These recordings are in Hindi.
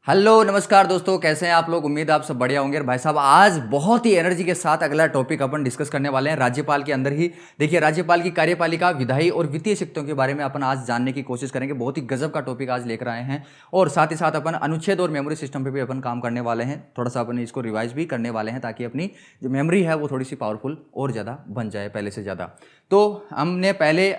हेलो नमस्कार दोस्तों, कैसे हैं आप लोग। उम्मीद है आप सब बढ़िया होंगे। और भाई साहब, आज बहुत ही एनर्जी के साथ अगला टॉपिक अपन डिस्कस करने वाले हैं राज्यपाल के अंदर ही। देखिए, राज्यपाल की कार्यपालिका, विधायी और वित्तीय शक्तियों के बारे में अपन आज जानने की कोशिश करेंगे। बहुत ही गजब का टॉपिक आज लेकर आए हैं। और साथ ही साथ अपन अनुच्छेद और मेमोरी सिस्टम पे भी अपन काम करने वाले हैं। थोड़ा सा अपन इसको रिवाइज भी करने वाले हैं ताकि अपनी जो मेमोरी है वो थोड़ी सी पावरफुल और ज़्यादा बन जाए पहले से ज़्यादा। तो हमने पहले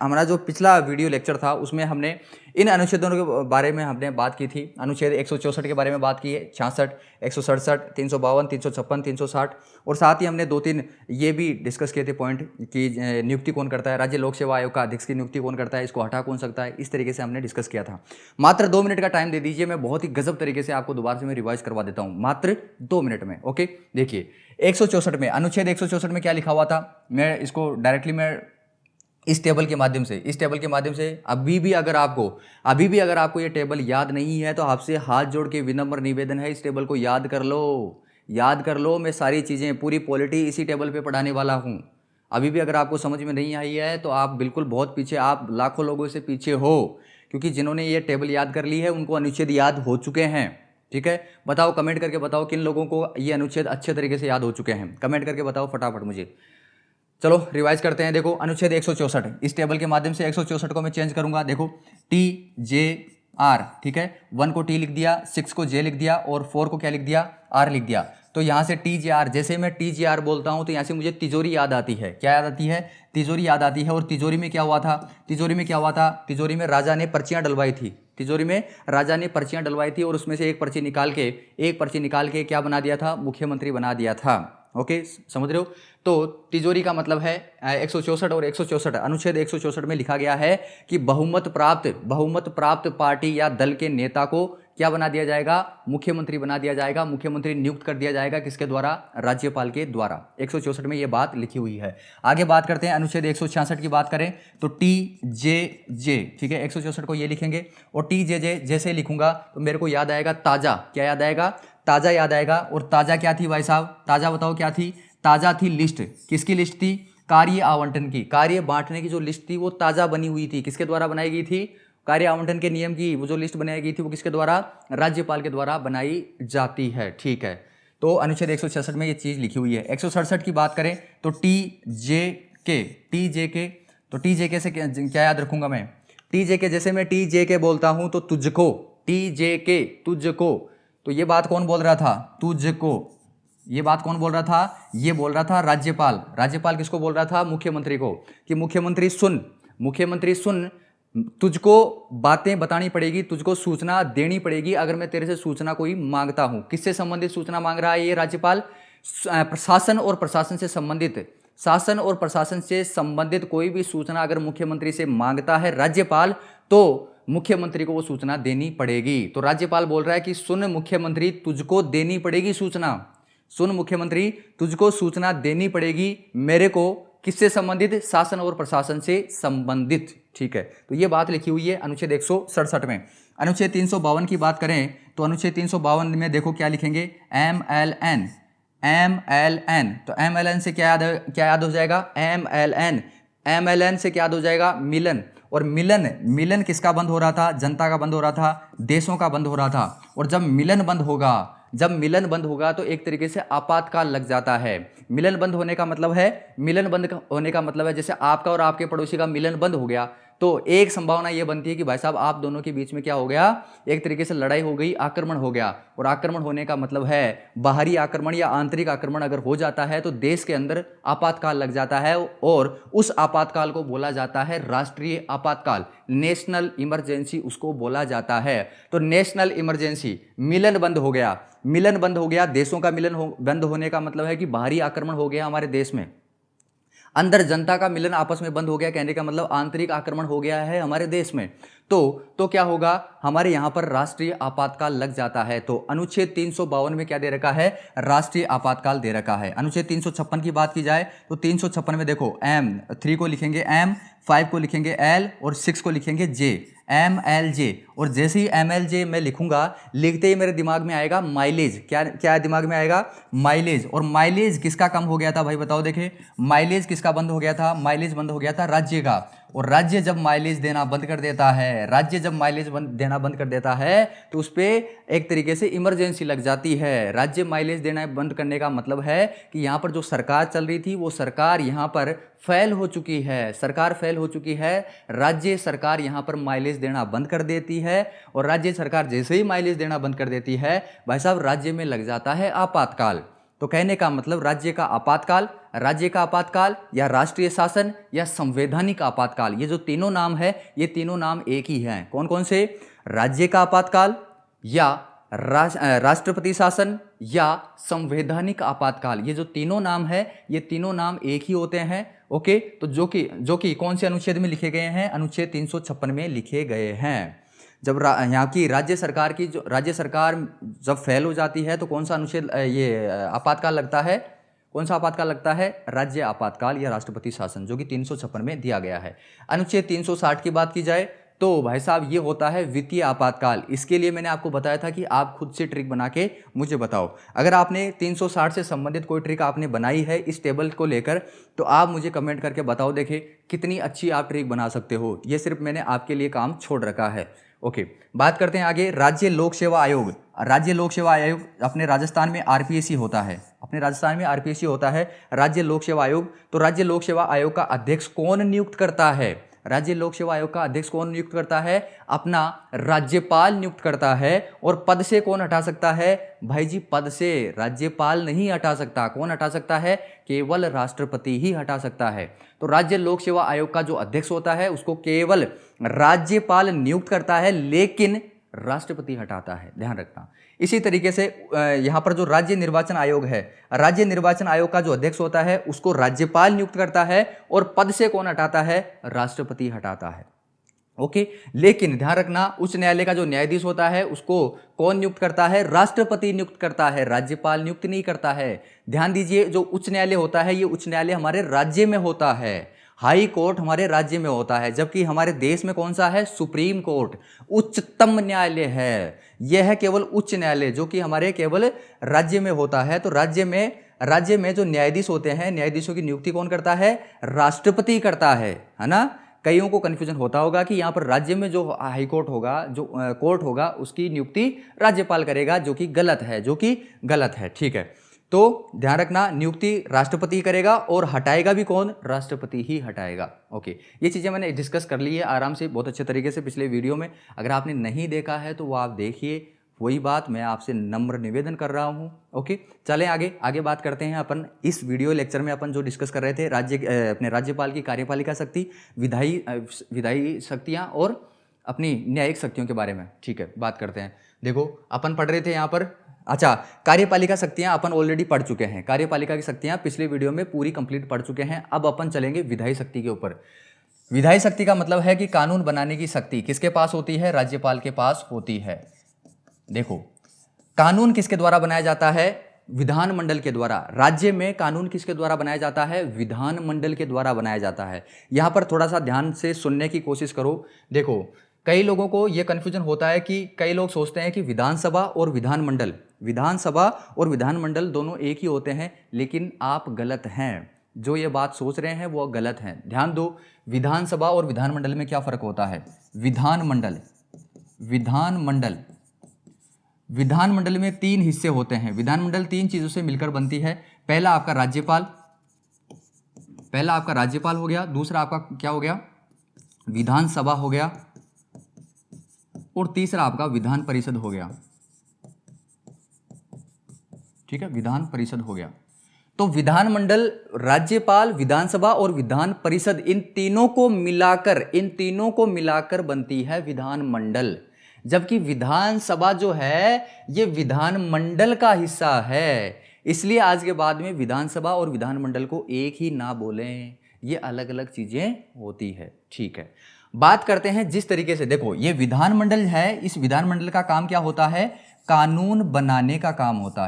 हमारा जो पिछला वीडियो लेक्चर था उसमें हमने इन अनुच्छेदों के बारे में हमने बात की थी। अनुच्छेद 164 के बारे में बात की है, 66, 167, 352, 356, 360। और साथ ही हमने 2-3 ये भी डिस्कस किए थे पॉइंट कि नियुक्ति कौन करता है, राज्य लोक सेवा आयोग का अध्यक्ष की नियुक्ति कौन करता है, इसको हटा कौन सकता है। इस तरीके से हमने डिस्कस किया था। मात्र 2 मिनट का टाइम दे दीजिए, मैं बहुत ही गजब तरीके से आपको दोबारा से मैं रिवाइज करवा देता हूँ मात्र 2 मिनट में। ओके, देखिए 164 में, अनुच्छेद 164 में क्या लिखा हुआ था। मैं इसको डायरेक्टली मैं इस टेबल के माध्यम से अभी भी अगर आपको ये टेबल याद नहीं है तो आपसे हाथ जोड़ के विनम्र निवेदन है, इस टेबल को याद कर लो। मैं सारी चीज़ें, पूरी पॉलिटी इसी टेबल पे पढ़ाने वाला हूँ। अभी भी अगर आपको समझ में नहीं आई है तो आप बिल्कुल बहुत पीछे, आप लाखों लोगों से पीछे हो, क्योंकि जिन्होंने ये टेबल याद कर ली है उनको अनुच्छेद याद हो चुके हैं। ठीक है, बताओ, कमेंट करके बताओ किन लोगों को ये अनुच्छेद अच्छे तरीके से याद हो चुके हैं। कमेंट करके बताओ फटाफट मुझे। चलो रिवाइज करते हैं। देखो, अनुच्छेद 164, इस टेबल के माध्यम से 164 को मैं चेंज करूंगा। देखो, TJR, ठीक है, 1 को T लिख दिया, 6 को J लिख दिया और 4 को क्या लिख दिया, R लिख दिया। तो यहाँ से TJR, जैसे मैं TJR बोलता हूँ तो यहाँ से मुझे तिजोरी याद आती है। क्या याद आती है? तिजोरी याद आती है। और तिजोरी में क्या हुआ था? तिजोरी में राजा ने पर्चियाँ डलवाई थी। और उसमें से एक पर्ची निकाल के क्या बना दिया था? मुख्यमंत्री बना दिया था। ओके, समझ रहे हो। तो तिजोरी का मतलब है 164 और 164, अनुच्छेद 164 में लिखा गया है कि बहुमत प्राप्त पार्टी या दल के नेता को क्या बना दिया जाएगा? मुख्यमंत्री बना दिया जाएगा। मुख्यमंत्री नियुक्त कर दिया जाएगा किसके द्वारा? राज्यपाल के द्वारा। 164 में ये बात लिखी हुई है। आगे बात करते हैं, अनुच्छेद 166 की बात करें तो TJJ, ठीक है, 164 को ये लिखेंगे। और TJJ जैसे लिखूंगा तो मेरे को याद आएगा ताजा। क्या याद आएगा? ताजा याद आएगा। और ताजा क्या थी भाई साहब? ताजा बताओ क्या थी? ताजा थी लिस्ट। किसकी लिस्ट थी? कार्य आवंटन की, कार्य बांटने की जो लिस्ट थी वो ताजा बनी हुई थी। किसके द्वारा बनाई गई थी? कार्य आवंटन के नियम की वो जो लिस्ट बनाई गई थी वो किसके द्वारा? राज्यपाल के द्वारा बनाई जाती है। ठीक है, तो अनुच्छेद 166 में ये चीज लिखी हुई है। 167 की बात करें तो TJK, तो TJK से क्या याद रखूंगा मैं? TJK, जैसे मैं TJK बोलता हूं तो तुझको, TJK तुझको। तो ये बात कौन बोल रहा था? तुझको। ये बात कौन बोल रहा था? ये बोल रहा था राज्यपाल। राज्यपाल किसको बोल रहा था? मुख्यमंत्री को। कि मुख्यमंत्री सुन, तुझको बातें बतानी पड़ेगी, तुझको सूचना देनी पड़ेगी अगर मैं तेरे से सूचना कोई मांगता हूं। किससे संबंधित सूचना मांग रहा है ये राज्यपाल? शासन और प्रशासन से संबंधित कोई भी सूचना अगर मुख्यमंत्री से मांगता है राज्यपाल तो मुख्यमंत्री को वो सूचना देनी पड़ेगी। तो राज्यपाल बोल रहा है कि सुन मुख्यमंत्री, तुझको देनी पड़ेगी सूचना। सुन मुख्यमंत्री, तुझको सूचना देनी पड़ेगी मेरे को। किससे संबंधित? शासन और प्रशासन से संबंधित। ठीक है, तो ये बात लिखी हुई है अनुच्छेद 167 में। अनुच्छेद 352 की बात करें तो अनुच्छेद 352 में देखो क्या लिखेंगे? MLN। तो MLN से क्या याद हो जाएगा? MLN से क्या याद हो जाएगा? मिलन। और मिलन किसका बंद हो रहा था? जनता का बंद हो रहा था, देशों का बंद हो रहा था। और जब मिलन बंद होगा तो एक तरीके से आपातकाल लग जाता है। मिलन बंद होने का मतलब है जैसे आपका और आपके पड़ोसी का मिलन बंद हो गया तो एक संभावना यह बनती है कि भाई साहब आप दोनों के बीच में क्या हो गया? एक तरीके से लड़ाई हो गई, आक्रमण हो गया। और आक्रमण होने का मतलब है बाहरी आक्रमण या आंतरिक आक्रमण अगर हो जाता है तो देश के अंदर आपातकाल लग जाता है। और उस आपातकाल को बोला जाता है राष्ट्रीय आपातकाल, नेशनल इमरजेंसी उसको बोला जाता है। तो नेशनल इमरजेंसी, मिलन बंद हो गया। देशों का बंद होने का मतलब है कि बाहरी आक्रमण हो गया हमारे देश में, अंदर जनता का मिलन आपस में बंद हो गया। कहने का मतलब आंतरिक आक्रमण हो गया है हमारे देश में। तो क्या होगा? हमारे यहां पर राष्ट्रीय आपातकाल लग जाता है। तो अनुच्छेद 352 में क्या दे रखा है? राष्ट्रीय आपातकाल दे रखा है। अनुच्छेद 356 की बात की जाए तो 356 में देखो, 3 को लिखेंगे M, 5 को लिखेंगे L और 6 को लिखेंगे J, MLJ। और जैसे ही MLJ मैं लिखूंगा, लिखते ही मेरे दिमाग में आएगा माइलेज। क्या दिमाग में आएगा? माइलेज। और माइलेज किसका कम हो गया था भाई बताओ? देखे, माइलेज किसका बंद हो गया था? माइलेज बंद हो गया था राज्य का। और राज्य जब माइलेज देना बंद कर देता है, राज्य जब माइलेज देना बंद कर देता है तो उस पर एक तरीके से इमरजेंसी लग जाती है। राज्य माइलेज देना बंद करने का मतलब है कि यहाँ पर जो सरकार चल रही थी वो सरकार यहाँ पर फेल हो चुकी है, सरकार फेल हो चुकी है। राज्य सरकार यहाँ पर माइलेज देना बंद कर देती है और राज्य सरकार जैसे ही माइलेज देना बंद कर देती है भाई साहब राज्य में लग जाता है आपातकाल। तो कहने का मतलब राज्य का आपातकाल या राष्ट्रीय शासन या संवैधानिक आपातकाल, ये जो तीनों नाम है ये तीनों नाम एक ही हैं। कौन कौन से? राज्य का आपातकाल या राष्ट्रपति शासन या संवैधानिक आपातकाल, ये जो तीनों नाम है ये तीनों नाम एक ही होते हैं। ओके, तो जो कि कौन से अनुच्छेद में लिखे गए हैं? अनुच्छेद 356 में लिखे गए हैं। जब यहाँ की राज्य सरकार जब फेल हो जाती है तो कौन सा अनुच्छेद ये आपातकाल लगता है? कौन सा आपातकाल लगता है? राज्य आपातकाल या राष्ट्रपति शासन, जो कि 356 में दिया गया है। अनुच्छेद 360 की बात की जाए तो भाई साहब ये होता है वित्तीय आपातकाल। इसके लिए मैंने आपको बताया था कि आप खुद से ट्रिक बना के मुझे बताओ। अगर आपने 360 से संबंधित कोई ट्रिक आपने बनाई है इस टेबल को लेकर तो आप मुझे कमेंट करके बताओ, देखें कितनी अच्छी आप ट्रिक बना सकते हो। ये सिर्फ मैंने आपके लिए काम छोड़ रखा है। ओके, बात करते हैं आगे। राज्य लोक सेवा आयोग। राज्य लोक सेवा आयोग अपने राजस्थान में आरपीएससी होता है, राज्य लोक सेवा आयोग। तो राज्य लोक सेवा आयोग का अध्यक्ष कौन नियुक्त करता है? राज्य लोक सेवा आयोग का अध्यक्ष कौन नियुक्त करता है? अपना राज्यपाल नियुक्त करता है। और पद से कौन हटा सकता है? भाई जी पद से राज्यपाल नहीं हटा सकता। कौन हटा सकता है? केवल राष्ट्रपति ही हटा सकता है। तो राज्य लोक सेवा आयोग का जो अध्यक्ष होता है उसको केवल राज्यपाल नियुक्त करता है, लेकिन राष्ट्रपति हटाता है, ध्यान रखना। इसी तरीके से यहाँ पर जो राज्य निर्वाचन आयोग है, राज्य निर्वाचन आयोग का जो अध्यक्ष होता है उसको राज्यपाल नियुक्त करता है और पद से कौन हटाता है? राष्ट्रपति हटाता है। ओके, लेकिन ध्यान रखना उच्च न्यायालय का जो न्यायाधीश होता है उसको कौन नियुक्त करता है? राष्ट्रपति नियुक्त करता है, राज्यपाल नियुक्त नहीं करता है। ध्यान दीजिए, जो उच्च न्यायालय होता है ये उच्च न्यायालय हमारे राज्य में होता है, हाई कोर्ट हमारे राज्य में होता है, जबकि हमारे देश में कौन सा है? सुप्रीम कोर्ट, उच्चतम न्यायालय है। यह है केवल उच्च न्यायालय जो कि हमारे केवल राज्य में होता है। तो राज्य में जो न्यायाधीश होते हैं, न्यायाधीशों की नियुक्ति कौन करता है? राष्ट्रपति करता है ना। कईयों को कन्फ्यूजन होता होगा कि यहाँ पर राज्य में जो हाई कोर्ट होगा, जो कोर्ट होगा उसकी नियुक्ति राज्यपाल करेगा, जो कि गलत है। ठीक है, तो ध्यान रखना नियुक्ति राष्ट्रपति करेगा और हटाएगा भी कौन? राष्ट्रपति ही हटाएगा। ओके, ये चीज़ें मैंने डिस्कस कर ली है आराम से, बहुत अच्छे तरीके से पिछले वीडियो में। अगर आपने नहीं देखा है तो वो आप देखिए, वही बात मैं आपसे नम्र निवेदन कर रहा हूँ। ओके, चलें आगे बात करते हैं। अपन इस वीडियो लेक्चर में अपन जो डिस्कस कर रहे थे अपने राज्यपाल की कार्यपालिका शक्ति, विधायी शक्तियाँ और अपनी न्यायिक शक्तियों के बारे में। ठीक है, बात करते हैं। देखो अपन पढ़ रहे थे यहाँ पर, अच्छा कार्यपालिका शक्तियाँ अपन ऑलरेडी पढ़ चुके हैं, कार्यपालिका की शक्तियाँ पिछले वीडियो में पूरी कंप्लीट पढ़ चुके हैं। अब अपन चलेंगे विधायी शक्ति के ऊपर। विधायी शक्ति का मतलब है कि कानून बनाने की शक्ति किसके पास होती है? राज्यपाल के पास होती है। देखो, कानून किसके द्वारा बनाया जाता है? विधानमंडल के द्वारा। राज्य में कानून किसके द्वारा बनाया जाता है? विधानमंडल के द्वारा बनाया जाता है। यहाँ पर थोड़ा सा ध्यान से सुनने की कोशिश करो। देखो, कई लोगों को यह कन्फ्यूजन होता है कि कई लोग सोचते हैं कि विधानसभा और विधानमंडल दोनों एक ही होते हैं, लेकिन आप गलत हैं। जो ये बात सोच रहे हैं वो गलत हैं। ध्यान दो, विधानसभा और विधानमंडल में क्या फर्क होता है? विधानमंडल में 3 हिस्से होते हैं। विधानमंडल 3 चीजों से मिलकर बनती है। पहला आपका राज्यपाल हो गया, दूसरा आपका क्या हो गया? विधानसभा हो गया, और तीसरा आपका विधान परिषद हो गया। ठीक है, विधान परिषद हो गया। तो विधानमंडल, राज्यपाल, विधानसभा और विधान परिषद, इन तीनों को मिलाकर बनती है विधानमंडल। जबकि विधानसभा जो है ये विधानमंडल का हिस्सा है। इसलिए आज के बाद में विधानसभा और विधानमंडल को एक ही ना बोलें, ये अलग अलग चीजें होती है। ठीक है, बात करते हैं जिस तरीके से, देखो ये विधानमंडल है, इस विधानमंडल का काम क्या होता है? कानून बनाने का काम होता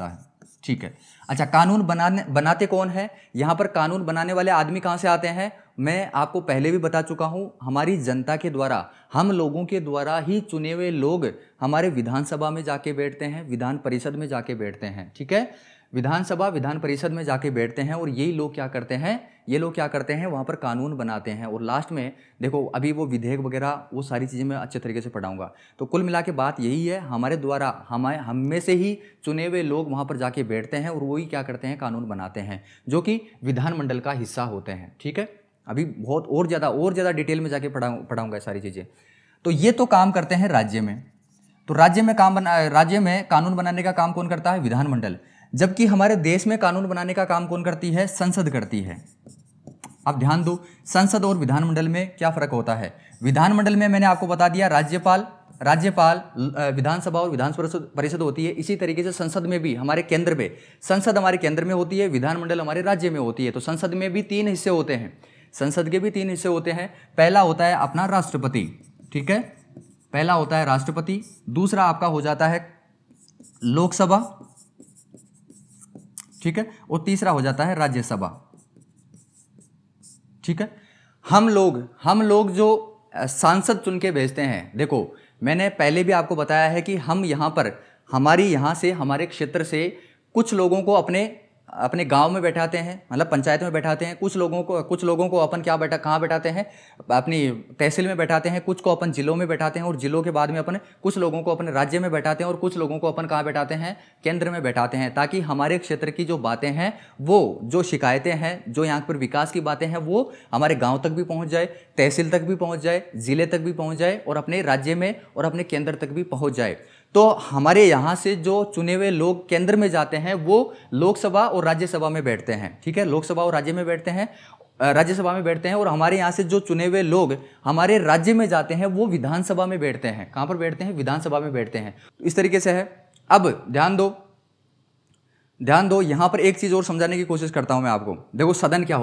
है। ठीक है, अच्छा कानून बनाते कौन है? यहाँ पर कानून बनाने वाले आदमी कहाँ से आते हैं? मैं आपको पहले भी बता चुका हूँ, हमारी जनता के द्वारा, हम लोगों के द्वारा ही चुने हुए लोग हमारे विधानसभा में जाके बैठते हैं, विधान परिषद में जाके बैठते हैं। ठीक है, विधानसभा विधान परिषद में जाके बैठते हैं और यही लोग क्या करते हैं, ये लोग क्या करते हैं, वहाँ पर कानून बनाते हैं और लास्ट में देखो अभी वो विधेयक वगैरह वो सारी चीज़ें मैं अच्छे तरीके से पढ़ाऊंगा। तो कुल मिला के बात यही है, हमारे द्वारा हम में से ही चुने हुए लोग वहाँ पर जाके बैठते हैं और वही क्या करते हैं, कानून बनाते हैं जो कि विधानमंडल का हिस्सा होते हैं। ठीक है, अभी बहुत और ज़्यादा डिटेल में जाके पढ़ाऊंगा सारी चीज़ें। तो ये तो काम करते हैं राज्य में, तो राज्य में कानून बनाने का काम कौन करता है, विधानमंडल। जबकि हमारे देश में कानून बनाने का काम कौन करती है, संसद करती है। अब ध्यान दो, संसद और विधानमंडल में क्या फर्क होता है। विधानमंडल में मैंने आपको बता दिया राज्यपाल विधानसभा और विधान परिषद होती है। इसी तरीके से संसद में भी हमारे केंद्र में, संसद हमारे केंद्र में होती है, विधानमंडल हमारे राज्य में होती है। तो संसद में भी 3 हिस्से होते हैं, संसद के भी 3 हिस्से होते हैं। पहला होता है अपना राष्ट्रपति, ठीक है, पहला होता है राष्ट्रपति, दूसरा आपका हो जाता है लोकसभा, ठीक है, और तीसरा हो जाता है राज्यसभा। ठीक है, हम लोग जो सांसद चुन के भेजते हैं, देखो मैंने पहले भी आपको बताया है कि हम यहाँ पर हमारे क्षेत्र से कुछ लोगों को अपने गांव में बैठाते हैं, मतलब पंचायत में बैठाते हैं, कुछ लोगों को अपन कहाँ बैठाते हैं, अपनी तहसील में बैठाते हैं, कुछ को अपन जिलों में बैठाते हैं और जिलों के बाद में अपन कुछ लोगों को अपने राज्य में बैठाते हैं और कुछ लोगों को अपन कहाँ बैठाते हैं, केंद्र में बैठाते हैं, ताकि हमारे क्षेत्र की जो बातें हैं, वो जो शिकायतें हैं, जो यहाँ पर विकास की बातें हैं, वो हमारे गाँव तक भी पहुँच जाए, तहसील तक भी पहुँच जाए, जिले तक भी पहुँच जाए और अपने राज्य में और अपने केंद्र तक भी पहुँच जाए। तो हमारे यहाँ से जो चुने हुए लोग केंद्र में जाते हैं वो लोकसभा और राज्यसभा में बैठते हैं। ठीक है, लोकसभा और राज्यसभा में बैठते हैं और हमारे यहाँ से जो चुने हुए लोग हमारे राज्य में जाते हैं वो विधानसभा में बैठते हैं। कहाँ पर बैठते हैं, विधानसभा में बैठते हैं। इस तरीके से है। अब ध्यान दो, यहाँ पर एक चीज़ और समझाने की कोशिश करता हूँ मैं आपको। देखो सदन क्या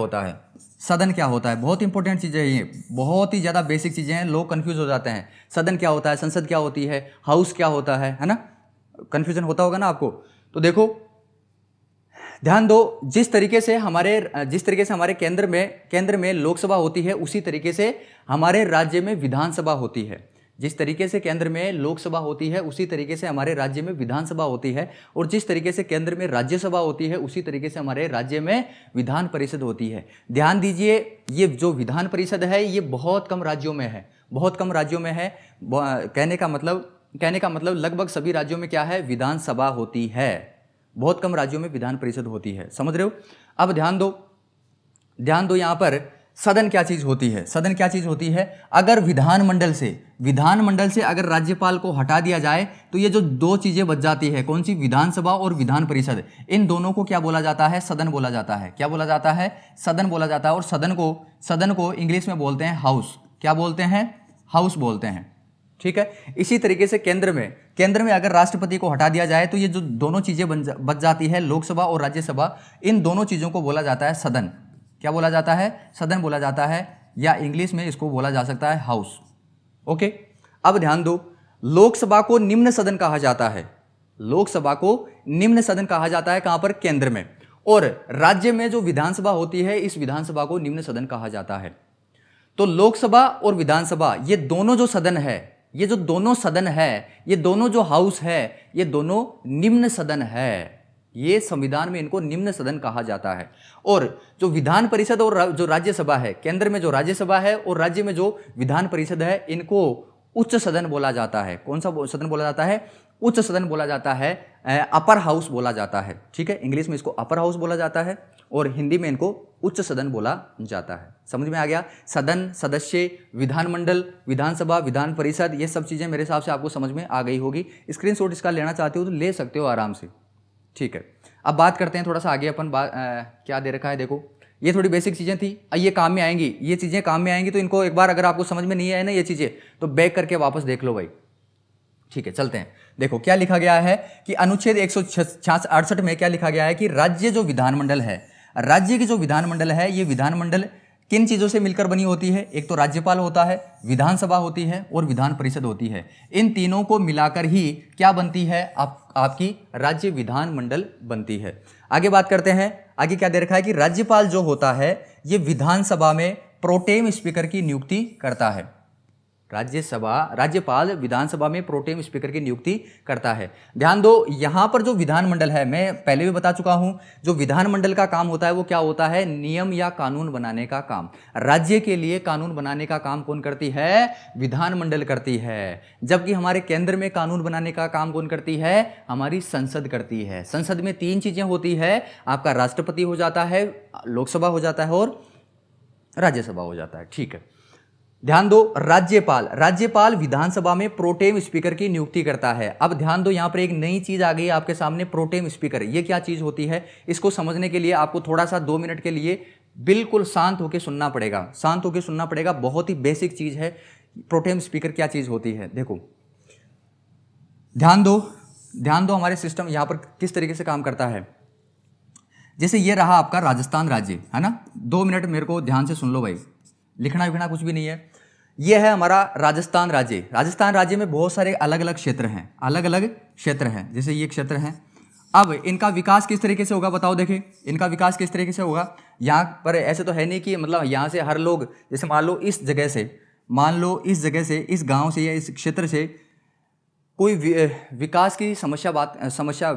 होता है, बहुत इंपॉर्टेंट चीज़ें हैं ये, बहुत ही ज़्यादा बेसिक चीज़ें हैं, लोग कंफ्यूज हो जाते हैं। सदन क्या होता है, संसद क्या होती है, हाउस क्या होता है ना, कंफ्यूजन होता होगा ना आपको। तो देखो ध्यान दो, जिस तरीके से हमारे केंद्र में लोकसभा होती है, उसी तरीके से हमारे राज्य में विधानसभा होती है। जिस तरीके से केंद्र में लोकसभा होती है, उसी तरीके से हमारे राज्य में विधानसभा होती है, और जिस तरीके से केंद्र में राज्यसभा होती है, उसी तरीके से हमारे राज्य में विधान परिषद होती है। ध्यान दीजिए, ये जो विधान परिषद है ये बहुत कम राज्यों में है, कहने का मतलब लगभग सभी राज्यों में क्या है, विधानसभा होती है, बहुत कम राज्यों में विधान परिषद होती है। समझ रहे हो। अब ध्यान दो यहाँ पर सदन क्या चीज होती है। अगर विधानमंडल से अगर राज्यपाल को हटा दिया जाए तो ये जो 2 चीजें बच जाती है, कौन सी, विधानसभा और विधान परिषद, इन दोनों को क्या बोला जाता है, सदन बोला जाता है। क्या बोला जाता है, सदन बोला जाता है। और सदन को इंग्लिश में बोलते हैं हाउस। क्या बोलते हैं, हाउस बोलते हैं। ठीक है, इसी तरीके से केंद्र में अगर राष्ट्रपति को हटा दिया जाए तो ये जो दोनों चीजें बच जाती है, लोकसभा और राज्यसभा, इन दोनों चीजों को बोला जाता है सदन। क्या बोला जाता है, सदन बोला जाता है, या इंग्लिश में इसको बोला जा सकता है हाउस। ओके, अब ध्यान दो, लोकसभा को निम्न सदन कहा जाता है। कहां पर, केंद्र में। और राज्य में जो विधानसभा होती है, इस विधानसभा को निम्न सदन कहा जाता है। तो लोकसभा और विधानसभा, ये दोनों जो सदन है, ये दोनों जो हाउस है, ये दोनों निम्न सदन है। ये संविधान में इनको निम्न सदन कहा जाता है। और जो विधान परिषद और जो राज्यसभा है, केंद्र में जो राज्यसभा है और राज्य में जो विधान परिषद है, इनको उच्च सदन बोला जाता है। कौन सा सदन बोला जाता है, उच्च सदन बोला जाता है, अपर हाउस बोला जाता है। ठीक है, इंग्लिश में इसको अपर हाउस बोला जाता है और हिंदी में इनको उच्च सदन बोला जाता है। समझ में आ गया। सदन, सदस्य, विधानमंडल, विधानसभा, विधान परिषद, ये सब चीज़ें मेरे हिसाब से आपको समझ में आ गई होगी। स्क्रीनशॉट इसका लेना चाहते हो तो ले सकते हो आराम से। ठीक है, अब बात करते हैं थोड़ा सा आगे। अपन क्या दे रखा है, देखो ये थोड़ी बेसिक चीज़ें थी, ये काम में आएंगी, ये चीज़ें काम में आएंगी। तो इनको एक बार अगर आपको समझ में नहीं आए ना ये चीज़ें, तो बैक करके वापस देख लो भाई। ठीक है, चलते हैं। देखो क्या लिखा गया है कि अनुच्छेद 168 में क्या लिखा गया है कि राज्य जो विधानमंडल है, राज्य की जो विधानमंडल है, ये विधानमंडल किन चीज़ों से मिलकर बनी होती है। एक तो राज्यपाल होता है, विधानसभा होती है और विधान परिषद होती है। इन तीनों को मिलाकर ही क्या बनती है, आपकी राज्य विधानमंडल बनती है। आगे बात करते हैं। आगे क्या दे रखा है कि राज्यपाल जो होता है ये विधानसभा में प्रोटेम स्पीकर की नियुक्ति करता है। राज्यपाल विधानसभा में प्रोटेम स्पीकर की नियुक्ति करता है। ध्यान दो, यहां पर जो विधानमंडल है, मैं पहले भी बता चुका हूं, जो विधानमंडल का काम होता है वो क्या होता है? नियम या कानून बनाने का काम। राज्य के लिए कानून बनाने का काम कौन करती है? विधानमंडल करती है। जबकि हमारे केंद्र में कानून बनाने का काम कौन करती है? हमारी संसद करती है। संसद में 3 चीजें होती है, आपका राष्ट्रपति हो जाता है, लोकसभा हो जाता है और राज्यसभा हो जाता है। ठीक है, ध्यान दो, राज्यपाल विधानसभा में प्रोटेम स्पीकर की नियुक्ति करता है। अब ध्यान दो, यहां पर एक नई चीज आ गई आपके सामने, प्रोटेम स्पीकर। ये क्या चीज होती है? इसको समझने के लिए आपको थोड़ा सा 2 मिनट के लिए बिल्कुल शांत होकर सुनना पड़ेगा, शांत होकर सुनना पड़ेगा। बहुत ही बेसिक चीज है, प्रोटेम स्पीकर क्या चीज होती है। देखो, ध्यान दो हमारे सिस्टम यहां पर किस तरीके से काम करता है। जैसे ये रहा आपका राजस्थान राज्य, है ना। 2 मिनट मेरे को ध्यान से सुन लो भाई, लिखना विखना कुछ भी नहीं है। यह है हमारा राजस्थान राज्य। राजस्थान राज्य में बहुत सारे अलग अलग क्षेत्र हैं, अलग अलग क्षेत्र हैं। जैसे ये क्षेत्र हैं। अब इनका विकास किस तरीके से होगा बताओ। देखें, इनका विकास किस तरीके से होगा। यहाँ पर ऐसे तो है नहीं कि मतलब यहाँ से हर लोग, जैसे मान लो इस जगह से, इस गांव से या इस क्षेत्र से कोई विकास की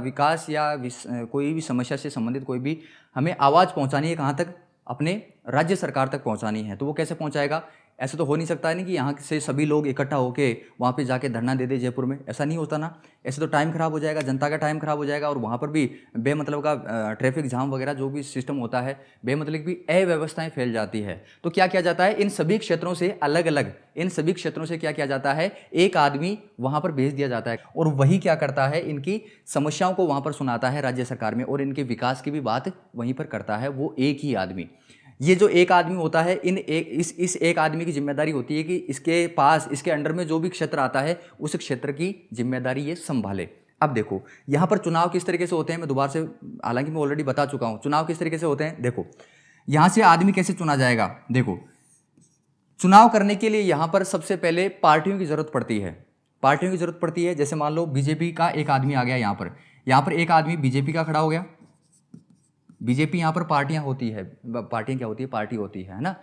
विकास या कोई भी समस्या से संबंधित कोई भी हमें आवाज़ पहुंचानी है, कहाँ तक? अपने राज्य सरकार तक पहुंचानी है। तो वो कैसे पहुंचाएगा? ऐसा तो हो नहीं सकता है ना कि यहाँ से सभी लोग इकट्ठा होके वहाँ पे जाके धरना दे दे जयपुर में, ऐसा नहीं होता ना। ऐसे तो टाइम खराब हो जाएगा, जनता का टाइम खराब हो जाएगा, और वहाँ पर भी बेमतलब का ट्रैफिक जाम वगैरह जो भी सिस्टम होता है, बेमतलब की अव्यवस्थाएं फैल जाती है। तो क्या किया जाता है, इन सभी क्षेत्रों से क्या किया जाता है, एक आदमी वहाँ पर भेज दिया जाता है, और वही क्या करता है, इनकी समस्याओं को वहाँ पर सुनाता है राज्य सरकार में, और इनके विकास की भी बात वहीं पर करता है वो एक ही आदमी। ये जो एक आदमी होता है, इस एक आदमी की जिम्मेदारी होती है कि इसके अंडर में जो भी क्षेत्र आता है उस क्षेत्र की जिम्मेदारी ये संभाले। अब देखो, यहाँ पर चुनाव किस तरीके से होते हैं, मैं दोबारा से, हालांकि मैं ऑलरेडी बता चुका हूँ चुनाव किस तरीके से होते हैं। देखो, यहाँ से आदमी कैसे चुना जाएगा। देखो, चुनाव करने के लिए यहाँ पर सबसे पहले पार्टियों की जरूरत पड़ती है। जैसे मान लो बीजेपी का एक आदमी आ गया, यहाँ पर एक आदमी बीजेपी का खड़ा हो गया। बीजेपी यहाँ पर पार्टियां होती है, पार्टियां क्या होती है, पार्टी होती है ना,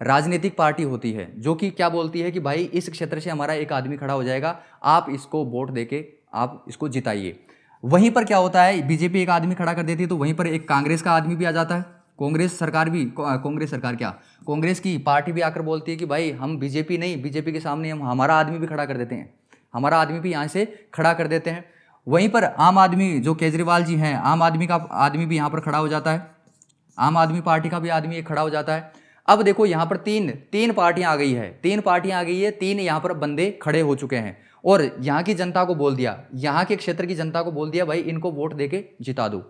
राजनीतिक पार्टी होती है, जो कि क्या बोलती है कि भाई इस क्षेत्र से हमारा एक आदमी खड़ा हो जाएगा, आप इसको वोट देके आप इसको जिताइए। वहीं पर क्या होता है, बीजेपी एक आदमी खड़ा कर देती है, तो वहीं पर एक कांग्रेस का आदमी भी आ जाता है। कांग्रेस की पार्टी भी आकर बोलती है कि भाई हम बीजेपी के सामने हम हमारा आदमी भी खड़ा कर देते हैं, हमारा आदमी भी यहाँ से खड़ा कर देते हैं। वहीं पर आम आदमी, जो केजरीवाल जी हैं, आम आदमी का आदमी भी यहाँ पर खड़ा हो जाता है, आम आदमी पार्टी का भी आदमी एक खड़ा हो जाता है। अब देखो, यहाँ पर तीन पार्टियां आ गई है, तीन यहाँ पर बंदे खड़े हो चुके हैं, और यहाँ की जनता को बोल दिया, यहाँ के क्षेत्र की जनता को बोल दिया भाई इनको वोट देके जिता दो।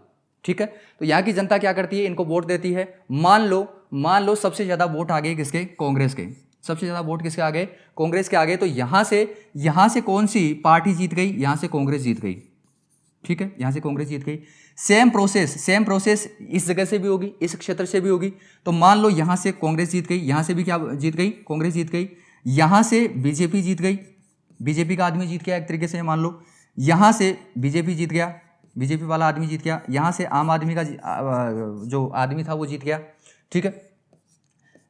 ठीक है, तो यहाँ की जनता क्या करती है, इनको वोट देती है। मान लो सबसे ज्यादा वोट आ गए किसके, कांग्रेस के। सबसे ज्यादा वोट किसके आ गए, कांग्रेस के आ गए। तो यहाँ से कौन सी पार्टी जीत गई, यहाँ से कांग्रेस जीत गई। ठीक है, यहाँ से कांग्रेस जीत गई। सेम प्रोसेस इस जगह से भी होगी, इस क्षेत्र से भी होगी। तो मान लो यहाँ से कांग्रेस जीत गई, यहाँ से भी क्या जीत गई, कांग्रेस जीत गई। यहाँ से बीजेपी जीत गई, बीजेपी का आदमी जीत गया एक तरीके से, मान लो यहाँ से बीजेपी जीत गया, बीजेपी वाला आदमी जीत गया। यहाँ से आम आदमी का जो आदमी था वो जीत गया। ठीक है,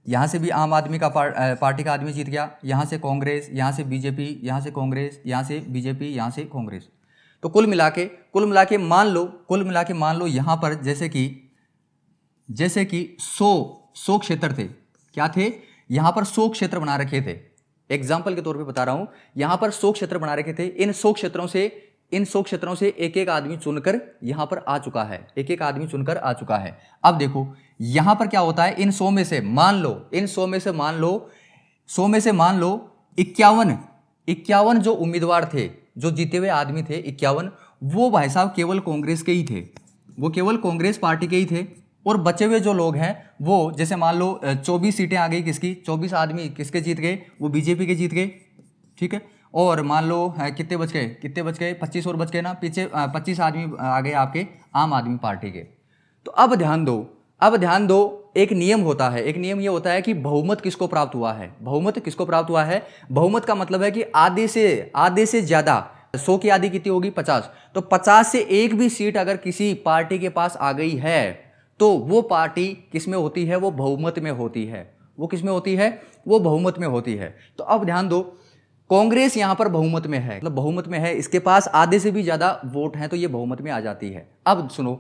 यहाँ से भी आम आदमी का पार्टी का आदमी जीत गया। यहाँ से कांग्रेस, यहाँ से बीजेपी, यहाँ से कांग्रेस, यहाँ से बीजेपी, यहाँ से कांग्रेस। तो कुल मिला के मान लो यहाँ पर जैसे कि 100 क्षेत्र थे। क्या थे, यहाँ पर 100 क्षेत्र बना रखे थे। एग्जाम्पल के तौर पे बता रहा हूँ, यहाँ पर 100 क्षेत्र बना रखे थे। इन 100 क्षेत्रों से एक एक आदमी चुनकर यहाँ पर आ चुका है, अब देखो यहाँ पर क्या होता है, इन 100 में से मान लो 51 जो उम्मीदवार थे, जो जीते हुए आदमी थे 51, वो भाई साहब केवल कांग्रेस के ही थे, वो केवल कांग्रेस पार्टी के ही थे। और बचे हुए जो लोग हैं वो, जैसे मान लो 24 सीटें आ गई किसकी, 24 आदमी किसके जीत गए, वो बीजेपी के जीत गए। ठीक है, और मान लो कितने बच गए 25 और बच गए ना, पीछे 25 आदमी आ गए आपके आम आदमी पार्टी के। तो अब ध्यान दो, एक नियम ये होता है कि बहुमत किसको प्राप्त हुआ है। बहुमत का मतलब है कि आधे से ज्यादा, 100 की आधी कितनी होगी, 50। तो 50 से एक भी सीट अगर किसी पार्टी के पास आ गई है तो वो पार्टी किसमें होती है, वो बहुमत में होती है। वो किसमें होती है, वो बहुमत में होती है। तो अब ध्यान दो, कांग्रेस यहां पर बहुमत में है, मतलब बहुमत में है, इसके पास आधे से भी ज्यादा वोट हैं, तो ये बहुमत में आ जाती है। अब सुनो,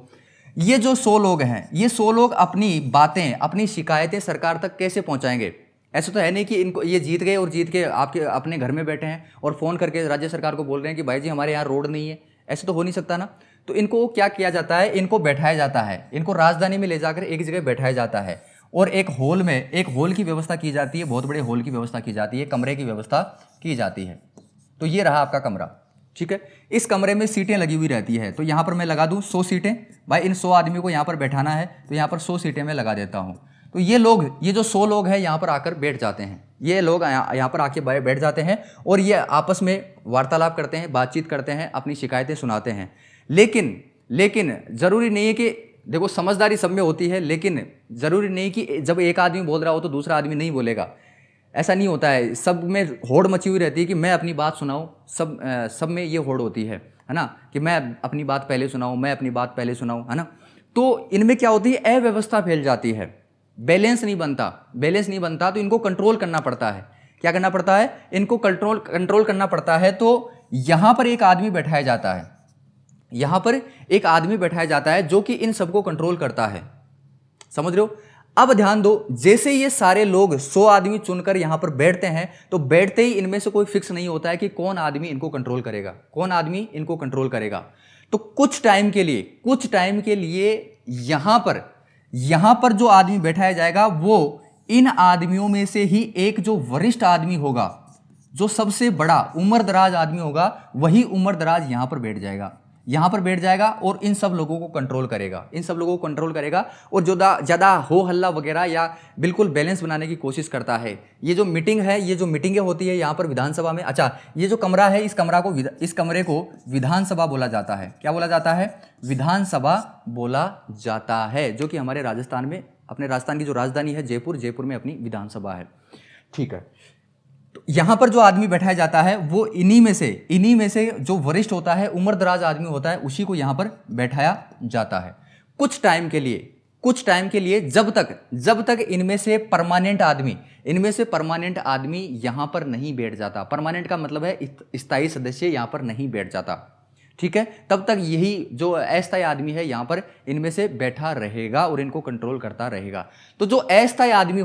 ये जो 100 लोग हैं, ये 100 लोग अपनी बातें, अपनी शिकायतें सरकार तक कैसे पहुंचाएंगे? ऐसा तो है नहीं कि इनको ये जीत गए और जीत के आपके अपने घर में बैठे हैं और फोन करके राज्य सरकार को बोल रहे हैं कि भाई जी हमारे यहाँ रोड नहीं है। ऐसे तो हो नहीं सकता ना। तो इनको क्या किया जाता है, इनको बैठाया जाता है, इनको राजधानी में ले जाकर एक जगह बैठाया जाता है और एक हॉल में, एक हॉल की व्यवस्था की जाती है, बहुत बड़े हॉल की व्यवस्था की जाती है, कमरे की व्यवस्था की जाती है। तो ये रहा आपका कमरा, ठीक है। इस कमरे में सीटें लगी हुई रहती है, तो यहाँ पर मैं लगा दूँ 100 सीटें। भाई इन 100 आदमी को यहाँ पर बैठाना है, तो यहाँ पर 100 सीटें मैं लगा देता हूँ। तो ये लोग, ये जो 100 लोग हैं यहाँ पर आकर बैठ जाते हैं, ये लोग यहाँ पर आके बैठ जाते हैं और ये आपस में वार्तालाप करते हैं, बातचीत करते हैं, अपनी शिकायतें सुनाते हैं। लेकिन ज़रूरी नहीं है कि, देखो समझदारी सब में होती है, लेकिन ज़रूरी नहीं कि जब एक आदमी बोल रहा हो तो दूसरा आदमी नहीं बोलेगा। ऐसा नहीं होता है। सब में होड़ मची हुई रहती है कि मैं अपनी बात सुनाऊं, सब में ये होड़ होती है ना, कि मैं अपनी बात पहले सुनाऊं, मैं अपनी बात पहले सुनाऊं, है ना। तो इनमें क्या होती है, अव्यवस्था फैल जाती है, बैलेंस नहीं बनता। तो इनको कंट्रोल करना पड़ता है। क्या करना पड़ता है? इनको कंट्रोल करना पड़ता है। तो यहाँ पर एक आदमी बैठाया जाता है, यहाँ पर एक आदमी बैठाया जाता है जो कि इन सबको कंट्रोल करता है। समझ रहे हो? अब ध्यान दो, जैसे ये सारे लोग 100 आदमी चुनकर यहां पर बैठते हैं, तो बैठते ही इनमें से कोई फिक्स नहीं होता है कि कौन आदमी इनको कंट्रोल करेगा, कौन आदमी इनको कंट्रोल करेगा। तो कुछ टाइम के लिए यहां पर जो आदमी बैठाया जाएगा, वो इन आदमियों में से ही एक जो वरिष्ठ आदमी होगा, जो सबसे बड़ा उम्रदराज आदमी होगा, वही उम्रदराज यहां पर बैठ जाएगा और इन सब लोगों को कंट्रोल करेगा और जो ज़्यादा हो हल्ला वगैरह या बिल्कुल बैलेंस बनाने की कोशिश करता है। ये जो मीटिंगें होती है यहाँ पर विधानसभा में, अच्छा ये जो कमरा है, इस कमरे को विधानसभा बोला जाता है। क्या बोला जाता है? विधानसभा बोला जाता है, जो कि हमारे राजस्थान में, अपने राजस्थान की जो राजधानी है जयपुर में अपनी विधानसभा है, ठीक है। तो यहां पर जो आदमी बैठाया जाता है, वो इन्हीं में से जो वरिष्ठ होता है, उम्रदराज आदमी होता है, उसी को यहां पर बैठाया जाता है कुछ टाइम के लिए, जब तक इनमें से परमानेंट आदमी यहां पर नहीं बैठ जाता। परमानेंट का मतलब है स्थायी सदस्य यहां पर नहीं बैठ जाता, ठीक है। तब तक यही जो अस्थायी आदमी है यहां पर इनमें से बैठा रहेगा और इनको कंट्रोल करता रहेगा। तो जो अस्थायी आदमी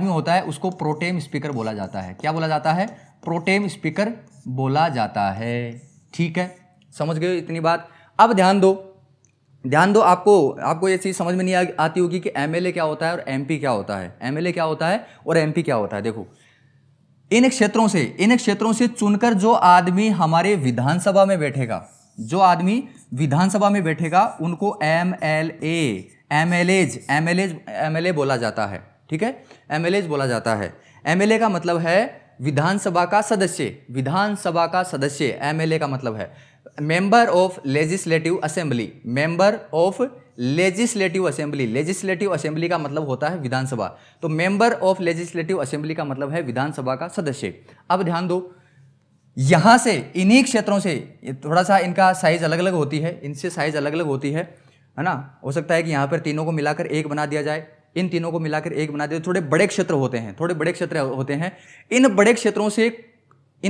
होता है उसको प्रोटेम स्पीकर बोला जाता है। क्या बोला जाता है? प्रोटेम स्पीकर बोला जाता है, ठीक है। समझ गए इतनी बात? अब ध्यान दो, आपको ये चीज समझ में नहीं आती होगी कि एमएलए क्या होता है और एमपी क्या होता है। एमएलए क्या होता है और एमपी क्या होता है? देखो, इन क्षेत्रों से चुनकर जो आदमी हमारे विधानसभा में बैठेगा, उनको एमएलए बोला जाता है, ठीक है। एमएलए बोला जाता है। एमएलए का मतलब है विधानसभा का सदस्य। एमएलए का मतलब है member of legislative assembly. Legislative assembly का मतलब होता है विधानसभा। तो मेंबर ऑफ लेजिस्लेटिव असेंबली का मतलब है विधानसभा का सदस्य। अब ध्यान दो, यहां से इन्हीं क्षेत्रों से थोड़ा सा इनका साइज अलग अलग होती है, इनसे साइज अलग अलग होती है ना। हो सकता है कि यहां पर तीनों को मिलाकर एक बना दिया जाए, इन तीनों को मिलाकर एक बना दिया। थोड़े बड़े क्षेत्र होते हैं। इन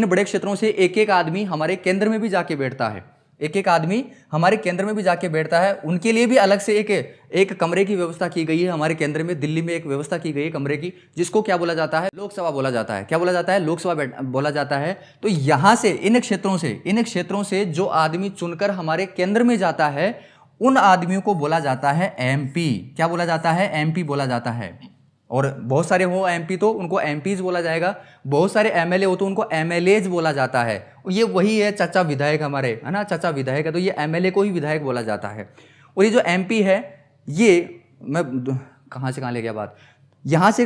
बड़े क्षेत्रों से एक एक आदमी हमारे केंद्र में भी जाके बैठता है। उनके लिए भी अलग से एक कमरे की व्यवस्था की गई है। हमारे केंद्र में, दिल्ली में एक व्यवस्था की गई है कमरे की, जिसको क्या बोला जाता है? लोकसभा बोला जाता है। क्या बोला जाता है? लोकसभा बोला जाता है। तो यहां से, इन क्षेत्रों से जो आदमी चुनकर हमारे केंद्र में जाता है, उन आदमियों को बोला जाता है एमपी। क्या बोला जाता है? एमपी बोला जाता है। और बहुत सारे हो एमपी तो उनको एमपीज बोला जाएगा, बहुत सारे एमएलए हो तो उनको एमएलएज बोला जाता है। ये वही है चाचा विधायक हमारे, है ना, चाचा विधायक है, तो ये एमएलए को ही विधायक बोला जाता है। और ये जो एमपी है, ये मैं कहाँ से कहाँ ले गया बात, यहाँ से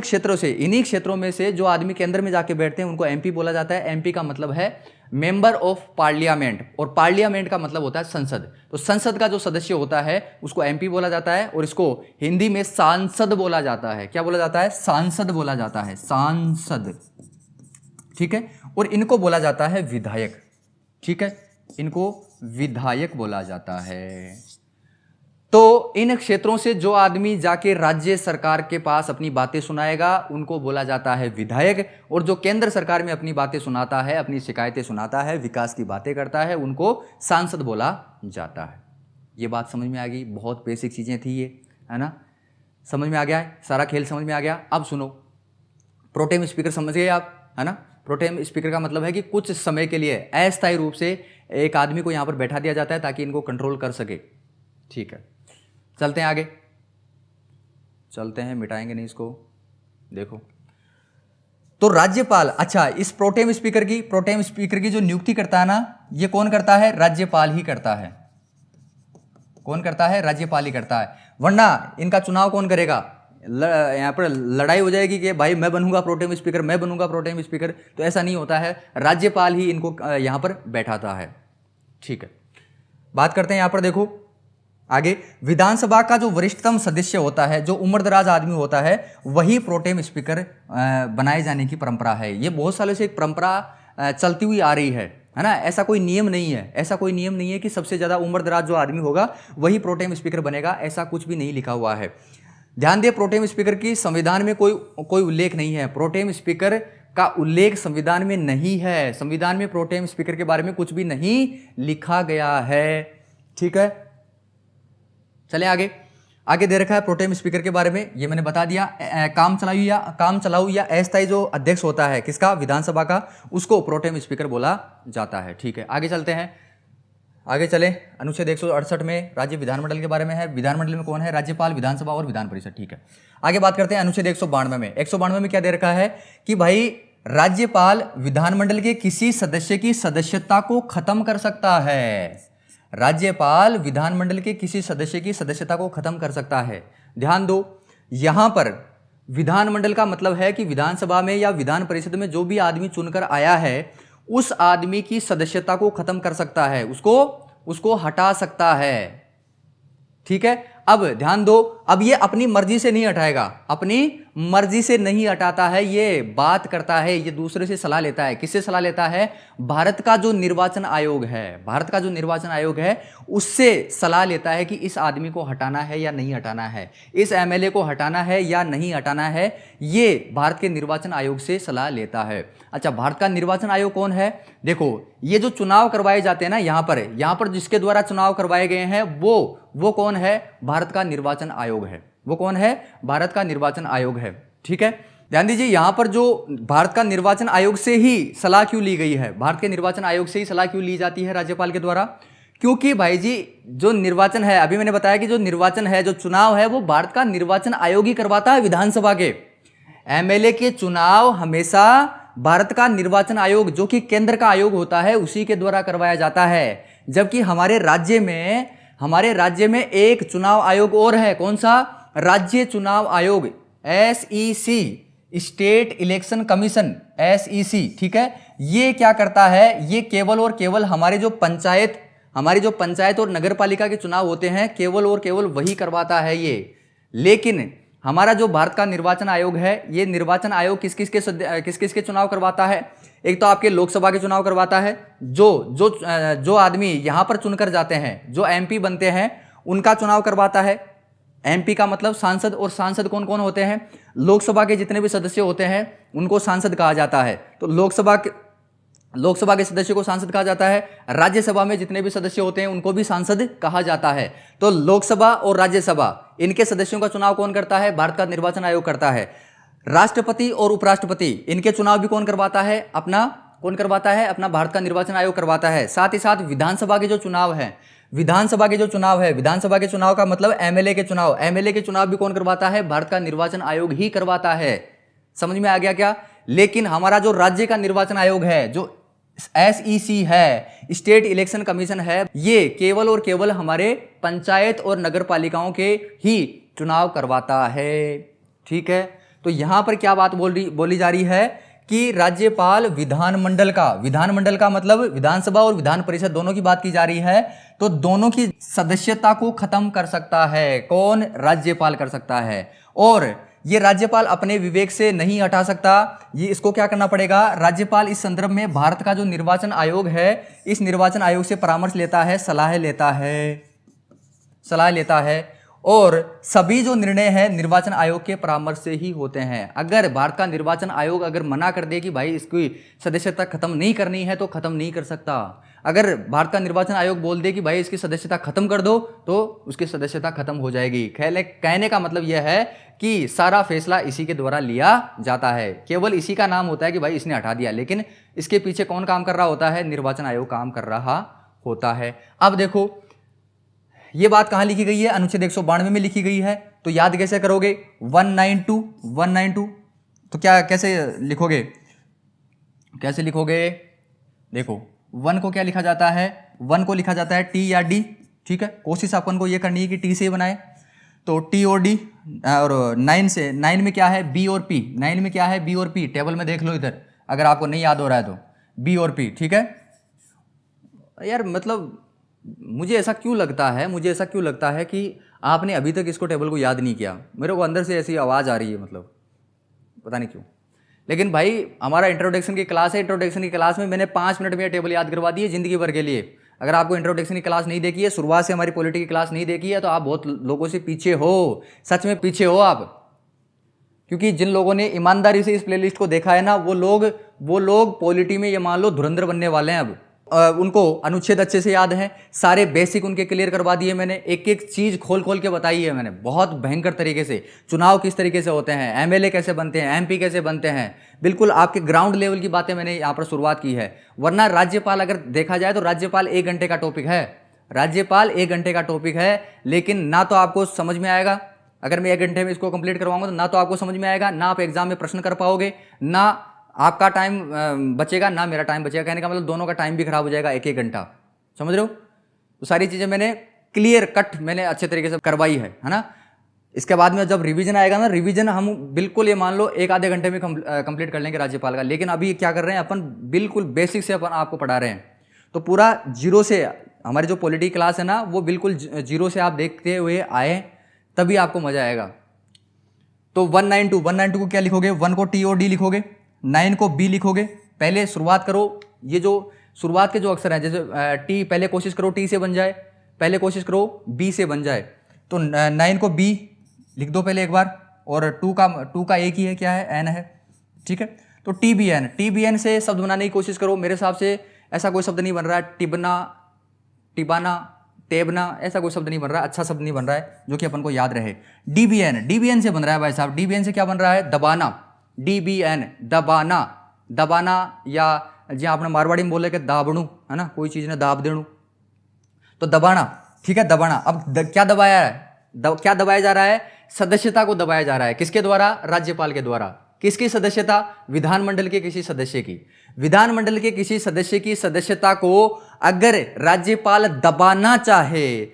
इन्हीं क्षेत्रों में से जो आदमी केंद्र में जाके बैठते हैं उनको एमपी बोला जाता है। एमपी का मतलब है मेंबर ऑफ पार्लियामेंट, और पार्लियामेंट का मतलब होता है संसद। तो संसद का जो सदस्य होता है उसको एमपी बोला जाता है, और इसको हिंदी में सांसद बोला जाता है। क्या बोला जाता है? सांसद बोला जाता है, सांसद, ठीक है। और इनको बोला जाता है विधायक, ठीक है, इनको विधायक बोला जाता है। तो इन क्षेत्रों से जो आदमी जाके राज्य सरकार के पास अपनी बातें सुनाएगा उनको बोला जाता है विधायक, और जो केंद्र सरकार में अपनी बातें सुनाता है, अपनी शिकायतें सुनाता है, विकास की बातें करता है, उनको सांसद बोला जाता है। ये बात समझ में आ गई? बहुत बेसिक चीज़ें थी ये, है ना? समझ में आ गया है? सारा खेल समझ में आ गया? अब सुनो, प्रोटेम स्पीकर समझ गए आप, है ना? प्रोटेम स्पीकर का मतलब है कि कुछ समय के लिए अस्थायी रूप से एक आदमी को यहाँ पर बैठा दिया जाता है ताकि इनको कंट्रोल कर सके। ठीक है, चलते हैं आगे, चलते हैं, मिटाएंगे नहीं इसको। देखो, तो राज्यपाल, अच्छा, इस प्रोटेम स्पीकर की जो नियुक्ति करता है ना, ये कौन करता है? राज्यपाल ही करता है। कौन करता है? राज्यपाल ही करता है। वरना इनका चुनाव कौन करेगा? यहाँ पर लड़ाई हो जाएगी कि भाई मैं बनूंगा प्रोटेम स्पीकर, मैं बनूंगा प्रोटेम स्पीकर, तो ऐसा नहीं होता है। राज्यपाल ही इनको यहाँ पर बैठाता है। ठीक है, बात करते हैं यहाँ पर, देखो आगे, विधानसभा का जो वरिष्ठतम सदस्य होता है, जो उम्रदराज आदमी होता है, वही प्रोटेम स्पीकर बनाए जाने की परंपरा है। ये बहुत सालों से एक परंपरा चलती हुई आ रही है ना? ऐसा कोई नियम नहीं है, ऐसा कोई नियम नहीं है कि सबसे ज़्यादा उम्रदराज जो आदमी होगा वही प्रोटेम स्पीकर बनेगा, ऐसा कुछ भी नहीं लिखा हुआ है। ध्यान दिए, प्रोटेम स्पीकर की संविधान में कोई उल्लेख नहीं है। प्रोटेम स्पीकर का उल्लेख संविधान में नहीं है। संविधान में प्रोटेम स्पीकर के बारे में कुछ भी नहीं लिखा गया है। ठीक है, चले आगे। आगे दे रखा है प्रोटेम स्पीकर के बारे में, ये मैंने बता दिया। काम चलाऊ या अस्थायी जो अध्यक्ष होता है किसका? विधानसभा का, उसको प्रोटेम स्पीकर बोला जाता है। ठीक है, आगे चलते हैं, आगे चले। अनुच्छेद 168 में राज्य विधानमंडल के बारे में है। विधानमंडल में कौन है? राज्यपाल, विधानसभा और विधान परिषद। ठीक है, आगे बात करते हैं अनुच्छेद 192 में। 192 में क्या दे रखा है कि भाई राज्यपाल विधानमंडल के किसी सदस्य की सदस्यता को खत्म कर सकता है। राज्यपाल विधानमंडल के किसी सदस्य की सदस्यता को खत्म कर सकता है। ध्यान दो, यहां पर विधानमंडल का मतलब है कि विधानसभा में या विधान परिषद में जो भी आदमी चुनकर आया है उस आदमी की सदस्यता को खत्म कर सकता है, उसको हटा सकता है। ठीक है, अब ध्यान दो, अब ये अपनी मर्जी से नहीं हटाएगा, अपनी मर्जी से नहीं हटाता है, ये बात करता है, ये दूसरे से सलाह लेता है। किससे सलाह लेता है? भारत का जो निर्वाचन आयोग है, भारत का जो निर्वाचन आयोग है उससे सलाह लेता है कि इस आदमी को हटाना है या नहीं हटाना है, इस एमएलए को हटाना है या नहीं हटाना है, ये भारत के निर्वाचन आयोग से सलाह लेता है। अच्छा, भारत का निर्वाचन आयोग कौन है? देखो, ये जो चुनाव करवाए जाते हैं ना, यहाँ पर जिसके द्वारा चुनाव करवाए गए हैं वो कौन है? भारत का निर्वाचन आयोग है। वो कौन है? भारत का निर्वाचन आयोग है। ठीक है, ध्यान दीजिए, यहां पर जो भारत का निर्वाचन आयोग से ही सलाह क्यों ली गई है? भारत के निर्वाचन आयोग से ही सलाह क्यों ली जाती है राज्यपाल के द्वारा? क्योंकि भाई जी, जो निर्वाचन है, अभी मैंने बताया कि जो निर्वाचन है, जो चुनाव है, वो भारत का निर्वाचन आयोग ही करवाता है। विधानसभा के एमएलए के चुनाव हमेशा भारत का निर्वाचन आयोग, जो कि केंद्र का आयोग होता है, उसी के द्वारा करवाया जाता है। जबकि हमारे राज्य में एक चुनाव आयोग और है। कौन सा? राज्य चुनाव आयोग, SEC, state election commission, SEC। ठीक है, ये क्या करता है? ये केवल और केवल हमारी जो पंचायत और नगर पालिका के चुनाव होते हैं, केवल और केवल वही करवाता है ये। लेकिन हमारा जो भारत का निर्वाचन आयोग है, ये निर्वाचन आयोग किस किस के चुनाव करवाता है? एक तो आपके लोकसभा के चुनाव करवाता है, जो आदमी यहां पर चुनकर जाते हैं, जो MP बनते हैं, उनका चुनाव करवाता है। MP का मतलब सांसद, और सांसद कौन कौन होते हैं? लोकसभा के जितने भी सदस्य होते हैं उनको सांसद कहा जाता है। तो लोकसभा के सदस्य को सांसद कहा जाता है। राज्यसभा में जितने भी सदस्य होते हैं उनको भी सांसद कहा जाता है। तो लोकसभा और राज्यसभा, इनके सदस्यों का चुनाव कौन करता है? भारत का निर्वाचन आयोग करता है। राष्ट्रपति और उपराष्ट्रपति, इनके चुनाव भी कौन करवाता है? अपना भारत का निर्वाचन आयोग करवाता है। साथ ही साथ विधानसभा के जो चुनाव है, विधानसभा के चुनाव का मतलब एमएलए के चुनाव भी कौन करवाता है? भारत का निर्वाचन आयोग ही करवाता है। समझ में आ गया क्या? लेकिन हमारा जो राज्य का निर्वाचन आयोग है, जो SEC है, स्टेट इलेक्शन कमीशन है, ये केवल और केवल हमारे पंचायत और नगर पालिकाओं के ही चुनाव करवाता है। ठीक है, तो यहां पर क्या बात बोली जा रही है कि राज्यपाल विधानमंडल का मतलब विधानसभा और विधान परिषद दोनों की बात की जा रही है, तो दोनों की सदस्यता को खत्म कर सकता है। कौन? राज्यपाल कर सकता है। और ये राज्यपाल अपने विवेक से नहीं हटा सकता, ये इसको क्या करना पड़ेगा? राज्यपाल इस संदर्भ में भारत का जो निर्वाचन आयोग है, इस निर्वाचन आयोग से परामर्श लेता है, सलाह लेता है। सलाह लेता है और सभी जो निर्णय है निर्वाचन आयोग के परामर्श से ही होते हैं। अगर भारत का निर्वाचन आयोग अगर मना कर दे कि भाई इसकी सदस्यता खत्म नहीं करनी है तो खत्म नहीं कर सकता। अगर भारत का निर्वाचन आयोग बोल दे कि भाई इसकी सदस्यता खत्म कर दो तो उसकी सदस्यता खत्म हो जाएगी। कहने का मतलब यह है कि सारा फैसला इसी के द्वारा लिया जाता है। केवल इसी का नाम होता है कि भाई इसने हटा दिया, लेकिन इसके पीछे कौन काम कर रहा होता है? निर्वाचन आयोग काम कर रहा होता है। अब देखो ये बात कहां लिखी गई है? अनुच्छेद 192 में लिखी गई है। तो याद कैसे करोगे? 192 तो क्या कैसे लिखोगे? कैसे लिखोगे? देखो 1 को क्या लिखा जाता है? 1 को लिखा जाता है टी या डी, ठीक है। कोशिश अपन को ये करनी है कि टी से ही बनाए, तो टी और डी। और 9 में क्या है? बी और पी। 9 में क्या है? बी और पी। टेबल में देख लो इधर, अगर आपको नहीं याद हो रहा है तो बी और पी, ठीक है। यार मतलब मुझे ऐसा क्यों लगता है कि आपने अभी तक इसको टेबल को याद नहीं किया। मेरे को अंदर से ऐसी आवाज़ आ रही है, मतलब पता नहीं क्यों। लेकिन भाई हमारा इंट्रोडक्शन की क्लास है, इंट्रोडक्शन की क्लास में मैंने 5 मिनट में ये टेबल याद करवा दी है ज़िंदगी भर के लिए। अगर आपको इंट्रोडक्शन की क्लास नहीं देखी है, शुरुआत से हमारी पॉलिटी की क्लास नहीं देखी है, तो आप बहुत लोगों से पीछे हो, सच में पीछे हो आप। क्योंकि जिन लोगों ने ईमानदारी से इस प्लेलिस्ट को देखा है ना, वो लोग पॉलिटी में ये मान लो धुरंधर बनने वाले हैं अब। उनको अनुच्छेद अच्छे से याद है, सारे बेसिक उनके क्लियर करवा दिए मैंने, एक एक चीज खोल खोल के बताई है मैंने बहुत भयंकर तरीके से। चुनाव किस तरीके से होते हैं, एमएलए कैसे बनते हैं, एमपी कैसे बनते हैं, बिल्कुल आपके ग्राउंड लेवल की बातें मैंने यहाँ पर शुरुआत की है। वरना राज्यपाल अगर देखा जाए तो राज्यपाल 1 घंटे का टॉपिक है, राज्यपाल 1 घंटे का टॉपिक है। लेकिन ना तो आपको समझ में आएगा, अगर मैं 1 घंटे में इसको कंप्लीट करवाऊंगा तो ना तो आपको समझ में आएगा, ना आप एग्जाम में प्रश्न कर पाओगे, ना आपका टाइम बचेगा, ना मेरा टाइम बचेगा। कहने का मतलब दोनों का टाइम भी खराब हो जाएगा 1-1 घंटा, समझ रहे हो। तो सारी चीज़ें मैंने क्लियर कट मैंने अच्छे तरीके से करवाई है ना। इसके बाद में जब रिवीजन आएगा ना, रिवीजन हम बिल्कुल ये मान लो 1-आधे घंटे में कंप्लीट कर लेंगे राज्यपाल का। लेकिन अभी क्या कर रहे हैं अपन, बिल्कुल बेसिक से अपन आपको पढ़ा रहे हैं। तो पूरा जीरो से हमारी जो पॉलिटी क्लास है ना, वो बिल्कुल जीरो से आप देखते हुए आए, तभी आपको मजा आएगा। तो 192 को क्या लिखोगे? 1 को टी और डी लिखोगे, 9 को बी लिखोगे। पहले शुरुआत करो, ये जो शुरुआत के जो अक्षर हैं, जैसे टी, पहले कोशिश करो टी से बन जाए, पहले कोशिश करो बी से बन जाए। तो 9 को बी लिख दो पहले एक बार, और 2 का एक ही है, क्या है? एन है, ठीक है। तो टी बी एन से शब्द बनाने की कोशिश करो। मेरे हिसाब से ऐसा कोई शब्द नहीं बन रहा है, टिबना, टिबाना, टेबना, ऐसा कोई शब्द नहीं बन रहा है, अच्छा शब्द नहीं बन रहा है जो कि अपन को याद रहे। डीबीएन से बन रहा है भाई साहब। डीबीएन से क्या बन रहा है? दबाना। डीबीएन दबाना, दबाना, या जी आपने मारवाड़ी में बोले कि दाबणु, है ना, कोई चीज़ ने दाब देणु, तो दबाना, ठीक है, दबाना। अब क्या दबाया है? क्या दबाया जा रहा है? सदस्यता को दबाया जा रहा है। किसके द्वारा? राज्यपाल के द्वारा। किसकी सदस्यता? विधानमंडल के किसी सदस्य की। विधानमंडल के किसी सदस्य की सदस्यता को अगर राज्यपाल दबाना चाहे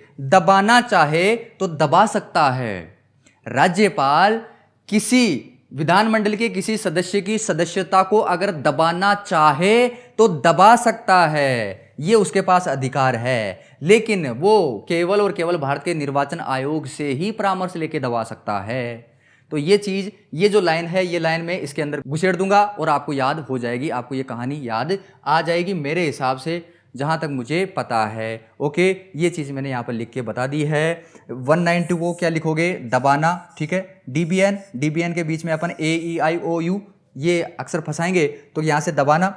तो दबा सकता है। राज्यपाल किसी विधानमंडल के किसी सदस्य की सदस्यता को अगर दबाना चाहे तो दबा सकता है, ये उसके पास अधिकार है। लेकिन वो केवल और केवल भारत के निर्वाचन आयोग से ही परामर्श लेके दबा सकता है। तो ये चीज, ये जो लाइन है, ये लाइन मैं इसके अंदर घुसेड़ दूंगा और आपको याद हो जाएगी, आपको ये कहानी याद आ जाएगी मेरे हिसाब से, जहां तक मुझे पता है। ओके, ये चीज़ मैंने यहाँ पर लिख के बता दी है। 192 को क्या लिखोगे? दबाना, ठीक है। डीबीएन के बीच में अपन AEIOU ये अक्सर फंसाएंगे, तो यहाँ से दबाना।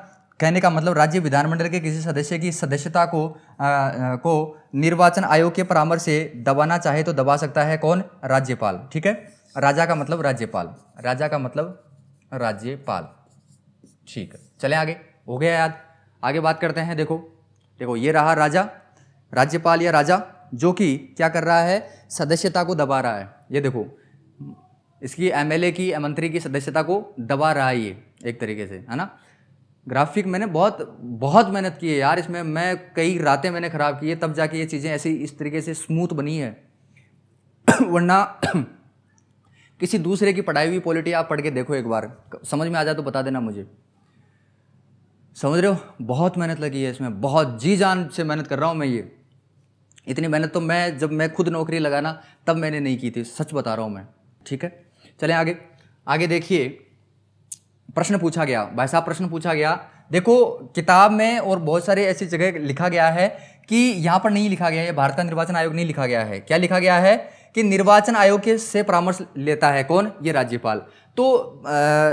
कहने का मतलब राज्य विधानमंडल के किसी सदस्य की सदस्यता को निर्वाचन आयोग के परामर्श से दबाना चाहे तो दबा सकता है। कौन? राज्यपाल, ठीक है। राजा का मतलब राज्यपाल, राजा का मतलब राज्यपाल, ठीक है। चले आगे, हो गया याद। आगे बात करते हैं। देखो ये रहा राजा, राज्यपाल या राजा, जो कि क्या कर रहा है? सदस्यता को दबा रहा है। ये देखो, इसकी एमएलए की, मंत्री की सदस्यता को दबा रहा है, ये एक तरीके से, है ना। ग्राफिक मैंने बहुत मेहनत की है यार इसमें, मैं कई रातें मैंने खराब की है, तब जाके ये चीज़ें ऐसी इस तरीके से स्मूथ बनी है। वरना किसी दूसरे की पढ़ाई हुई पॉलिटी आप पढ़ के देखो एक बार, समझ में आ जाए तो बता देना मुझे। समझ रहे हो? बहुत मेहनत लगी है इसमें, बहुत जी जान से मेहनत कर रहा हूँ मैं। ये इतनी मेहनत तो जब मैं खुद नौकरी लगाना तब मैंने नहीं की थी, सच बता रहा हूँ मैं, ठीक है। चलें आगे देखिए। प्रश्न पूछा गया भाई साहब, प्रश्न पूछा गया। देखो किताब में और बहुत सारे ऐसी जगह लिखा गया है कि यहाँ पर नहीं लिखा गया है, भारत का निर्वाचन आयोग नहीं लिखा गया है। क्या लिखा गया है कि निर्वाचन आयोग के से परामर्श लेता है कौन? ये राज्यपाल। तो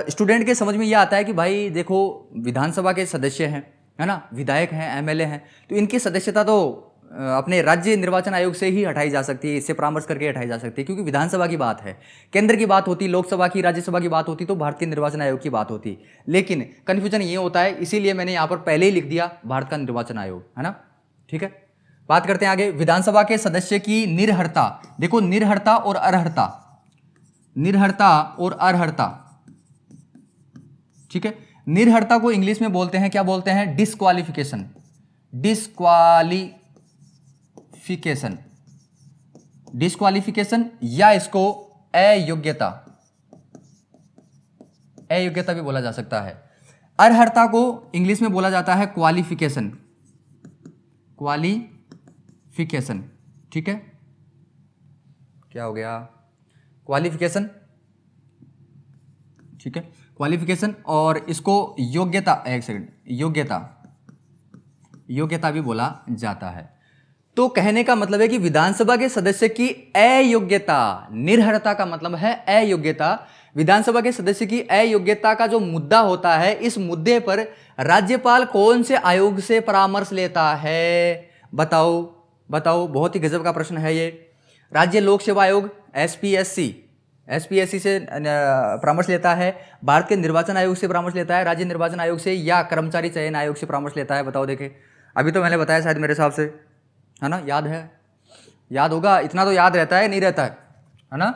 स्टूडेंट के समझ में ये आता है कि भाई देखो, विधानसभा के सदस्य हैं, है ना, विधायक हैं, एमएलए हैं, तो इनकी सदस्यता तो अपने राज्य निर्वाचन आयोग से ही हटाई जा सकती है, इससे परामर्श करके हटाई जा सकती है, क्योंकि विधानसभा की बात है। केंद्र की बात होती, लोकसभा की, राज्यसभा की बात होती तो भारतीय निर्वाचन आयोग की बात होती। लेकिन कन्फ्यूजन ये होता है, इसीलिए मैंने यहाँ पर पहले ही लिख दिया भारत का निर्वाचन आयोग, है ना। ठीक है, बात करते हैं आगे। विधानसभा के सदस्य की निर्हरता, देखो निर्हरता और अरहरता, निर्हरता और अरहरता, ठीक है। निर्हरता को इंग्लिश में बोलते हैं, क्या बोलते हैं? डिस्क्वालिफिकेशन, डिस्क्वालिफिकेशन, डिस्क्वालिफिकेशन, या इसको अयोग्यता, अयोग्यता भी बोला जा सकता है। अरहरता को इंग्लिश में बोला जाता है क्वालिफिकेशन, क्वालिफिकेशन, ठीक है। क्या हो गया? क्वालिफिकेशन, ठीक है, क्वालिफिकेशन। और इसको योग्यता, एक सेकंड, योग्यता, योग्यता भी बोला जाता है। तो कहने का मतलब है कि विधानसभा के सदस्य की अयोग्यता, निर्हरता का मतलब है अयोग्यता। विधानसभा के सदस्य की अयोग्यता का जो मुद्दा होता है, इस मुद्दे पर राज्यपाल कौन से आयोग से परामर्श लेता है? बताओ बताओ, बहुत ही गजब का प्रश्न है ये। राज्य लोक सेवा आयोग, एसपीएससी, एसपीएससी से परामर्श लेता है, भारत के निर्वाचन आयोग से परामर्श लेता है, राज्य निर्वाचन आयोग से, या कर्मचारी चयन आयोग से परामर्श लेता है? बताओ देखे। अभी तो मैंने बताया शायद, मेरे हिसाब से, है ना, याद है, याद होगा, इतना तो याद रहता है, नहीं रहता है ना।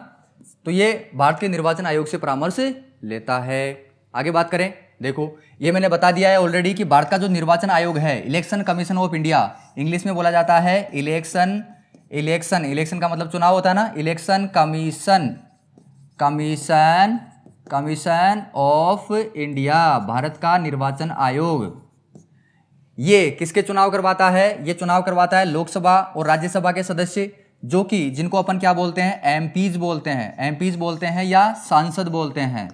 तो ये भारत के निर्वाचन आयोग से परामर्श लेता है। आगे बात करें, देखो ये मैंने बता दिया है ऑलरेडी कि भारत का जो निर्वाचन आयोग है, election commission of India, English में बोला जाता है इलेक्शन, इलेक्शन, इलेक्शन का मतलब चुनाव होता है ना, election commission, commission, commission of India, Bharat का निर्वाचन आयोग। ये किसके चुनाव करवाता है? ये चुनाव करवाता है लोकसभा और राज्यसभा के सदस्य, जो कि जिनको अपन क्या बोलते हैं? एमपीज बोलते हैं, एमपीज बोलते हैं या सांसद बोलते हैं।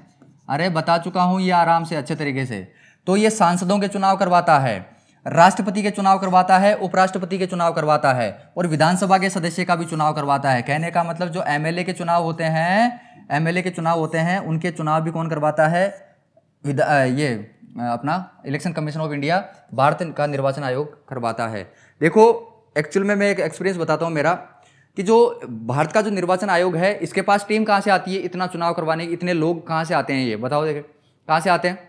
अरे बता चुका हूं ये आराम से, अच्छे तरीके से। तो ये सांसदों के चुनाव करवाता है, राष्ट्रपति के चुनाव करवाता है, उपराष्ट्रपति के चुनाव करवाता है, और विधानसभा के सदस्य का भी चुनाव करवाता है। कहने का मतलब जो एमएलए के चुनाव होते हैं, एमएलए के चुनाव होते हैं, उनके चुनाव भी कौन करवाता है? ये अपना election commission of India, Bharat का निर्वाचन आयोग करवाता है। देखो एक्चुअल में मैं एक एक्सपीरियंस बताता हूँ मेरा, कि जो भारत का जो निर्वाचन आयोग है, इसके पास टीम कहाँ से आती है इतना चुनाव करवाने की? इतने लोग कहाँ से आते हैं? ये बताओ देखे, कहाँ से आते हैं?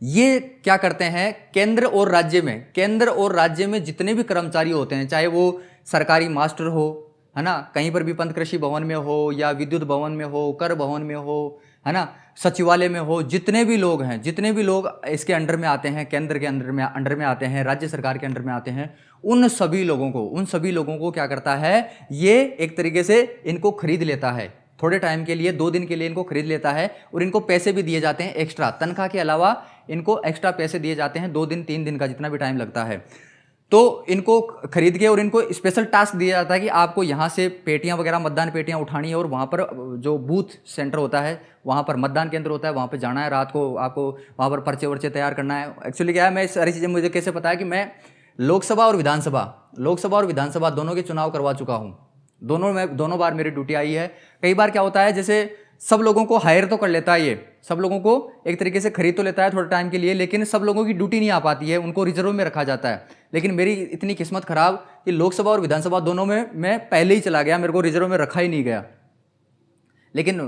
ये क्या करते हैं, केंद्र और राज्य में, केंद्र और राज्य में जितने भी कर्मचारी होते हैं, चाहे वो सरकारी मास्टर हो, है ना, कहीं पर भी पंत कृषि भवन में हो, या विद्युत भवन में हो, कर भवन में हो, है ना, सचिवालय में हो, जितने भी लोग हैं, जितने भी लोग इसके अंडर में आते हैं, केंद्र के अंडर में आते हैं, राज्य सरकार के अंडर में आते हैं, उन सभी लोगों को क्या करता है? ये एक तरीके से इनको खरीद लेता है, थोड़े टाइम के लिए, 2 दिन के लिए इनको खरीद लेता है, और इनको पैसे भी दिए जाते हैं एक्स्ट्रा, तनख्वाह के अलावा इनको एक्स्ट्रा पैसे दिए जाते हैं, 2 दिन 3 दिन का जितना भी टाइम लगता है। तो इनको खरीद के और इनको स्पेशल टास्क दिया जाता है कि आपको यहाँ से पेटियाँ वगैरह, मतदान पेटियाँ उठानी है, और वहाँ पर जो बूथ सेंटर होता है, वहाँ पर मतदान केंद्र होता है, वहाँ पर जाना है, रात को आपको वहाँ पर पर्चे वर्चे तैयार करना है। एक्चुअली क्या है, मैं सारी चीज़ें मुझे कैसे पता है कि मैं लोकसभा और विधानसभा दोनों के चुनाव करवा चुका हूँ। दोनों बार मेरी ड्यूटी आई है। कई बार क्या होता है, जैसे सब लोगों को हायर तो कर लेता है, ये सब लोगों को एक तरीके से खरीद तो लेता है थोड़े टाइम के लिए, लेकिन सब लोगों की ड्यूटी नहीं आ पाती है, उनको रिजर्व में रखा जाता है। लेकिन मेरी इतनी किस्मत खराब कि लोकसभा और विधानसभा दोनों में मैं पहले ही चला गया, मेरे को रिजर्व में रखा ही नहीं गया। लेकिन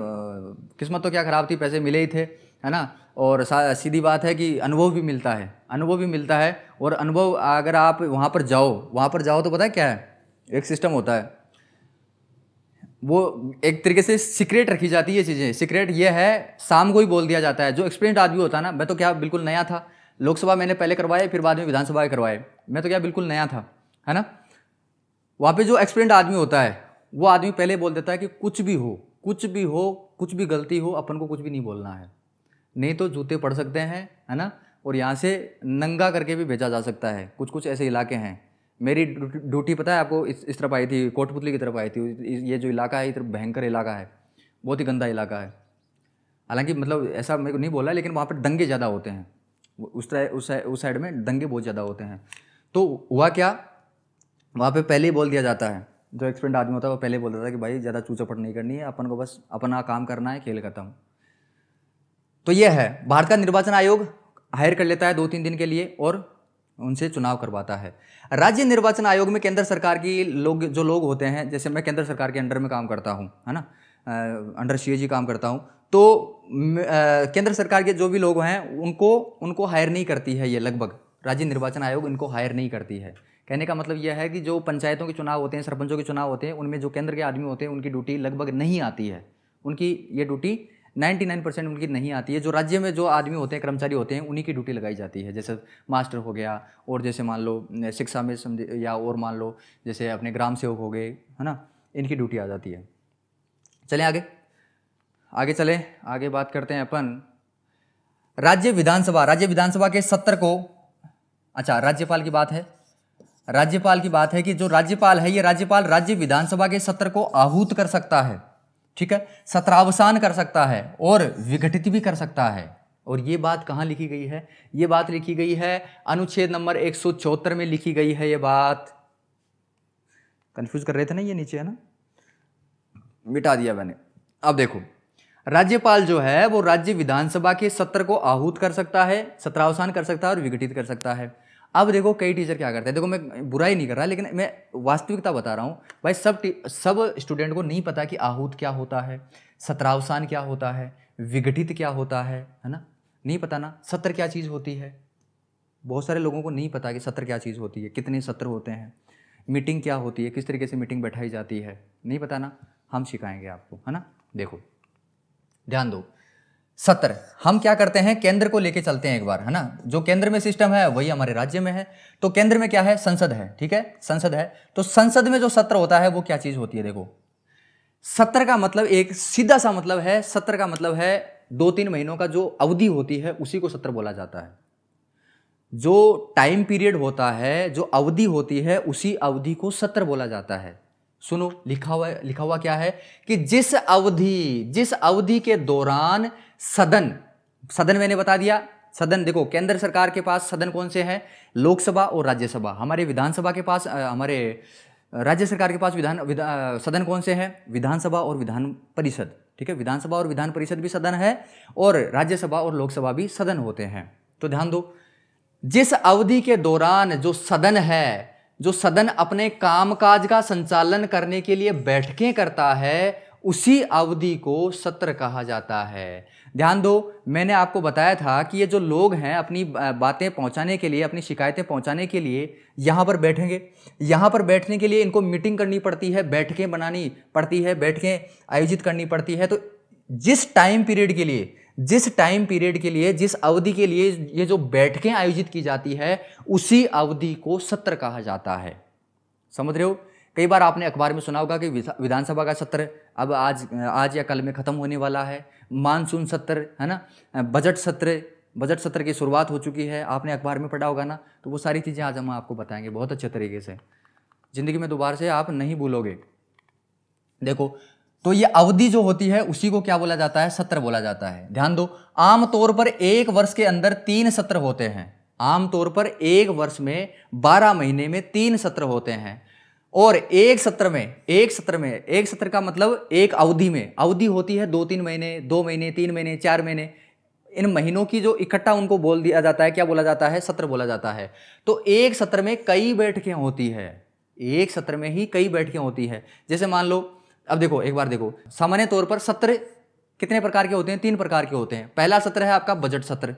किस्मत तो क्या खराब थी, पैसे मिले ही थे, है ना। और सीधी बात है कि अनुभव भी मिलता है, और अनुभव अगर आप वहाँ पर जाओ तो पता है क्या है, एक सिस्टम होता है, वो एक तरीके से सीक्रेट रखी जाती है। ये चीज़ें सीक्रेट ये है, शाम को ही बोल दिया जाता है। जो एक्सपीरियंस आदमी होता है ना, मैं तो क्या बिल्कुल नया था, लोकसभा मैंने पहले करवाए, फिर बाद में विधानसभा के करवाए, मैं तो क्या बिल्कुल नया था, है ना। वहाँ पे जो एक्सपीरियंस आदमी होता है, वो आदमी पहले बोल देता है कि कुछ भी हो, गलती हो, अपन को कुछ भी नहीं बोलना है, नहीं तो जूते पड़ सकते हैं, है ना, और यहाँ से नंगा करके भी भेजा जा सकता है। कुछ ऐसे इलाके हैं। मेरी ड्यूटी पता है आपको, इस तरफ आई थी, कोटपुतली की तरफ आई थी। ये जो इलाका है, इधर भयंकर इलाका है, बहुत ही गंदा इलाका है। हालांकि मतलब ऐसा मेरे को नहीं बोला, लेकिन वहाँ पर दंगे ज़्यादा होते हैं, उस साइड में दंगे बहुत ज़्यादा होते हैं। तो हुआ क्या वहाँ पे पहले ही बोल दिया जाता है, जो एक्सपेंड आदमी होता है वो पहले ही बोल देता है कि भाई ज़्यादा चूचपट नहीं करनी है, अपन को बस अपना काम करना है, खेल खत्म। तो ये है, भारत का निर्वाचन आयोग हायर कर लेता है 2-3 दिन के लिए और उनसे चुनाव करवाता है। राज्य निर्वाचन आयोग में केंद्र सरकार की जो लोग होते हैं, जैसे मैं केंद्र सरकार के अंडर में काम करता हूँ, है ना, अंडर सीएजी काम करता हूँ, तो केंद्र सरकार के जो भी लोग हैं उनको हायर नहीं करती है ये, लगभग राज्य निर्वाचन आयोग इनको हायर नहीं करती है। कहने का मतलब यह है कि जो पंचायतों के चुनाव होते हैं, सरपंचों के चुनाव होते हैं, उनमें जो केंद्र के आदमी होते हैं उनकी ड्यूटी लगभग नहीं आती है, उनकी ये ड्यूटी 99% उनकी नहीं आती है। जो राज्य में जो आदमी होते हैं, कर्मचारी होते हैं, उन्हीं की ड्यूटी लगाई जाती है, जैसे मास्टर हो गया, और जैसे मान लो शिक्षा में समझे, या और मान लो जैसे अपने ग्राम सेवक हो गए, है ना, इनकी ड्यूटी आ जाती है। चलें आगे चलें, आगे बात करते हैं अपन राज्य विधानसभा के सत्र को। अच्छा, राज्यपाल की बात है कि जो राज्यपाल है, ये राज्यपाल राज्य विधानसभा के सत्र को आहूत कर सकता है, ठीक है, सत्रावसान कर सकता है और विघटित भी कर सकता है। और ये बात कहाँ लिखी गई है? ये बात लिखी गई है अनुच्छेद नंबर 174 में लिखी गई है। ये बात कंफ्यूज कर रहे थे ना, ये नीचे है ना, मिटा दिया मैंने। अब देखो, राज्यपाल जो है वो राज्य विधानसभा के सत्र को आहूत कर सकता है, सत्रावसान कर सकता है और विघटित कर सकता है। अब देखो कई टीचर क्या करते हैं, देखो मैं बुराई नहीं कर रहा, लेकिन मैं वास्तविकता बता रहा हूँ भाई। सब स्टूडेंट को नहीं पता कि आहूत क्या होता है, सत्रावसान क्या होता है, विघटित क्या होता है ना, नहीं पता ना। सत्र क्या चीज़ होती है, बहुत सारे लोगों को नहीं पता कि सत्र क्या चीज़ होती है, कितने सत्र होते हैं, मीटिंग क्या होती है, किस तरीके से मीटिंग बैठाई जाती है, नहीं पता ना, हम सिखाएंगे आपको, है ना। देखो ध्यान दो, सत्र हम क्या करते हैं, केंद्र को लेके चलते हैं एक बार, है ना। जो केंद्र में सिस्टम है वही हमारे राज्य में है। तो केंद्र में क्या है, संसद है, ठीक है, संसद है। तो संसद में जो सत्र होता है वो क्या चीज होती है? देखो, सत्र का मतलब एक सीधा सा मतलब है, सत्र का मतलब है 2-3 महीनों का जो अवधि होती है उसी को सत्र बोला जाता है। जो टाइम पीरियड होता है, जो अवधि होती है, उसी अवधि को सत्र बोला जाता है। सुनो, लिखा हुआ क्या है कि जिस अवधि के दौरान सदन मैंने बता दिया। सदन देखो, केंद्र सरकार के पास सदन कौन से हैं? लोकसभा और राज्यसभा। हमारे विधानसभा के पास हमारे राज्य सरकार के पास सदन कौन से हैं? विधानसभा और विधान परिषद, ठीक है। विधानसभा और विधान परिषद भी सदन है और राज्यसभा और लोकसभा भी सदन होते हैं। तो ध्यान दो, जिस अवधि के दौरान जो सदन अपने कामकाज का संचालन करने के लिए बैठकें करता है, उसी अवधि को सत्र कहा जाता है। ध्यान दो, मैंने आपको बताया था कि ये जो लोग हैं अपनी बातें पहुंचाने के लिए, अपनी शिकायतें पहुंचाने के लिए यहाँ पर बैठेंगे। यहाँ पर बैठने के लिए इनको मीटिंग करनी पड़ती है, बैठकें बनानी पड़ती है, बैठकें आयोजित करनी पड़ती है। तो जिस टाइम पीरियड के लिए, जिस अवधि के लिए ये जो बैठकें आयोजित की जाती है, उसी अवधि को सत्र कहा जाता है। समझ रहे हो? कई बार आपने अखबार में सुना होगा कि विधानसभा का सत्र अब आज या कल में खत्म होने वाला है, मानसून सत्र, है ना, बजट सत्र की शुरुआत हो चुकी है। आपने अखबार में पढ़ा होगा ना। तो वो सारी चीज़ें आज हम आपको बताएंगे बहुत अच्छे तरीके से, जिंदगी में दोबारा से आप नहीं भूलोगे। देखो, तो ये अवधि जो होती है उसी को क्या बोला जाता है? सत्र बोला जाता है। ध्यान दो, आमतौर पर एक वर्ष के अंदर 3 सत्र होते हैं। आमतौर पर एक वर्ष में 12 महीने में 3 सत्र होते हैं। और एक सत्र का मतलब एक अवधि होती है 2-3 महीने, 2 महीने, 3 महीने, 4 महीने। इन महीनों की जो इकट्ठा उनको बोल दिया जाता है, क्या बोला जाता है? सत्र बोला जाता है। तो एक सत्र में कई बैठकें होती है, एक सत्र में ही कई बैठकें होती है। जैसे मान लो, अब देखो एक बार देखो, सामान्य तौर पर सत्र कितने प्रकार के होते हैं? 3 प्रकार के होते हैं। पहला सत्र है आपका बजट सत्र।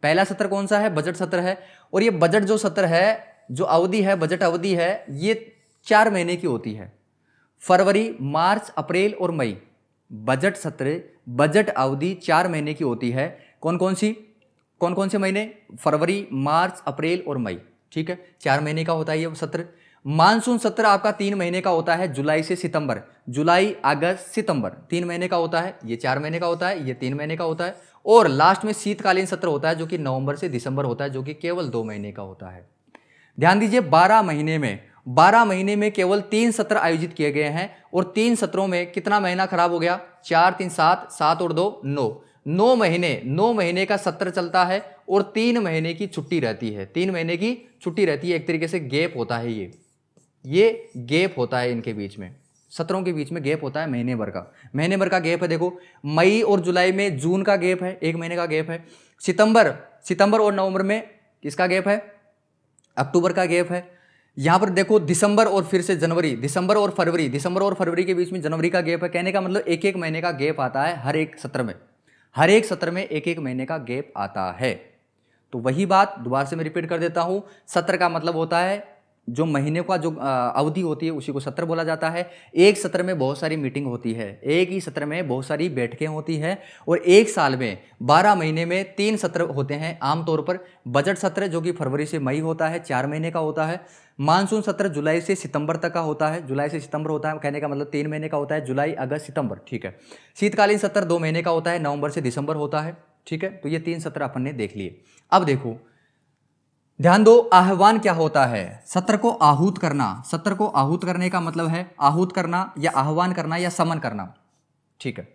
पहला सत्र कौन सा है? बजट सत्र है। और ये बजट जो सत्र है, जो अवधि है, बजट अवधि है, ये 4 महीने की होती है। फरवरी, मार्च, अप्रैल और मई। बजट सत्र, बजट अवधि 4 महीने की होती है। कौन कौन से महीने? फरवरी, मार्च, अप्रैल और मई, ठीक है, 4 महीने का होता है ये सत्र। मानसून सत्र आपका 3 महीने का होता है, जुलाई से सितंबर। जुलाई, अगस्त, सितंबर 3 महीने का होता है। ये 4 महीने का होता है, ये 3 महीने का होता है। और लास्ट में शीतकालीन सत्र होता है, जो कि नवंबर से दिसंबर होता है, जो कि केवल 2 महीने का होता है। ध्यान दीजिए, 12 महीने में केवल 3 सत्र आयोजित किए गए हैं। और 3 सत्रों में कितना महीना खराब हो गया? 4, 3, 7, 7 और 2, 9। 9 महीने का सत्र चलता है और 3 महीने की छुट्टी रहती है। 3 महीने की छुट्टी रहती है, एक तरीके से गैप होता है ये। ये गैप होता है इनके बीच में, सत्रों के बीच में गैप होता है महीने भर का। महीने भर का गैप है। देखो मई और जुलाई में जून का गैप है, 1 महीने का गैप है। सितंबर और नवंबर में किसका गैप है? अक्टूबर का गैप है। यहां पर देखो दिसंबर और फिर से जनवरी, दिसंबर और फरवरी के बीच में जनवरी का गैप है। कहने का मतलब 1-1 महीने का गैप आता है हर एक सत्र में, हर एक सत्र में 1-1 महीने का गैप आता है। तो वही बात दोबारा से मैं रिपीट कर देता हूं, सत्र का मतलब होता है जो महीने का जो अवधि होती है उसी को सत्र बोला जाता है। एक सत्र में बहुत सारी मीटिंग होती है, एक ही सत्र में बहुत सारी बैठकें होती हैं, और एक साल में 12 महीने में 3 सत्र होते हैं आमतौर पर। बजट सत्र जो कि फरवरी से मई होता है, 4 महीने का होता है। मानसून सत्र जुलाई से सितंबर तक का होता है, जुलाई से सितंबर होता है, कहने का मतलब 3 महीने का होता है, जुलाई अगस्त सितंबर, ठीक है। शीतकालीन सत्र 2 महीने का होता है, नवंबर से दिसंबर होता है, ठीक है। तो ये 3 सत्र अपन ने देख लिए। अब देखो ध्यान दो, आह्वान क्या होता है? सत्र को आहूत करना। सत्र को आहूत करने का मतलब है आहूत करना या आह्वान करना या समन करना, ठीक है।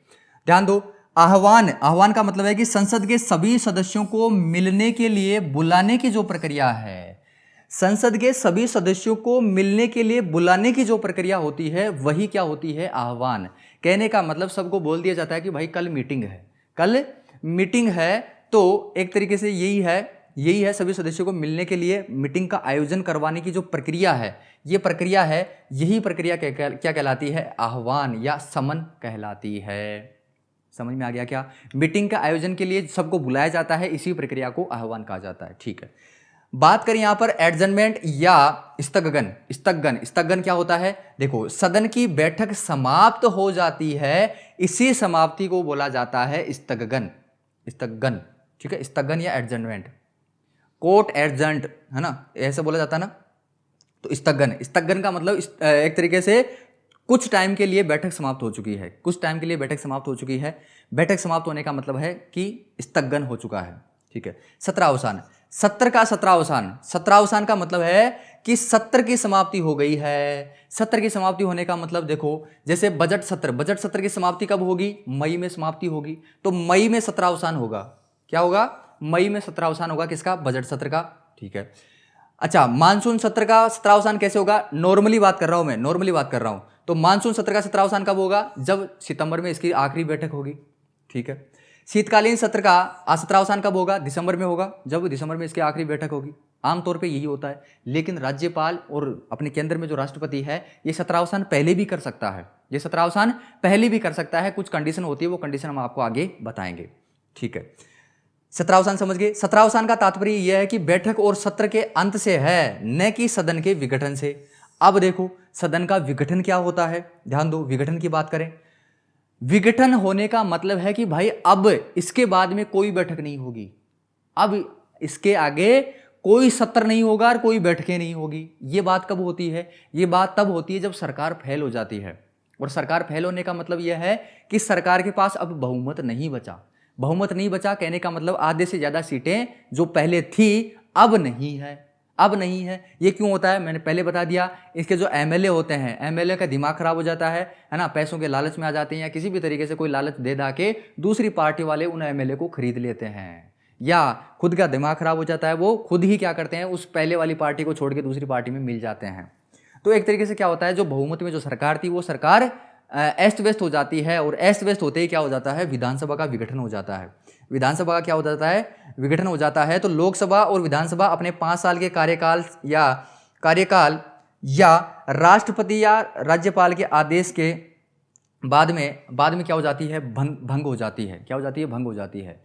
ध्यान दो, आह्वान का मतलब है कि संसद के सभी सदस्यों को मिलने के लिए बुलाने की जो प्रक्रिया है, संसद के सभी सदस्यों को मिलने के लिए बुलाने की जो प्रक्रिया होती है वही क्या होती है? आह्वान। कहने का मतलब सबको बोल दिया जाता है कि भाई कल मीटिंग है, कल मीटिंग है। तो एक तरीके से यही है सभी सदस्यों को मिलने के लिए मीटिंग का आयोजन करवाने की जो प्रक्रिया है, ये प्रक्रिया है, यही प्रक्रिया क्या कहलाती है? आह्वान या समन कहलाती है। समझ में आ गया क्या? मीटिंग का आयोजन के लिए सबको बुलाया जाता है, इसी प्रक्रिया को आह्वान कहा जाता है, ठीक है। बात करें यहां पर एडजर्नमेंट या स्थगन क्या होता है? देखो सदन की बैठक समाप्त हो जाती है, इसी समाप्ति को बोला जाता है स्थगन, ठीक है। स्थगन या एडजर्नमेंट, कोर्ट एडजर्न्ड है ना, ऐसे बोला जाता है ना। तो स्थगन का मतलब एक तरीके से कुछ टाइम के लिए बैठक समाप्त हो चुकी है, कुछ टाइम के लिए बैठक समाप्त हो चुकी है। बैठक समाप्त होने का मतलब है कि स्थगन हो चुका है, ठीक है। सत्रावसान, सत्र का सत्रावसान का मतलब है कि सत्र की समाप्ति हो गई है। सत्र की समाप्ति होने का मतलब देखो, जैसे बजट सत्र की समाप्ति कब होगी? मई में समाप्ति होगी, तो मई में सत्रावसान होगा। क्या होगा? मई में सत्रावसान होगा, किसका? बजट सत्र का, ठीक है। अच्छा, मानसून सत्र का सत्रावसान कैसे होगा? नॉर्मली बात कर रहा हूं। तो मानसून सत्र का सत्रावसान कब होगा? जब सितंबर में इसकी आखिरी बैठक होगी, ठीक है। शीतकालीन सत्र का सत्रावसान कब होगा? दिसंबर में होगा, जब दिसंबर में इसकी आखिरी बैठक होगी। आमतौर पे यही होता है, लेकिन राज्यपाल और अपने केंद्र में जो राष्ट्रपति है ये सत्रावसान पहले भी कर सकता है, कुछ कंडीशन होती है, वो कंडीशन हम आपको आगे बताएंगे, ठीक है। सत्रावसान समझ गए? सत्रावसान का तात्पर्य यह है कि बैठक और सत्र के अंत से है, न कि सदन के विघटन से। अब देखो सदन का विघटन क्या होता है, ध्यान दो, विघटन की बात करें। विघटन होने का मतलब है कि भाई अब इसके बाद में कोई बैठक नहीं होगी, अब इसके आगे कोई सत्र नहीं होगा और कोई बैठकें नहीं होगी। ये बात कब होती है? ये बात तब होती है जब सरकार फेल हो जाती है, और सरकार फेल होने का मतलब यह है कि सरकार के पास अब बहुमत नहीं बचा। कहने का मतलब आधे से ज्यादा सीटें जो पहले थी अब नहीं है। ये क्यों होता है? मैंने पहले बता दिया। इसके जो एमएलए होते हैं, एमएलए का दिमाग खराब हो जाता है ना, पैसों के लालच में आ जाते हैं, या किसी भी तरीके से कोई लालच दे दा के दूसरी पार्टी वाले उन एमएलए को खरीद लेते हैं, या खुद का दिमाग खराब हो जाता है, वो खुद ही क्या करते हैं, उस पहले वाली पार्टी को छोड़ के दूसरी पार्टी में मिल जाते हैं। तो एक तरीके से क्या होता है, जो बहुमत में जो सरकार थी वो सरकार अस्त व्यस्त हो जाती है, और अस्त व्यस्त होते ही क्या हो जाता है? विधानसभा का विघटन हो जाता है। विधानसभा का क्या हो जाता है? विघटन हो जाता है। तो लोकसभा और विधानसभा अपने 5 साल के कार्यकाल या राष्ट्रपति या राज्यपाल के आदेश के बाद में क्या हो जाती है? भंग हो जाती है। क्या हो जाती है? भंग हो जाती है।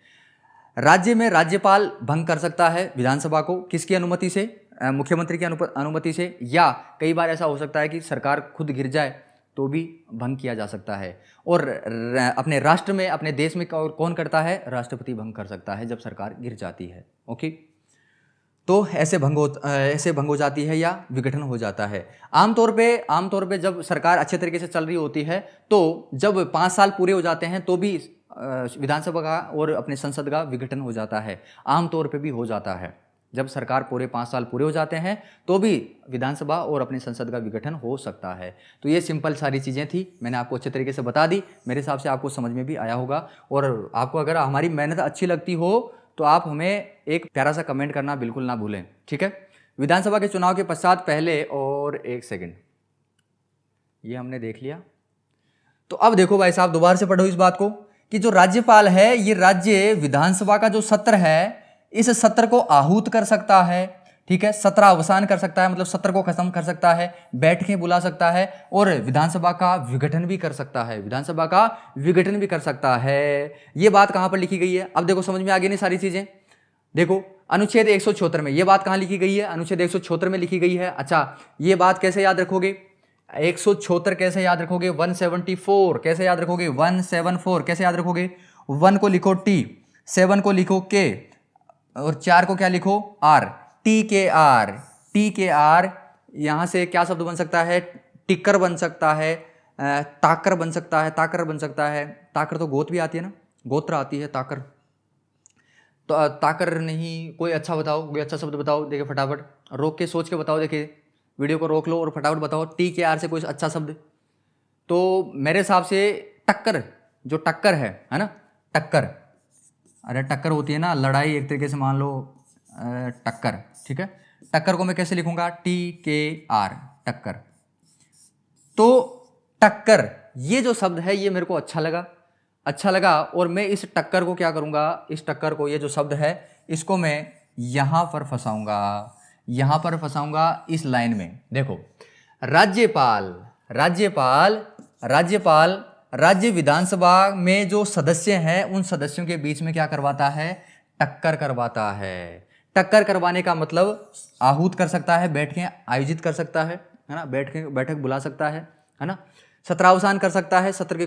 राज्य में राज्यपाल भंग कर सकता है विधानसभा को, किसकी अनुमति से? मुख्यमंत्री की अनुमति से, या कई बार ऐसा हो सकता है कि सरकार खुद गिर जाए तो भी भंग किया जा सकता है। और अपने राष्ट्र में, अपने देश में कौन करता है? राष्ट्रपति भंग कर सकता है जब सरकार गिर जाती है। ओके, तो ऐसे भंग हो जाती है या विघटन हो जाता है। आमतौर पे जब सरकार अच्छे तरीके से चल रही होती है, तो जब 5 साल पूरे हो जाते हैं तो भी विधानसभा का और अपने संसद का विघटन हो जाता है। आमतौर पे भी हो जाता है, जब सरकार पूरे 5 साल पूरे हो जाते हैं तो भी विधानसभा और अपने संसद का विघटन हो सकता है। तो ये सिंपल सारी चीज़ें थी, मैंने आपको अच्छे तरीके से बता दी। मेरे हिसाब से आपको समझ में भी आया होगा, और आपको अगर हमारी मेहनत अच्छी लगती हो तो आप हमें एक प्यारा सा कमेंट करना बिल्कुल ना भूलें, ठीक है। विधानसभा के चुनाव के पश्चात पहले और और 1 सेकंड, ये हमने देख लिया। तो अब देखो भाई साहब, दोबारा से पढ़ो इस बात को कि जो राज्यपाल है ये राज्य विधानसभा का जो सत्र है, इस सत्र को आहूत कर सकता है, ठीक है, सत्र अवसान कर सकता है, मतलब सत्र को खत्म कर सकता है, बैठकें बुला सकता है और विधानसभा का विघटन भी कर सकता है, विधानसभा का विघटन भी कर सकता है। ये बात कहां पर लिखी गई है? अब देखो समझ में आ गई नहीं सारी चीजें। देखो अनुच्छेद 176 में ये बात कहां लिखी गई है? अनुच्छेद 176 में लिखी गई है। अच्छा, ये बात कैसे याद रखोगे? 176 कैसे याद रखोगे? 174 कैसे याद रखोगे? 174 कैसे याद रखोगे? 1 को लिखो टी, 7 को लिखो के और 4 को क्या लिखो? आर, टी के आर, टी के आर। यहां से क्या शब्द बन सकता है? टिकर बन सकता है, ताकर बन सकता है, ताकर बन सकता है। ताकर तो गोत भी आती है ना, गोत्र आती है ताकर। तो ताकर नहीं, कोई अच्छा बताओ, कोई अच्छा शब्द बताओ। देखिए फटाफट रोक के सोच के बताओ, देखिए वीडियो को रोक लो और फटाफट बताओ टी के आर से कोई अच्छा शब्द। तो मेरे हिसाब से टक्कर, जो टक्कर है ना, टक्कर, अरे टक्कर होती है ना लड़ाई, एक तरीके से मान लो टक्कर, ठीक है। टक्कर को मैं कैसे लिखूंगा? टी के आर, टक्कर। तो टक्कर ये जो शब्द है ये मेरे को अच्छा लगा और मैं इस टक्कर को क्या करूंगा? इस टक्कर को, ये जो शब्द है इसको मैं यहां पर फंसाऊंगा इस लाइन में। देखो राज्यपाल राज्य विधानसभा में जो सदस्य हैं उन सदस्यों के बीच में क्या करवाता है? टक्कर करवाता है। टक्कर करवाने का मतलब आहूत कर सकता है, बैठकें आयोजित कर सकता है ना, बैठक बुला सकता है ना, सत्रावसान कर सकता है, सत्र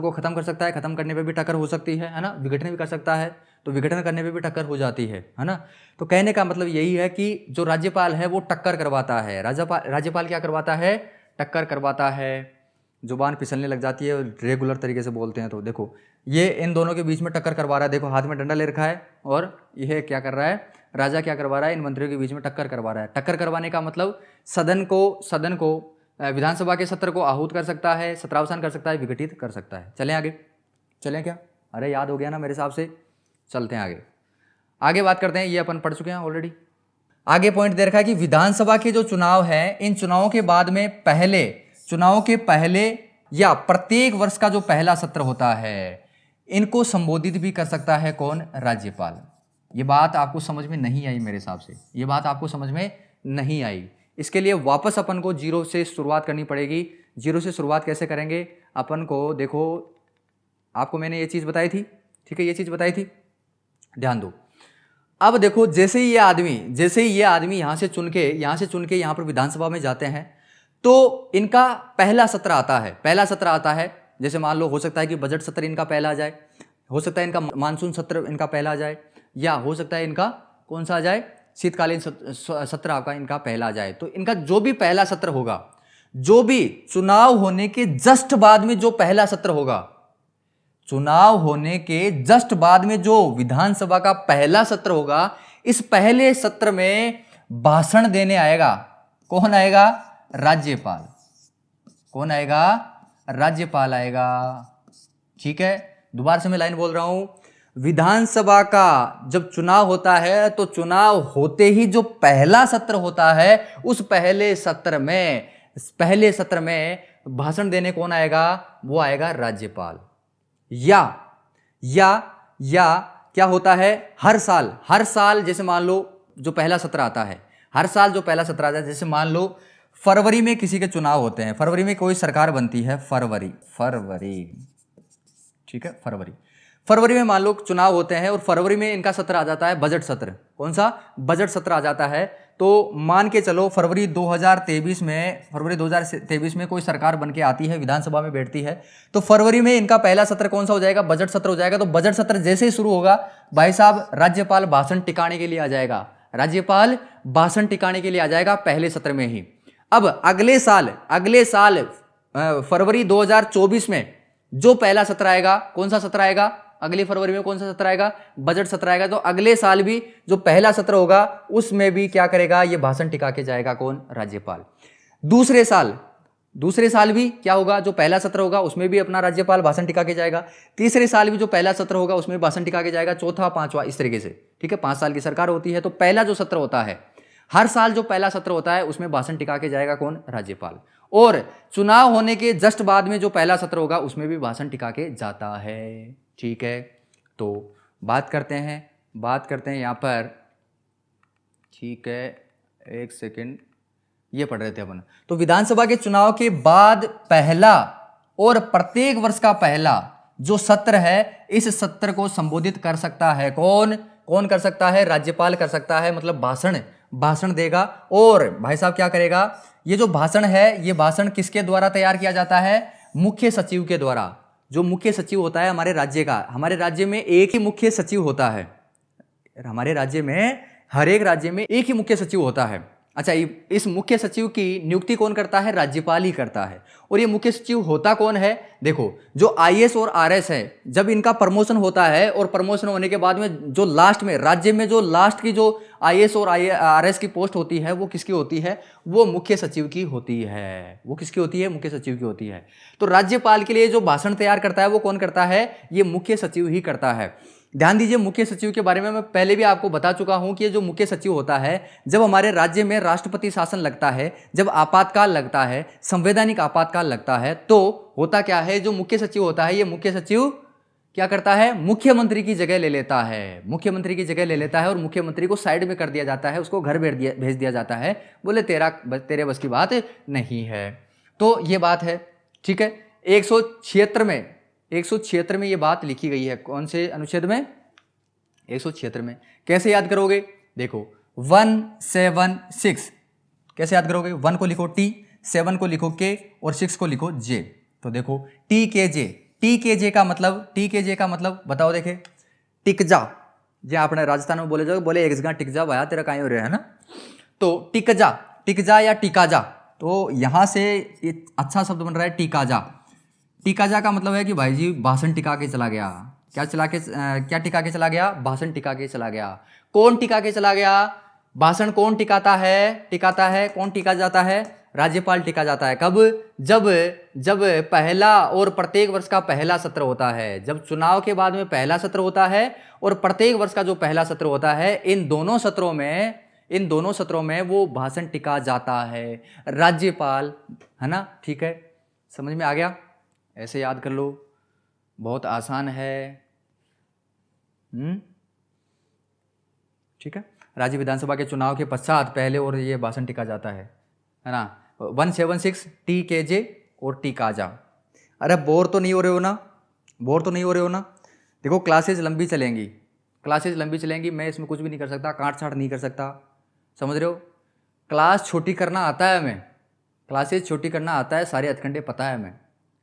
को खत्म कर सकता है, खत्म करने पे भी टक्कर हो सकती है ना, विघटन भी कर सकता है, तो विघटन करने पे भी टक्कर हो जाती है ना। तो कहने का मतलब यही है कि जो राज्यपाल है वो टक्कर करवाता है। राज्यपाल क्या करवाता है? टक्कर करवाता है। जुबान फिसलने लग जाती है रेगुलर तरीके से बोलते हैं तो। देखो ये इन दोनों के बीच में टक्कर करवा रहा है, देखो हाथ में डंडा ले रखा है और यह क्या कर रहा है? राजा क्या करवा रहा है? इन मंत्रियों के बीच में टक्कर करवा रहा है। टक्कर करवाने का मतलब सदन को विधानसभा के सत्र को आहूत कर सकता है, सत्रावसान कर सकता है, विघटित कर सकता है। चलें आगे, चलें क्या? अरे याद हो गया ना मेरे हिसाब से, चलते हैं आगे बात करते हैं। ये अपन पढ़ चुके हैं ऑलरेडी। आगे पॉइंट दे रखा है कि विधानसभा के जो चुनाव है, इन चुनावों के बाद में चुनाव के पहले या प्रत्येक वर्ष का जो पहला सत्र होता है, इनको संबोधित भी कर सकता है कौन? राज्यपाल। ये बात आपको समझ में नहीं आई मेरे हिसाब से, ये बात आपको समझ में नहीं आई। इसके लिए वापस अपन को जीरो से शुरुआत करनी पड़ेगी। जीरो से शुरुआत कैसे करेंगे? अपन को देखो, आपको मैंने ये चीज़ बताई थी, ठीक है, ये चीज़ बताई थी, ध्यान दो। अब देखो जैसे ही ये आदमी यहाँ से चुन के यहाँ पर विधानसभा में जाते हैं तो इनका पहला सत्र आता है। जैसे मान लो हो सकता है कि बजट सत्र इनका पहला आ जाए, हो सकता है इनका मानसून सत्र इनका पहला आ जाए, या हो सकता है इनका कौन सा आ जाए? शीतकालीन सत्र आपका इनका पहला आ जाए। तो इनका जो भी पहला सत्र होगा, जो भी चुनाव होने के जस्ट बाद में जो पहला सत्र होगा, चुनाव होने के जस्ट बाद में जो विधानसभा का पहला सत्र होगा, इस पहले सत्र में भाषण देने आएगा। कौन आएगा? राज्यपाल। कौन आएगा? राज्यपाल आएगा, ठीक है। दोबारा से मैं लाइन बोल रहा हूं, विधानसभा का जब चुनाव होता है तो चुनाव होते ही जो पहला सत्र होता है, उस पहले सत्र में भाषण देने कौन आएगा? वो आएगा राज्यपाल। या क्या होता है? हर साल जैसे मान लो जो पहला सत्र आता है, जैसे मान लो फरवरी में किसी के चुनाव होते हैं, फरवरी में कोई सरकार बनती है, फरवरी, ठीक है, फरवरी में मान लो चुनाव होते हैं और फरवरी में इनका सत्र आ जाता है बजट सत्र। कौन सा? बजट सत्र आ जाता है। तो मान के चलो फरवरी 2023 में कोई सरकार बन के आती है, विधानसभा में बैठती है, तो फरवरी में इनका पहला सत्र कौन सा हो जाएगा? बजट सत्र हो जाएगा। तो बजट सत्र जैसे ही शुरू होगा, भाई साहब राज्यपाल भाषण टिकाने के लिए आ जाएगा, पहले सत्र में ही। अब अगले साल फरवरी 2024 में जो पहला सत्र आएगा, कौन सा सत्र आएगा? अगली फरवरी में कौन सा सत्र आएगा? बजट सत्र आएगा। तो अगले साल भी जो पहला सत्र होगा उसमें भी क्या करेगा? ये भाषण टिका के जाएगा। कौन? राज्यपाल। दूसरे साल भी क्या होगा? जो पहला सत्र होगा उसमें भी अपना राज्यपाल भाषण टिका के जाएगा। तीसरे साल भी जो पहला सत्र होगा उसमें भाषण टिका के जाएगा। चौथा, पांचवा, इस तरीके से, ठीक है। 5 साल की सरकार होती है तो पहला जो सत्र होता है, हर साल जो पहला सत्र होता है उसमें भाषण टिका के जाएगा कौन? राज्यपाल। और चुनाव होने के जस्ट बाद में जो पहला सत्र होगा उसमें भी भाषण टिका के जाता है। ठीक है, तो बात करते हैं यहाँ पर। ठीक है, एक सेकेंड, ये पढ़ रहे थे अपन। तो विधानसभा के चुनाव के बाद पहला और प्रत्येक वर्ष का पहला जो सत्र है, इस सत्र को संबोधित कर सकता है कौन? कौन कर सकता है? राज्यपाल कर सकता है। मतलब भाषण देगा। और भाई साहब क्या करेगा? ये जो भाषण है, ये भाषण किसके द्वारा तैयार किया जाता है? मुख्य सचिव के द्वारा। जो मुख्य सचिव होता है हमारे राज्य का, हमारे राज्य में एक ही मुख्य सचिव होता है। हमारे राज्य में, हर एक राज्य में एक ही मुख्य सचिव होता है। अच्छा, इस मुख्य सचिव की नियुक्ति कौन करता है? राज्यपाल ही करता है। और ये मुख्य सचिव होता कौन है? देखो, जो आईएएस और आरएस है, जब इनका प्रमोशन होता है और प्रमोशन होने के बाद में जो लास्ट में राज्य में जो लास्ट की जो आईएएस और आरएस की पोस्ट होती है, वो किसकी होती है? वो मुख्य सचिव की होती है। वो किसकी होती है? मुख्य सचिव की होती है। तो राज्यपाल के लिए जो भाषण तैयार करता है वो कौन करता है? ये मुख्य सचिव ही करता है। ध्यान दीजिए, मुख्य सचिव के बारे में मैं पहले भी आपको बता चुका हूं कि ये जो मुख्य सचिव होता है, जब हमारे राज्य में राष्ट्रपति शासन लगता है, जब आपातकाल लगता है, संवैधानिक आपातकाल लगता है, तो होता क्या है? जो मुख्य सचिव होता है, ये मुख्य सचिव क्या करता है? मुख्यमंत्री की जगह ले लेता है। मुख्यमंत्री की जगह ले लेता है और मुख्यमंत्री को साइड में कर दिया जाता है, उसको घर भेज दिया जाता है। बोले तेरे बस की बात नहीं है। तो ये बात है। ठीक है, 176 में ये बात लिखी गई है। कौन से अनुच्छेद में? 176 में। कैसे याद करोगे? देखो, 176 कैसे याद करोगे? 1 को लिखो T, 7 को लिखो K और 6 को लिखो J। तो देखो, TKJ का मतलब बताओ। देखे, टिक जा, जो आपने राजस्थान में बोले एक जगह टिक जा भाया, तेरा कहीं हो रहा है ना। तो टिक जा या टिका जा। तो यहां से ये अच्छा शब्द बन रहा है, टिका जा। टिका जा का मतलब है कि भाई जी भाषण टिका के चला गया। क्या टिका के चला गया? भाषण टिका के चला गया। कौन टिका के चला गया? भाषण कौन टिकाता है? कौन टिका जाता है? राज्यपाल टिका जाता है। कब? जब पहला और प्रत्येक वर्ष का पहला सत्र होता है। जब चुनाव के बाद में पहला सत्र होता है और प्रत्येक वर्ष का जो पहला सत्र होता है, इन दोनों सत्रों में वो भाषण टिका जाता है, राज्यपाल, है ना। ठीक है, समझ में आ गया? ऐसे याद कर लो, बहुत आसान है। ठीक है, राज्य विधानसभा के चुनाव के पश्चात पहले और ये भाषण टिका जाता है ना। 176 TKJ और टिका जा। अरे बोर तो नहीं हो रहे हो ना? देखो, क्लासेज लंबी चलेंगी, मैं इसमें कुछ भी नहीं कर सकता, काट छाट नहीं कर सकता, समझ रहे हो। क्लास छोटी करना आता है हमें, क्लासेज छोटी करना आता है, सारे हथकंडे पता है हमें।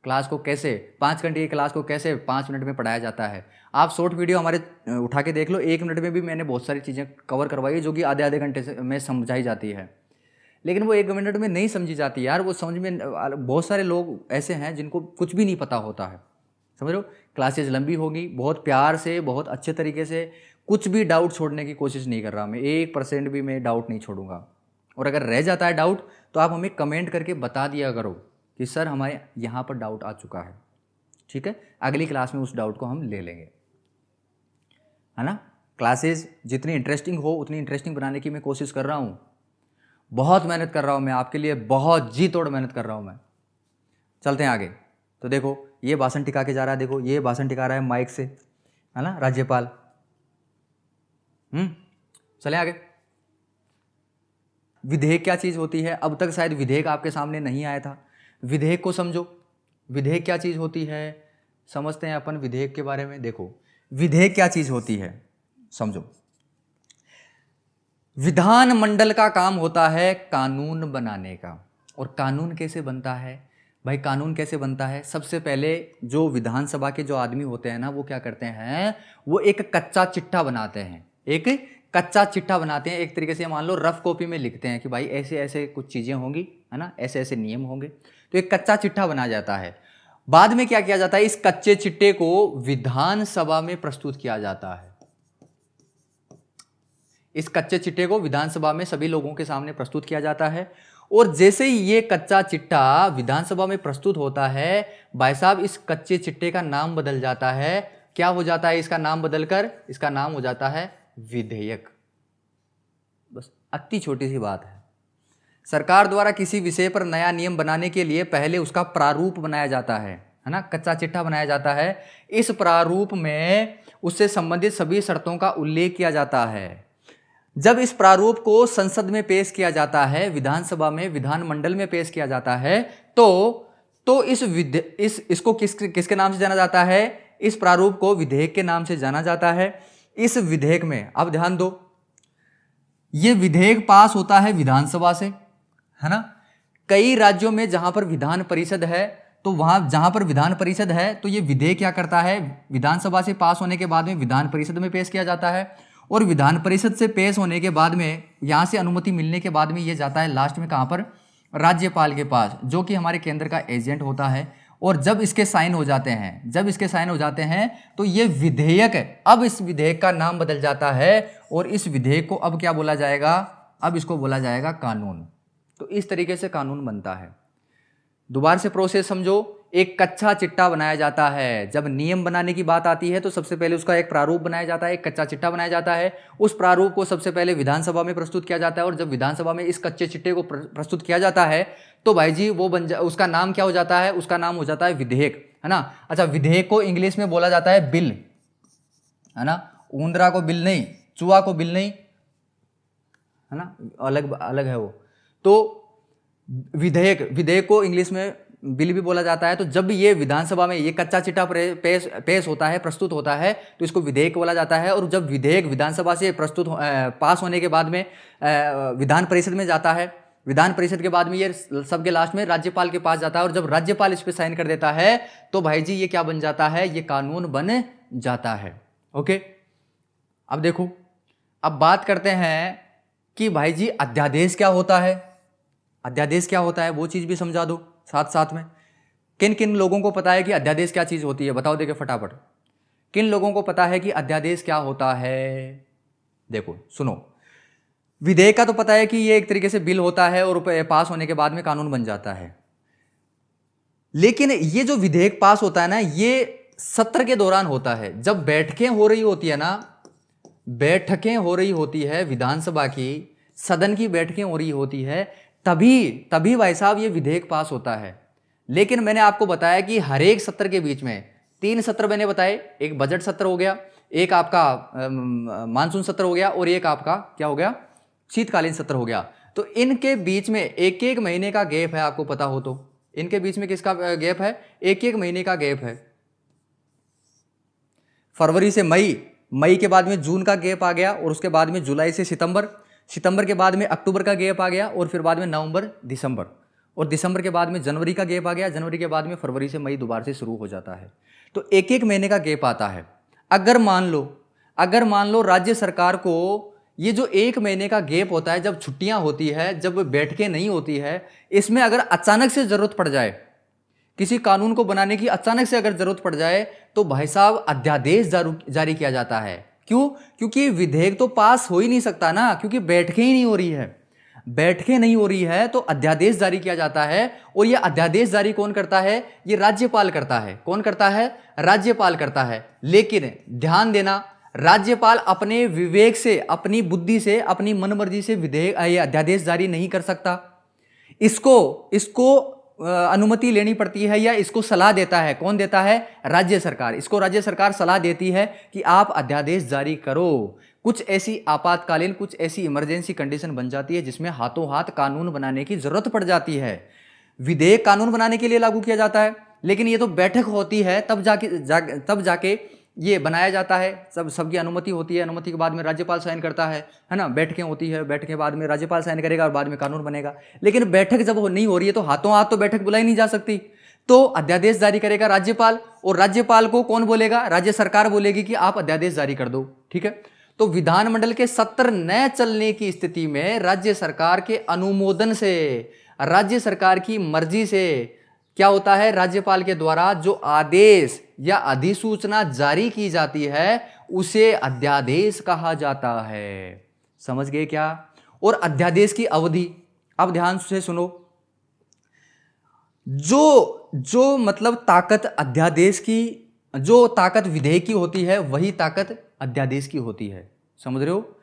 क्लास को कैसे 5 घंटे की क्लास को कैसे 5 मिनट में पढ़ाया जाता है। आप शॉर्ट वीडियो हमारे उठा के देख लो, 1 मिनट में भी मैंने बहुत सारी चीज़ें कवर करवाई है जो कि आधे घंटे से में समझाई जाती है, लेकिन वो 1 मिनट में नहीं समझी जाती यार। वो समझ में, बहुत सारे लोग ऐसे हैं जिनको कुछ भी नहीं पता होता है, समझ लो। क्लासेज लंबी होगी, बहुत प्यार से, बहुत अच्छे तरीके से, कुछ भी डाउट छोड़ने की कोशिश नहीं कर रहा मैं, 1% भी मैं डाउट नहीं छोड़ूंगा। और अगर रह जाता है डाउट तो आप हमें कमेंट करके बता दिया करो कि सर हमारे यहाँ पर डाउट आ चुका है। ठीक है, अगली क्लास में उस डाउट को हम ले लेंगे, है ना। क्लासेस जितनी इंटरेस्टिंग हो उतनी इंटरेस्टिंग बनाने की मैं कोशिश कर रहा हूँ। बहुत मेहनत कर रहा हूँ मैं आपके लिए, बहुत जी तोड़ मेहनत कर रहा हूँ मैं। चलते हैं आगे। तो देखो, ये भाषण टिका के जा रहा है, देखो ये भाषण टिका रहा है माइक से, है ना, राज्यपाल। चलें आगे। विधेयक क्या चीज़ होती है? अब तक शायद विधेयक आपके सामने नहीं आया था। विधेयक को समझो, विधेयक क्या चीज़ होती है, समझते हैं अपन विधेयक के बारे में। देखो, विधेयक क्या चीज़ होती है समझो। विधानमंडल का काम होता है कानून बनाने का। और कानून कैसे बनता है भाई? कानून कैसे बनता है? सबसे पहले जो विधानसभा के जो आदमी होते हैं ना, वो क्या करते हैं, वो एक कच्चा चिट्ठा बनाते हैं। एक कच्चा चिट्ठा बनाते हैं, एक तरीके से मान लो रफ कॉपी में लिखते हैं कि भाई ऐसे ऐसे कुछ चीज़ें होंगी, है ना, ऐसे ऐसे नियम होंगे। तो एक कच्चा चिट्ठा बनाया जाता है। बाद में क्या किया जाता है, इस कच्चे चिट्ठे को विधानसभा में प्रस्तुत किया जाता है। इस कच्चे चिट्ठे को विधानसभा में सभी लोगों के सामने प्रस्तुत किया जाता है। और जैसे ही ये कच्चा चिट्ठा विधानसभा में प्रस्तुत होता है, भाई साहब, इस कच्चे चिट्ठे का नाम बदल जाता है। क्या हो जाता है इसका नाम बदलकर? इसका नाम हो जाता है विधेयक। बस अति छोटी सी बात है। सरकार द्वारा किसी विषय पर नया नियम बनाने के लिए पहले उसका प्रारूप बनाया जाता है ना, कच्चा चिट्ठा बनाया जाता है। इस प्रारूप में उससे संबंधित सभी शर्तों का उल्लेख किया जाता है। जब इस प्रारूप को संसद में पेश किया जाता है, विधानसभा में, विधानमंडल में पेश किया जाता है, तो इसको किसके नाम से जाना जाता है? इस प्रारूप को विधेयक के नाम से जाना जाता है। इस विधेयक में, अब ध्यान दो, ये विधेयक पास होता है विधानसभा से, है ना। कई राज्यों में जहां पर विधान परिषद है, तो वहां जहां पर विधान परिषद है तो ये विधेयक क्या करता है, विधानसभा से पास होने के बाद में विधान परिषद में पेश किया जाता है, और विधान परिषद से पेश होने के बाद में, यहां से अनुमति मिलने के बाद में ये जाता है लास्ट में कहां पर? राज्यपाल के पास, जो कि हमारे केंद्र का एजेंट होता है। और जब इसके साइन हो जाते हैं, तो ये विधेयक, अब इस विधेयक का नाम बदल जाता है, और इस विधेयक को अब क्या बोला जाएगा? अब इसको बोला जाएगा कानून। तो इस तरीके से कानून बनता है। दोबारा से प्रोसेस समझो। एक कच्चा चिट्ठा बनाया जाता है। जब नियम बनाने की बात आती है तो सबसे पहले उसका एक प्रारूप बनाया जाता है, एक कच्चा चिट्ठा बनाया जाता है। उस प्रारूप को सबसे पहले विधानसभा में प्रस्तुत किया जाता है, और जब विधानसभा में इस कच्चे चिट्ठे को प्रस्तुत किया जाता है तो भाई जी वो उसका नाम क्या हो जाता है? उसका नाम हो जाता है विधेयक, है ना। अच्छा, विधेयक को इंग्लिश में बोला जाता है बिल, है ना। ऊंदरा को बिल नहीं, चूहा को बिल नहीं, है ना, अलग अलग है वो। तो विधेयक को इंग्लिश में बिल भी बोला जाता है। तो जब ये विधानसभा में ये कच्चा चिट्ठा पेश होता है, प्रस्तुत होता है, तो इसको विधेयक बोला जाता है। और जब विधेयक विधानसभा से पास होने के बाद में विधान परिषद में जाता है, विधान परिषद के बाद में ये सबके लास्ट में राज्यपाल के पास जाता है, और जब राज्यपाल इस पे साइन कर देता है तो भाई जी ये क्या बन जाता है? ये कानून बन जाता है। ओके, अब देखो, अब बात करते हैं कि भाई जी अध्यादेश क्या होता है। अध्यादेश क्या होता है वो चीज भी समझा दो साथ साथ में। किन किन लोगों को पता है कि अध्यादेश क्या चीज होती है? बताओ देखे फटाफट, किन लोगों को पता है कि अध्यादेश क्या होता है? देखो सुनो, विधेयक का तो पता है कि ये एक तरीके से बिल होता है और पास होने के बाद में कानून बन जाता है। लेकिन ये जो विधेयक पास होता है ना, ये सत्र के दौरान होता है। जब बैठकें हो रही होती है ना, बैठकें हो रही होती है विधानसभा की, सदन की बैठकें हो रही होती है, तभी भाई साहब ये विधेयक पास होता है। लेकिन मैंने आपको बताया कि हर एक सत्र के बीच में 3 सत्र मैंने बताए, एक बजट सत्र हो गया, एक आपका मानसून सत्र हो गया, और एक आपका क्या हो गया? शीतकालीन सत्र हो गया। तो इनके बीच में एक एक महीने का गैप है, आपको पता हो तो। इनके बीच में किसका गैप है? एक एक महीने का गैप है। फरवरी से मई के बाद में जून का गैप आ गया, और उसके बाद में जुलाई से सितंबर के बाद में अक्टूबर का गैप आ गया, और फिर बाद में नवंबर, दिसंबर, और दिसंबर के बाद में जनवरी का गैप आ गया, जनवरी के बाद में फरवरी से मई दोबारा से शुरू हो जाता है। तो एक एक महीने का गैप आता है। अगर मान लो राज्य सरकार को ये जो एक महीने का गैप होता है, जब छुट्टियां होती है, जब बैठकें नहीं होती है, इसमें अगर अचानक से जरूरत पड़ जाए, किसी कानून को बनाने की अचानक से अगर जरूरत पड़ जाए, तो भाई साहब अध्यादेश जारी किया जाता है। क्यों? क्योंकि विधेयक तो पास हो ही नहीं सकता ना, क्योंकि बैठकें ही नहीं हो रही है, तो अध्यादेश जारी किया जाता है। और यह अध्यादेश जारी कौन करता है? ये राज्यपाल करता है। कौन करता है? राज्यपाल करता है। लेकिन ध्यान देना, राज्यपाल अपने विवेक से, अपनी बुद्धि से, अपनी मनमर्जी से विधेयक ये अध्यादेश जारी नहीं कर सकता। इसको अनुमति लेनी पड़ती है, या इसको सलाह देता है। कौन देता है? राज्य सरकार। इसको राज्य सरकार सलाह देती है कि आप अध्यादेश जारी करो। कुछ ऐसी आपातकालीन, कुछ ऐसी इमरजेंसी कंडीशन बन जाती है जिसमें हाथों हाथ कानून बनाने की जरूरत पड़ जाती है। विधेयक कानून बनाने के लिए लागू किया जाता है, लेकिन ये तो बैठक होती है तब जाके ये बनाया जाता है। सबकी अनुमति होती है, अनुमति के बाद में राज्यपाल साइन करता है ना। बैठकें होती है, बैठक के बाद में राज्यपाल साइन करेगा और बाद में कानून बनेगा। लेकिन बैठक जब नहीं हो रही है तो हाथों हाथ तो बैठक बुलाई नहीं जा सकती, तो अध्यादेश जारी करेगा राज्यपाल, और राज्यपाल को कौन बोलेगा? राज्य सरकार बोलेगी कि आप अध्यादेश जारी कर दो। ठीक है, तो विधानमंडल के सत्र न चलने की स्थिति में राज्य सरकार के अनुमोदन से, राज्य सरकार की मर्जी से क्या होता है? राज्यपाल के द्वारा जो आदेश या अधिसूचना जारी की जाती है उसे अध्यादेश कहा जाता है। समझ गए क्या? और अध्यादेश की अवधि, अब ध्यान से सुनो, जो मतलब ताकत अध्यादेश की, जो ताकत विधेयक की होती है, वही ताकत अध्यादेश की होती है। समझ रहे हो?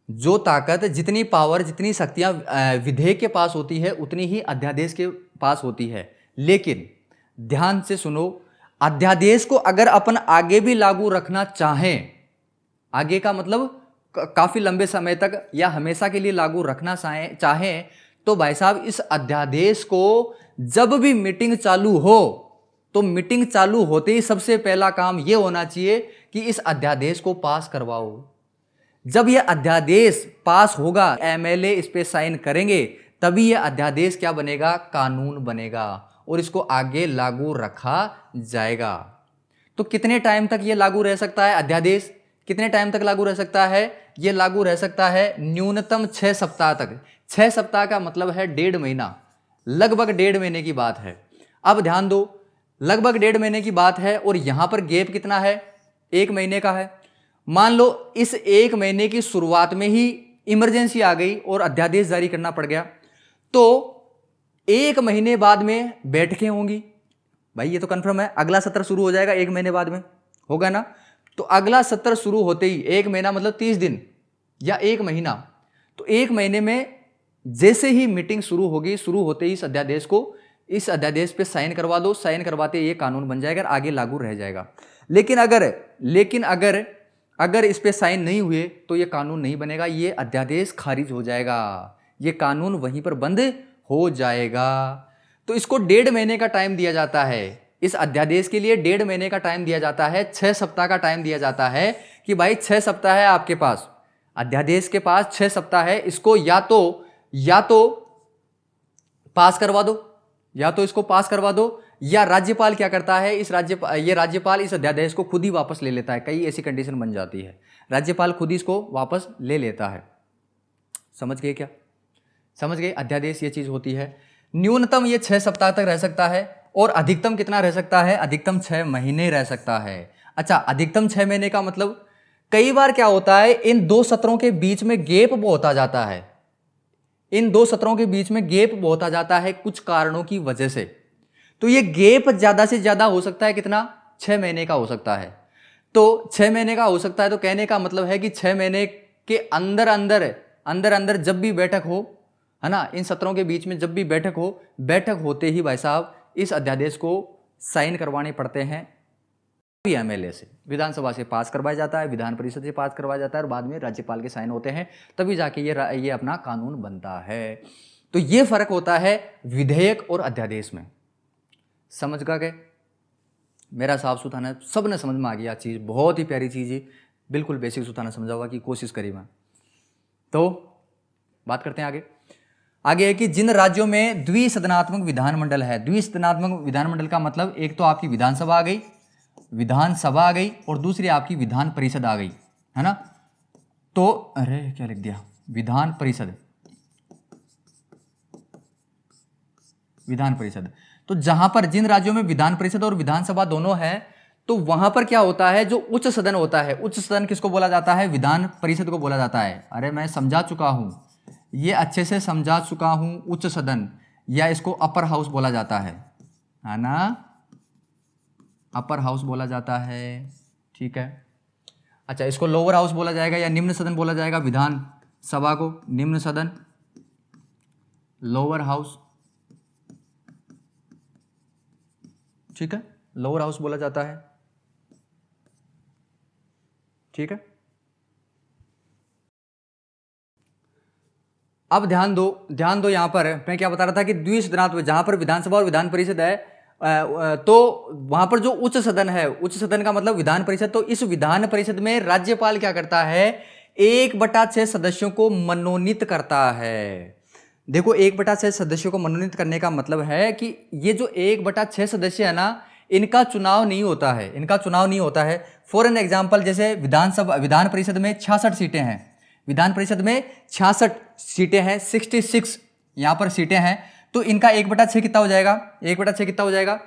जो ताकत, जितनी पावर, जितनी शक्तियां विधेयक के पास होती है उतनी ही अध्यादेश के पास होती है। लेकिन ध्यान से सुनो, अध्यादेश को अगर अपन आगे भी लागू रखना चाहें, आगे का मतलब काफी लंबे समय तक या हमेशा के लिए लागू रखना चाहें तो भाई साहब इस अध्यादेश को जब भी मीटिंग चालू हो तो मीटिंग चालू होते ही सबसे पहला काम यह होना चाहिए कि इस अध्यादेश को पास करवाओ। जब यह अध्यादेश पास होगा, एमएलए इस पे साइन करेंगे, तभी यह अध्यादेश क्या बनेगा, कानून बनेगा और इसको आगे लागू रखा जाएगा। तो कितने टाइम तक यह लागू रह सकता है अध्यादेश, कितने टाइम तक लागू रह सकता है? यह लागू रह सकता है न्यूनतम 6 सप्ताह तक। 6 सप्ताह का मतलब है 1.5 महीना, लगभग 1.5 महीने की बात है। अब ध्यान दो, लगभग 1.5 महीने की बात है और यहां पर गैप कितना है, 1 महीने का है। मान लो इस 1 महीने की शुरुआत में ही इमरजेंसी आ गई और अध्यादेश जारी करना पड़ गया, तो 1 महीने बाद में बैठकें होंगी। भाई ये तो कंफर्म है, अगला सत्र शुरू हो जाएगा 1 महीने बाद में, होगा ना? तो अगला सत्र शुरू होते ही 1 महीना मतलब 30 दिन या 1 महीना, तो 1 महीने में जैसे ही मीटिंग शुरू होगी, शुरू होते ही इस अध्यादेश पे साइन करवा दो, साइन करवाते ये कानून बन जाएगा, आगे लागू रह जाएगा। लेकिन अगर इस पे साइन नहीं हुए तो ये कानून नहीं बनेगा, ये अध्यादेश खारिज हो जाएगा, ये कानून वहीं पर बंद हो जाएगा। तो इसको 1.5 महीने का टाइम दिया जाता है, इस अध्यादेश के लिए 1.5 महीने का टाइम दिया जाता है, 6 सप्ताह का टाइम दिया जाता है कि भाई 6 सप्ताह है आपके पास, अध्यादेश के पास 6 सप्ताह है, इसको या तो पास करवा दो, या तो इसको पास करवा दो, या राज्यपाल क्या करता है, राज्यपाल इस अध्यादेश को खुद ही वापस ले लेता है। कई ऐसी कंडीशन बन जाती है, राज्यपाल खुद ही इसको वापस ले लेता है। समझ गए क्या? समझ गए? अध्यादेश ये चीज होती है। न्यूनतम ये 6 सप्ताह तक रह सकता है और अधिकतम कितना रह सकता है? अधिकतम 6 महीने रह सकता है। अच्छा, अधिकतम 6 महीने का मतलब कई बार क्या होता है, इन 2 सत्रों के बीच में गैप बहुत आ जाता है, इन 2 सत्रों के बीच में गैप बहुत आ जाता है कुछ कारणों की वजह से। तो ये गैप ज्यादा से ज्यादा हो सकता है कितना? 6 महीने का हो सकता है। तो 6 महीने का हो सकता है, तो कहने का मतलब है कि 6 महीने के अंदर जब भी बैठक हो, है ना, इन सत्रों के बीच में जब भी बैठक हो, बैठक होते ही भाई साहब इस अध्यादेश को साइन करवाने पड़ते हैं एमएलए से, विधानसभा से पास करवाया जाता है, विधान परिषद से पास करवाया जाता है और बाद में राज्यपाल के साइन होते हैं, तभी जाके ये अपना कानून बनता है। तो ये फर्क होता है विधेयक और अध्यादेश में। समझ गए? मेरा साफ सुथाना सब ने समझ में आ गया चीज, बहुत ही प्यारी चीज है, बिल्कुल बेसिक सुथाना समझा हुआ की कोशिश करी मैं। तो बात करते हैं आगे है कि जिन राज्यों में द्विसदनात्मक विधानमंडल है, द्विसदनात्मक विधानमंडल का मतलब एक तो आपकी विधानसभा आ गई और दूसरी आपकी विधान परिषद आ गई, है ना? तो अरे क्या लिख दिया, विधान परिषद। तो जहां पर जिन राज्यों में विधान परिषद और विधानसभा दोनों है, तो वहां पर क्या होता है, जो उच्च सदन होता है, उच्च सदन किसको बोला जाता है? विधान परिषद को बोला जाता है। अरे मैं समझा चुका हूं, ये अच्छे से समझा चुका हूं। उच्च सदन या इसको अपर हाउस बोला जाता है ना, अपर हाउस बोला जाता है, ठीक है। अच्छा, इसको लोअर हाउस बोला जाएगा या निम्न सदन बोला जाएगा? विधान सभा को निम्न सदन, लोअर हाउस, ठीक है, लोअर हाउस बोला जाता है, ठीक है। अब ध्यान दो यहां पर मैं क्या बता रहा था कि द्विसदनात्मक, जहां पर विधानसभा और विधान परिषद है, तो वहां पर जो उच्च सदन है, उच्च सदन का मतलब विधान परिषद, तो इस विधान परिषद में राज्यपाल क्या करता है? 1/6 सदस्यों को मनोनीत करता है। देखो, 1/6 सदस्यों को मनोनीत करने का मतलब है कि ये जो 1/6 सदस्य है ना, इनका चुनाव नहीं होता है। फॉर एन एग्जाम्पल, जैसे विधान परिषद में 66 सीटें हैं, विधान परिषद में 66 सीटें हैं, 66 यहां पर सीटें हैं, तो इनका 1/6 कितना हो जाएगा? 1/6 कितना हो जाएगा?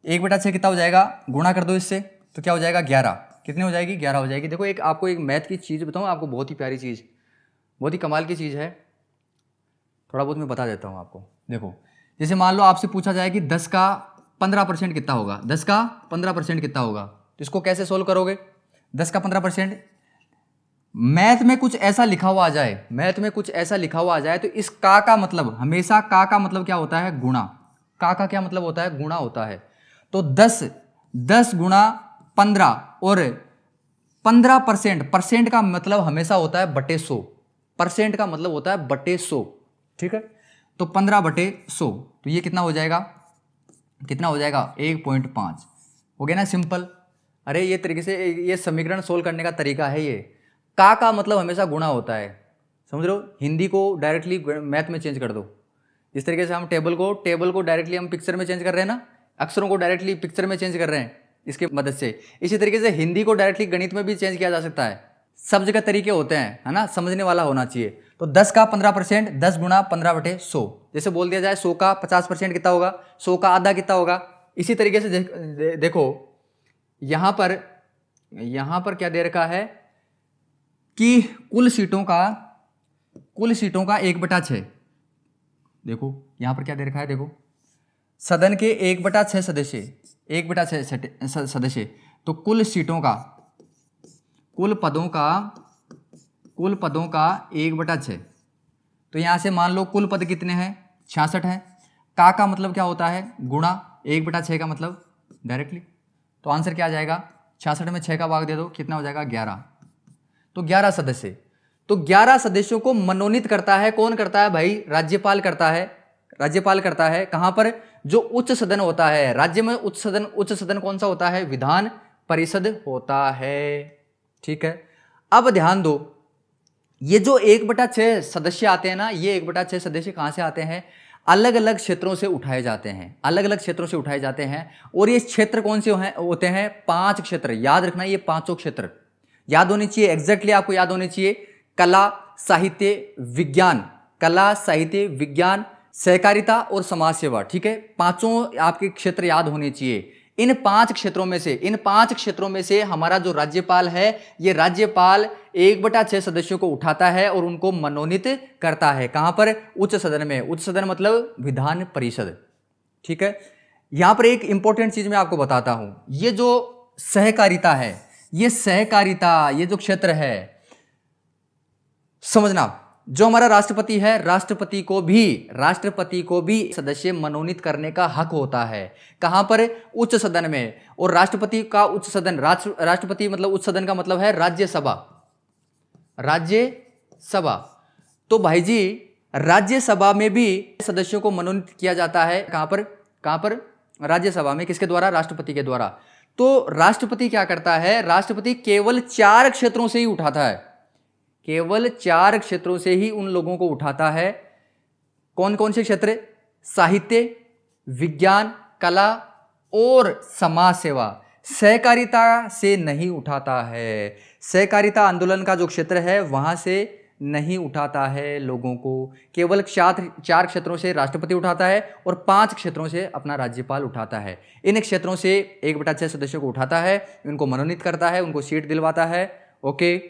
1/6 कितना हो जाएगा? गुणा कर दो इससे, तो क्या हो जाएगा? 11। कितनी हो जाएगी? 11 हो जाएगी। देखो, आपको एक मैथ की चीज़ बताऊँ आपको, बहुत ही प्यारी चीज़, बहुत ही कमाल की चीज़ है, थोड़ा बहुत मैं बता देता हूँ आपको। देखो, जैसे मान लो आपसे पूछा जाए कि 10 का 15% कितना होगा? 10 का 15% कितना होगा? तो इसको कैसे सोल्व करोगे? 10 का 15%, मैथ में कुछ ऐसा लिखा हुआ आ जाए, मैथ में कुछ ऐसा लिखा हुआ आ जाए तो इस का मतलब हमेशा का मतलब क्या होता है? गुणा। का क्या मतलब होता है? गुणा होता है। तो 10 गुणा 15 और 15%, परसेंट का मतलब हमेशा होता है बटे 100, परसेंट का मतलब होता है बटे 100, ठीक है। तो 15/100, तो ये कितना हो जाएगा? कितना हो जाएगा? 1.5 हो गया ना, सिंपल। अरे ये तरीके से ये समीकरण सोल्व करने का तरीका है ये। का मतलब हमेशा गुणा होता है, समझ रहे हो? हिंदी को डायरेक्टली मैथ में चेंज कर दो। जिस तरीके से हम टेबल को डायरेक्टली हम पिक्चर में चेंज कर रहे हैं ना, अक्षरों को डायरेक्टली पिक्चर में चेंज कर रहे हैं इसकी मदद से, इसी तरीके से हिंदी को डायरेक्टली गणित में भी चेंज किया जा सकता है। सब जगह तरीके होते हैं, है ना, समझने वाला होना चाहिए। तो 10 का 15%, 10 गुणा 15/100, जैसे बोल दिया जाए 100 का 50% कितना होगा? 100 का आधा कितना होगा? इसी तरीके से देखो यहाँ पर क्या दे रखा है कि कुल सीटों का 1/6। देखो यहाँ पर क्या दे रखा है, देखो सदन के 1/6 सदस्य, 1/6 सदस्य, तो कुल सीटों का, कुल पदों का 1/6। तो यहाँ से मान लो कुल पद कितने हैं? 66 हैं। का मतलब क्या होता है? गुणा 1/6 का मतलब डायरेक्टली। तो आंसर क्या आ जाएगा? 66 में 6 का भाग दे दो, कितना हो जाएगा? 11। तो 11 सदस्य। तो 11 सदस्यों को मनोनीत करता है कौन? करता है भाई राज्यपाल करता है। राज्यपाल करता है कहां पर? जो उच्च सदन होता है राज्य में, उच्च सदन कौन सा होता है? विधान परिषद होता है, ठीक है। अब ध्यान दो, ये जो 1/6 सदस्य आते हैं ना, ये 1/6 सदस्य कहां से आते हैं? अलग अलग क्षेत्रों से उठाए जाते हैं, अलग अलग क्षेत्रों से उठाए जाते हैं। और ये क्षेत्र कौन से होते हैं? 5 क्षेत्र। याद रखना, ये 5 क्षेत्र याद होनी चाहिए, एग्जैक्टली आपको याद होनी चाहिए। कला, साहित्य, विज्ञान, कला, साहित्य, विज्ञान, सहकारिता और समाज सेवा, ठीक है। 5 आपके क्षेत्र याद होने चाहिए। इन 5 क्षेत्रों में से हमारा जो राज्यपाल है, ये राज्यपाल 1/6 सदस्यों को उठाता है और उनको मनोनीत करता है। कहां पर? उच्च सदन में। उच्च सदन मतलब विधान परिषद, ठीक है। यहां पर एक इंपॉर्टेंट चीज मैं आपको बताता हूं, ये जो सहकारिता है, ये जो क्षेत्र है, समझना, जो हमारा राष्ट्रपति है, राष्ट्रपति को भी सदस्य मनोनीत करने का हक होता है। कहां पर? उच्च सदन में। और राष्ट्रपति का उच्च सदन, राष्ट्रपति मतलब उच्च सदन का मतलब है राज्यसभा, राज्यसभा। तो भाई जी राज्यसभा में भी सदस्यों को मनोनीत किया जाता है। कहां पर? राज्यसभा में। किसके द्वारा? राष्ट्रपति के द्वारा। तो राष्ट्रपति क्या करता है? राष्ट्रपति केवल 4 क्षेत्रों से ही उठाता है, केवल 4 क्षेत्रों से ही उन लोगों को उठाता है। कौन कौन से क्षेत्र? साहित्य, विज्ञान, कला और समाज सेवा। सहकारिता से नहीं उठाता है। सहकारिता आंदोलन का जो क्षेत्र है वहां से नहीं उठाता है लोगों को। केवल 4 क्षेत्रों से राष्ट्रपति उठाता है और 5 क्षेत्रों से अपना राज्यपाल उठाता है। इन क्षेत्रों से 1/6 सदस्यों को उठाता है, उनको मनोनीत करता है, उनको सीट दिलवाता है। ओके,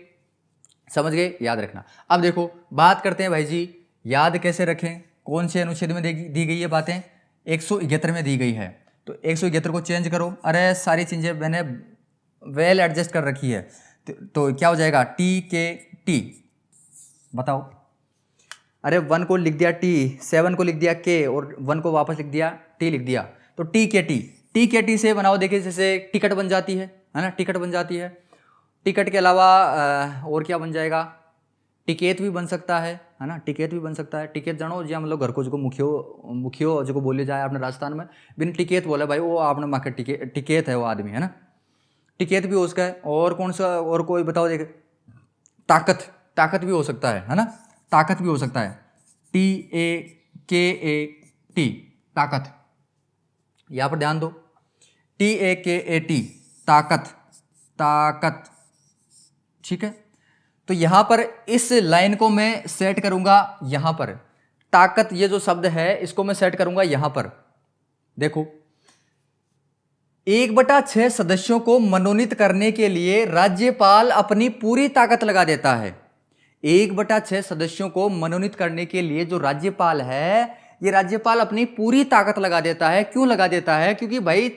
समझ गए? याद रखना। अब देखो बात करते हैं भाई जी, याद कैसे रखें, कौन से अनुच्छेद में दी गई है बातें? 171 में दी गई है। तो 171 को चेंज करो। अरे सारी चीज़ें मैंने वेल एडजस्ट कर रखी है। तो क्या हो जाएगा? TKT, बताओ। अरे 1 को लिख दिया T, 7 को लिख दिया K और 1 को वापस लिख दिया T लिख दिया। तो TKT से बनाओ, देखिए जैसे टिकट बन जाती है ना, टिकट बन जाती है। टिकट के अलावा और क्या बन जाएगा? टिकट भी बन सकता है ना, टिकट भी बन सकता है। टिकट जानो जी, हम लोग घर को जो मुखियो जो बोले जाए अपने राजस्थान में, बिन टिकट बोले भाई, वो आपने माँ के टिकट है वो आदमी, है ना। टिकट भी हो सकता है। और कौन सा, और कोई बताओ देखे? ताकत भी हो सकता है ना, ताकत भी हो सकता है। TAKAT, ताकत। यहाँ पर ध्यान दो, TAKAT, ताकत, ठीक है। तो यहां पर इस लाइन को मैं सेट करूंगा, यहां पर ताकत, ये जो शब्द है इसको मैं सेट करूंगा यहां पर। देखो 1/6 सदस्यों को मनोनीत करने के लिए राज्यपाल अपनी पूरी ताकत लगा देता है। 1/6 सदस्यों को मनोनीत करने के लिए जो राज्यपाल है, ये राज्यपाल अपनी पूरी ताकत लगा देता है। क्यों लगा देता है? क्योंकि भाई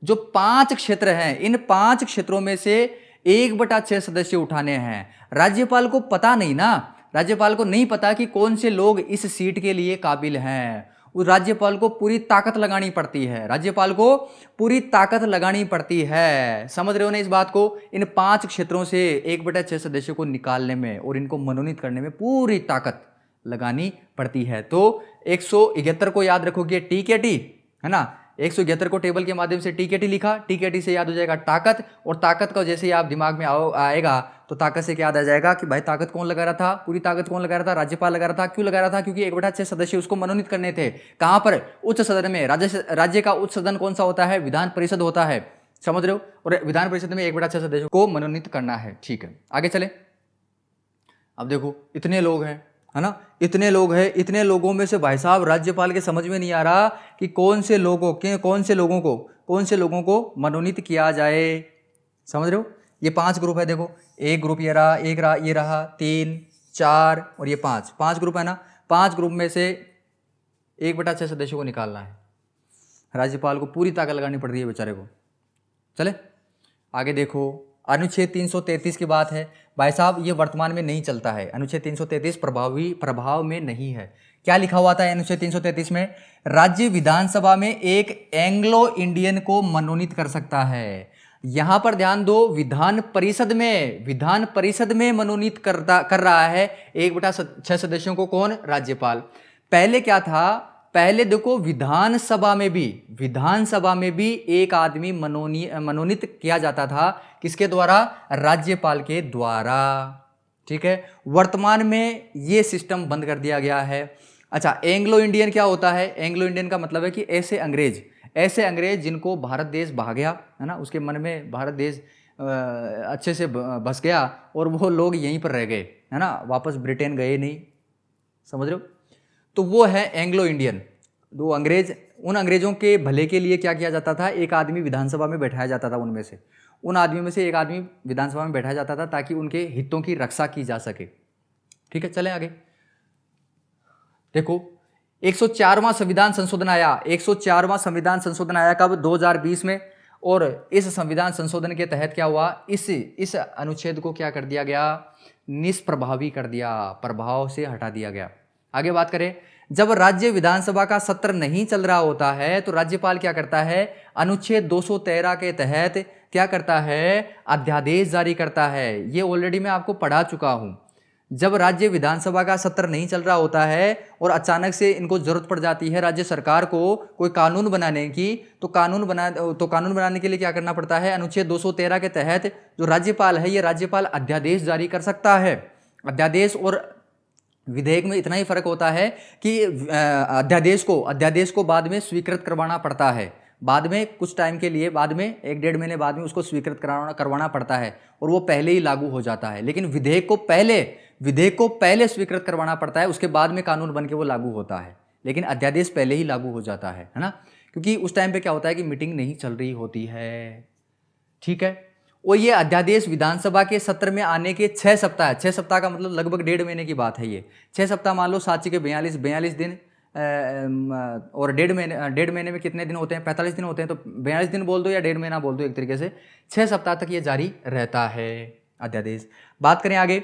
जो 5 क्षेत्र हैं, इन 5 क्षेत्रों में से 1/6 सदस्य उठाने हैं। राज्यपाल को पता नहीं ना, राज्यपाल को नहीं पता कि कौन से लोग इस सीट के लिए काबिल हैं। उस राज्यपाल को पूरी ताकत लगानी पड़ती है, राज्यपाल को पूरी ताकत लगानी पड़ती है। समझ रहे हो ना इस बात को? इन 5 क्षेत्रों से 1/6 सदस्यों को निकालने में और इनको मनोनीत करने में पूरी ताकत लगानी पड़ती है। तो 171 को याद रखोगे, टी के टी, है ना। 171 को टेबल के माध्यम से टी के टी लिखा, टी के टी से याद हो जाएगा ताकत, और ताकत का जैसे ही आप दिमाग में आएगा तो ताकत से क्या याद आ जाएगा कि भाई ताकत कौन लगा रहा था, पूरी ताकत कौन लगा रहा था, राज्यपाल लगा रहा था। क्यों लगा रहा था? क्योंकि 1/6 सदस्य उसको मनोनीत करने थे। कहां पर? उच्च सदन में। राज्य का उच्च सदन कौन सा होता है? विधान परिषद होता है, समझ रहे हो। और विधान परिषद में 1/6 सदस्यों को मनोनीत करना है। ठीक है, आगे चले। अब देखो इतने लोग हैं, है ना, इतने लोग हैं, इतने लोगों में से भाई साहब राज्यपाल के समझ में नहीं आ रहा कि कौन से लोगों को मनोनीत किया जाए। समझ रहे हो? ये 5 ग्रुप है, देखो एक ग्रुप ये रहा, ये रहा 3, 4 और ये 5 ग्रुप है ना। 5 ग्रुप में से 1/6 सदस्यों को निकालना है। राज्यपाल को पूरी ताकत लगानी पड़ रही है बेचारे को। चले आगे देखो, अनुच्छेद 333 की बात है भाई साहब, ये वर्तमान में नहीं चलता है। अनुच्छेद 333 प्रभाव में नहीं है। क्या लिखा हुआ था अनुच्छेद 333 में? राज्य विधानसभा में एक एंग्लो इंडियन को मनोनीत कर सकता है। यहां पर ध्यान दो, विधान परिषद में मनोनीत कर रहा है 1/6 सदस्यों को। कौन? राज्यपाल। पहले क्या था? पहले देखो विधानसभा में भी एक आदमी मनोनीत किया जाता था। किसके द्वारा? राज्यपाल के द्वारा। ठीक है, वर्तमान में ये सिस्टम बंद कर दिया गया है। अच्छा, एंग्लो इंडियन क्या होता है? एंग्लो इंडियन का मतलब है कि ऐसे अंग्रेज जिनको भारत देश भा गया, है ना, उसके मन में भारत देश अच्छे से बस गया और वो लोग यहीं पर रह गए, है ना, वापस ब्रिटेन गए नहीं। समझ रहे हो? तो वो है एंग्लो इंडियन। उन अंग्रेजों के भले के लिए क्या किया जाता था? एक आदमी विधानसभा में बैठाया जाता था, उन आदमियों में से एक आदमी विधानसभा में बैठाया जाता था ताकि उनके हितों की रक्षा की जा सके। ठीक है, चलें आगे। देखो 104वां संविधान संशोधन आया। 104वां संविधान संशोधन आया कब? 2020 में। और इस संविधान संशोधन के तहत क्या हुआ? इस अनुच्छेद को क्या कर दिया गया? निष्प्रभावी कर दिया, प्रभाव से हटा दिया गया। आगे बात करें, जब राज्य विधानसभा का सत्र नहीं चल रहा होता है तो राज्यपाल क्या करता है? अनुच्छेद 213 के तहत क्या करता है? अध्यादेश जारी करता है। ये ऑलरेडी मैं आपको पढ़ा चुका हूं। जब राज्य विधानसभा का सत्र नहीं चल रहा होता है और अचानक से इनको जरूरत पड़ जाती है राज्य सरकार को कोई कानून बनाने की, तो कानून बनाने के लिए क्या करना पड़ता है? अनुच्छेद 213 के तहत जो राज्यपाल है, ये राज्यपाल अध्यादेश जारी कर सकता है। अध्यादेश और विधेयक में इतना ही फर्क होता है कि अध्यादेश को बाद में स्वीकृत करवाना पड़ता है। बाद में कुछ टाइम के लिए, बाद में 1-1.5 महीने बाद में उसको स्वीकृत करवाना पड़ता है और वो पहले ही लागू हो जाता है। लेकिन विधेयक को पहले स्वीकृत करवाना पड़ता है, उसके बाद में कानून बन के वो लागू होता है। लेकिन अध्यादेश पहले ही लागू हो जाता है ना, क्योंकि उस टाइम पे क्या होता है कि मीटिंग नहीं चल रही होती है। ठीक है, और ये अध्यादेश विधानसभा के सत्र में आने के 6 सप्ताह, 6 सप्ताह का मतलब लगभग 1.5 महीने की बात है। ये 6 सप्ताह मान लो, 7 के 42 दिन, और 1.5 महीने में कितने दिन होते हैं? 45 दिन होते हैं। तो 42 दिन बोल दो या 1.5 महीना बोल दो, एक तरीके से 6 सप्ताह तक ये जारी रहता है अध्यादेश। बात करें आगे,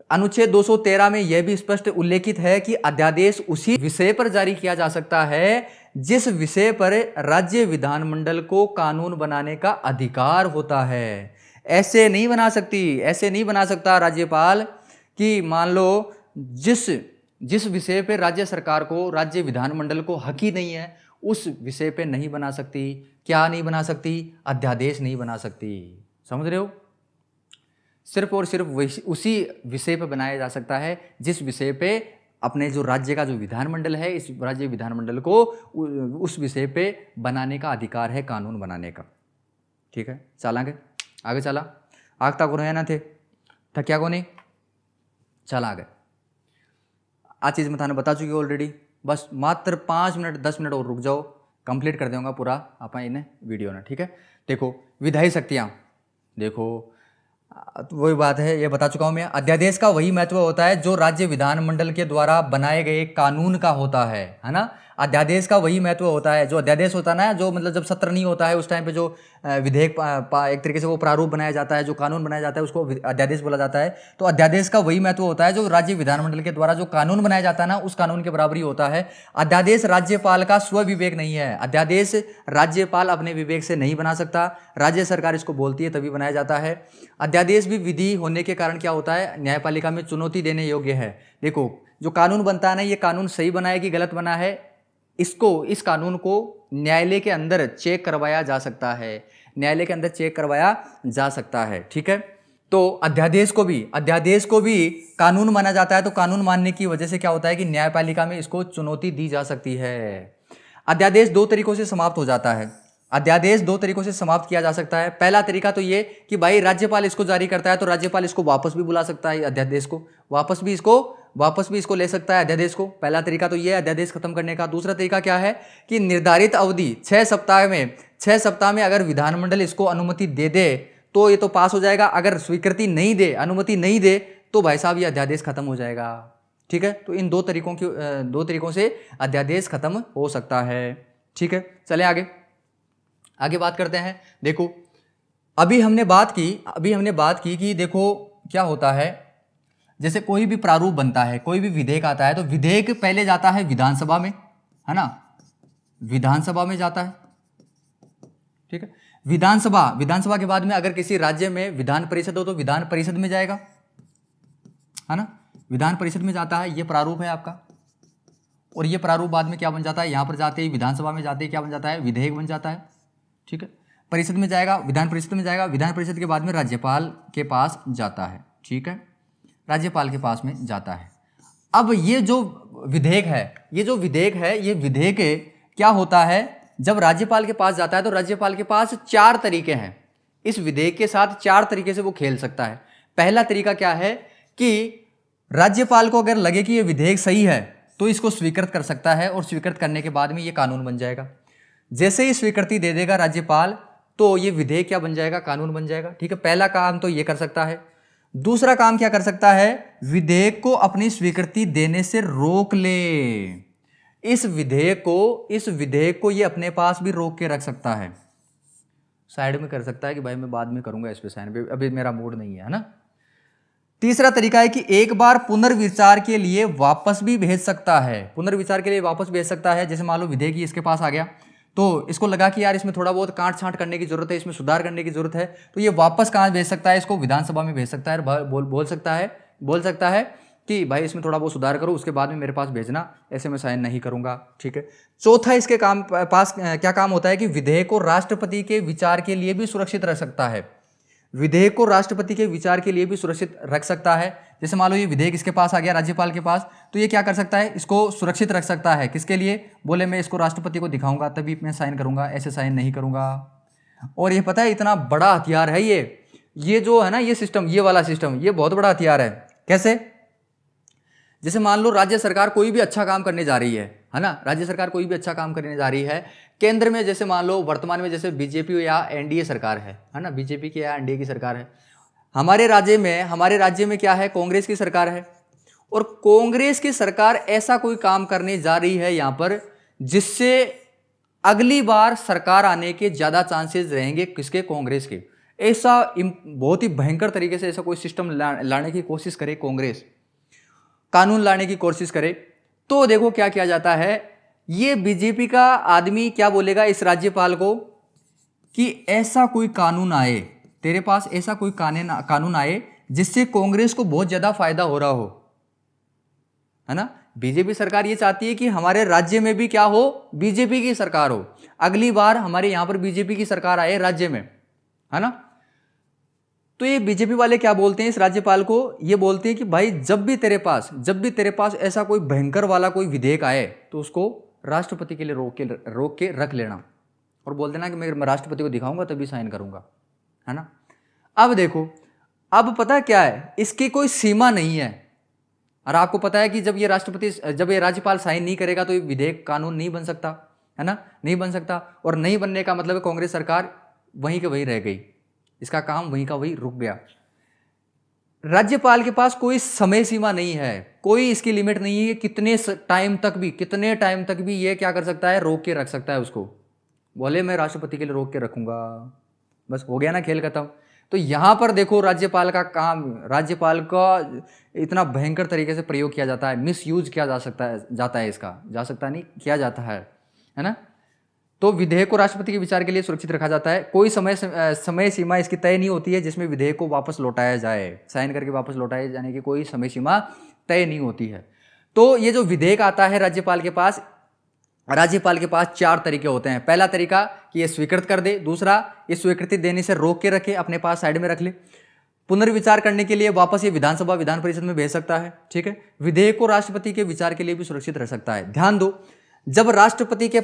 अनुच्छेद 213 में यह भी स्पष्ट उल्लेखित है कि अध्यादेश उसी विषय पर जारी किया जा सकता है जिस विषय पर राज्य विधानमंडल को कानून बनाने का अधिकार होता है। ऐसे नहीं बना सकता राज्यपाल कि मान लो जिस विषय पे राज्य सरकार को, राज्य विधानमंडल को हक ही नहीं है, उस विषय पे नहीं बना सकती। क्या नहीं बना सकती? अध्यादेश नहीं बना सकती। समझ रहे हो? सिर्फ और सिर्फ उसी विषय पे बनाया जा सकता है जिस विषय पे अपने जो राज्य का जो विधानमंडल है, इस राज्य विधानमंडल को उस विषय पे बनाने का अधिकार है, कानून बनाने का। ठीक है, चलांगे आगे। चला आग तक ना थे थक्या को नहीं, चला आगे। आ चीज़ मैं थाने बता चुकी ऑलरेडी। बस मात्र 5 मिनट 10 मिनट और रुक जाओ, कंप्लीट कर दूंगा पूरा आप इन्हें वीडियो ने। ठीक है, देखो विधायी शक्तियाँ, देखो वही बात है, ये बता चुका हूं मैं। अध्यादेश का वही महत्व होता है जो राज्य विधानमंडल के द्वारा बनाए गए कानून का होता है ना। अध्यादेश का वही महत्व होता है। जो अध्यादेश होता है ना, जो मतलब जब सत्र नहीं होता है उस टाइम पे जो विधेयक एक तरीके से वो प्रारूप बनाया जाता है, जो कानून बनाया जाता है उसको अध्यादेश बोला जाता है। तो अध्यादेश का वही महत्व होता है जो राज्य विधानमंडल के द्वारा जो कानून बनाया जाता है ना, उस कानून के बराबर ही होता है। अध्यादेश राज्यपाल का स्व विवेक नहीं है। अध्यादेश राज्यपाल अपने विवेक से नहीं बना सकता, राज्य सरकार इसको बोलती है तभी बनाया जाता है। अध्यादेश भी विधि होने के कारण क्या होता है, न्यायपालिका में चुनौती देने योग्य है। देखो जो कानून बनता है ना, ये कानून सही बना है कि गलत बना है, इस कानून को न्यायालय के अंदर चेक करवाया जा सकता है, न्यायालय के अंदर चेक करवाया जा सकता है। ठीक है, तो अध्यादेश को भी कानून माना जाता है। तो कानून मानने की वजह से क्या होता है कि न्यायपालिका में इसको चुनौती दी जा सकती है। अध्यादेश दो तरीकों से समाप्त हो जाता है। अध्यादेश दो तरीकों से समाप्त किया जा सकता है। पहला तरीका तो ये कि भाई राज्यपाल इसको जारी करता है तो राज्यपाल इसको वापस भी बुला सकता है, अध्यादेश को वापस भी इसको ले सकता है अध्यादेश को। पहला तरीका तो ये है अध्यादेश खत्म करने का। दूसरा तरीका क्या है कि निर्धारित अवधि 6 सप्ताह में अगर विधानमंडल इसको अनुमति दे दे तो ये तो पास हो जाएगा। अगर स्वीकृति नहीं दे, अनुमति नहीं दे, तो भाई साहब ये अध्यादेश खत्म हो जाएगा। ठीक है, तो इन दो तरीकों से अध्यादेश खत्म हो सकता है। ठीक है, चले आगे बात करते हैं। देखो अभी हमने बात की कि देखो क्या होता है, जैसे कोई भी प्रारूप बनता है, कोई भी विधेयक आता है तो विधेयक पहले जाता है विधानसभा में, है ना, विधानसभा में जाता है। ठीक है, विधानसभा के बाद में अगर किसी राज्य में विधान परिषद हो तो विधान परिषद में जाएगा, है ना, विधान परिषद में जाता है। ये प्रारूप है आपका, और ये प्रारूप बाद में क्या बन जाता है, यहां पर जाते ही विधानसभा में जाते ही क्या बन जाता है, विधेयक बन जाता है। ठीक है, परिषद में जाएगा, विधान परिषद में जाएगा, विधान परिषद के बाद में राज्यपाल के पास जाता है। ठीक है, राज्यपाल के पास में जाता है। अब ये जो विधेयक है, ये विधेयक क्या होता है, जब राज्यपाल के पास जाता है तो राज्यपाल के पास 4 तरीके हैं। इस विधेयक के साथ 4 तरीके से वो खेल सकता है। पहला तरीका क्या है कि राज्यपाल को अगर लगे कि ये विधेयक सही है तो इसको स्वीकृत कर सकता है, और स्वीकृत करने के बाद में ये कानून बन जाएगा। जैसे ही स्वीकृति दे देगा राज्यपाल तो ये विधेयक क्या बन जाएगा, कानून बन जाएगा। ठीक है, पहला काम तो ये कर सकता है। दूसरा काम क्या कर सकता है, विधेयक को अपनी स्वीकृति देने से रोक ले। इस विधेयक को ये अपने पास भी रोक के रख सकता है, साइड में कर सकता है कि भाई मैं बाद में करूंगा इस पे साइन, अभी मेरा मूड नहीं है ना। तीसरा तरीका है कि एक बार पुनर्विचार के लिए वापस भी भेज सकता है। पुनर्विचार के लिए वापस भेज सकता है। जैसे मान लो विधेयक ही इसके पास आ गया तो इसको लगा कि यार इसमें थोड़ा बहुत काट छांट करने की जरूरत है, इसमें सुधार करने की जरूरत है, तो ये वापस कहाँ भेज सकता है, इसको विधानसभा में भेज सकता है। बोल सकता है कि भाई इसमें थोड़ा बहुत सुधार करो, उसके बाद में मेरे पास भेजना, ऐसे में साइन नहीं करूंगा। ठीक है, चौथा इसके पास क्या काम होता है कि विधेयक को राष्ट्रपति के विचार के लिए भी सुरक्षित रख सकता है। विधेयक को राष्ट्रपति के विचार के लिए भी सुरक्षित रख सकता है। जैसे मान लो ये विधेयक इसके पास आ गया राज्यपाल के पास, तो ये क्या कर सकता है, इसको सुरक्षित रख सकता है। किसके लिए, बोले मैं इसको राष्ट्रपति को दिखाऊंगा तभी मैं साइन करूंगा, ऐसे साइन नहीं करूंगा। और ये पता है इतना बड़ा हथियार है ये जो है ना, ये सिस्टम, ये वाला सिस्टम, ये बहुत बड़ा हथियार है। कैसे, जैसे मान लो राज्य सरकार कोई भी अच्छा काम करने जा रही है ना, राज्य सरकार कोई भी अच्छा काम करने जा रही है केंद्र में, जैसे मान लो वर्तमान में जैसे बीजेपी या एनडीए सरकार है ना, बीजेपी की या एनडीए की सरकार है। हमारे राज्य में क्या है, कांग्रेस की सरकार है, और कांग्रेस की सरकार ऐसा कोई काम करने जा रही है यहां पर जिससे अगली बार सरकार आने के ज्यादा चांसेस रहेंगे किसके, कांग्रेस के। ऐसा बहुत ही भयंकर तरीके से ऐसा कोई सिस्टम लाने की कोशिश करे कांग्रेस, कानून लाने की कोशिश करे, तो देखो क्या किया जाता है, ये बीजेपी का आदमी क्या बोलेगा इस राज्यपाल को कि ऐसा कोई कानून आए, तेरे पास ऐसा कोई कानून आए जिससे कांग्रेस को बहुत ज्यादा फायदा हो रहा हो, है ना। बीजेपी सरकार ये चाहती है कि हमारे राज्य में भी क्या हो, बीजेपी की सरकार हो, अगली बार हमारे यहां पर बीजेपी की सरकार आए राज्य में, है ना। तो ये बीजेपी वाले क्या बोलते हैं इस राज्यपाल को, ये बोलते हैं कि भाई जब भी तेरे पास ऐसा कोई भयंकर वाला कोई विधेयक आए तो उसको राष्ट्रपति के लिए रोक के रख लेना, और बोल देना कि मैं राष्ट्रपति को दिखाऊंगा तभी साइन करूंगा, है ना। अब देखो, अब पता क्या है, इसकी कोई सीमा नहीं है, और आपको पता है कि जब ये राज्यपाल साइन नहीं करेगा तो ये विधेयक कानून नहीं बन सकता, है ना, नहीं बन सकता। और नहीं बनने का मतलब कांग्रेस सरकार वहीं के वहीं रह गई, इसका काम वहीं का वहीं रुक गया। राज्यपाल के पास कोई समय सीमा नहीं है, कोई इसकी लिमिट नहीं है, कितने टाइम तक भी ये क्या कर सकता है, रोक के रख सकता है उसको। बोले मैं राष्ट्रपति के लिए रोक के रखूंगा, बस हो गया ना, खेल खत्म। तो यहां पर देखो राज्यपाल का काम, राज्यपाल का इतना भयंकर तरीके से प्रयोग किया जाता है, मिस यूज किया जाता है इसका, जा सकता नहीं, किया जाता है ना। तो विधेयक को राष्ट्रपति के विचार के लिए सुरक्षित रखा जाता है। कोई समय सीमा इसकी तय नहीं होती है जिसमें विधेयक को वापस लौटाया जाए, साइन करके वापस लौटाए जाने की कोई समय सीमा तय नहीं होती है। तो ये जो विधेयक आता है राज्यपाल के पास, चार तरीके होते हैं। पहला तरीका कि ये स्वीकृत कर दे, दूसरा ये स्वीकृति देने से रोक के रखे, अपने पास साइड में रख ले, पुनर्विचार करने के लिए वापस ये विधानसभा विधान परिषद में भेज सकता है, ठीक है। विधेयक को राष्ट्रपति के विचार के लिए भी सुरक्षित रह सकता है। ध्यान दो, जब राष्ट्रपति के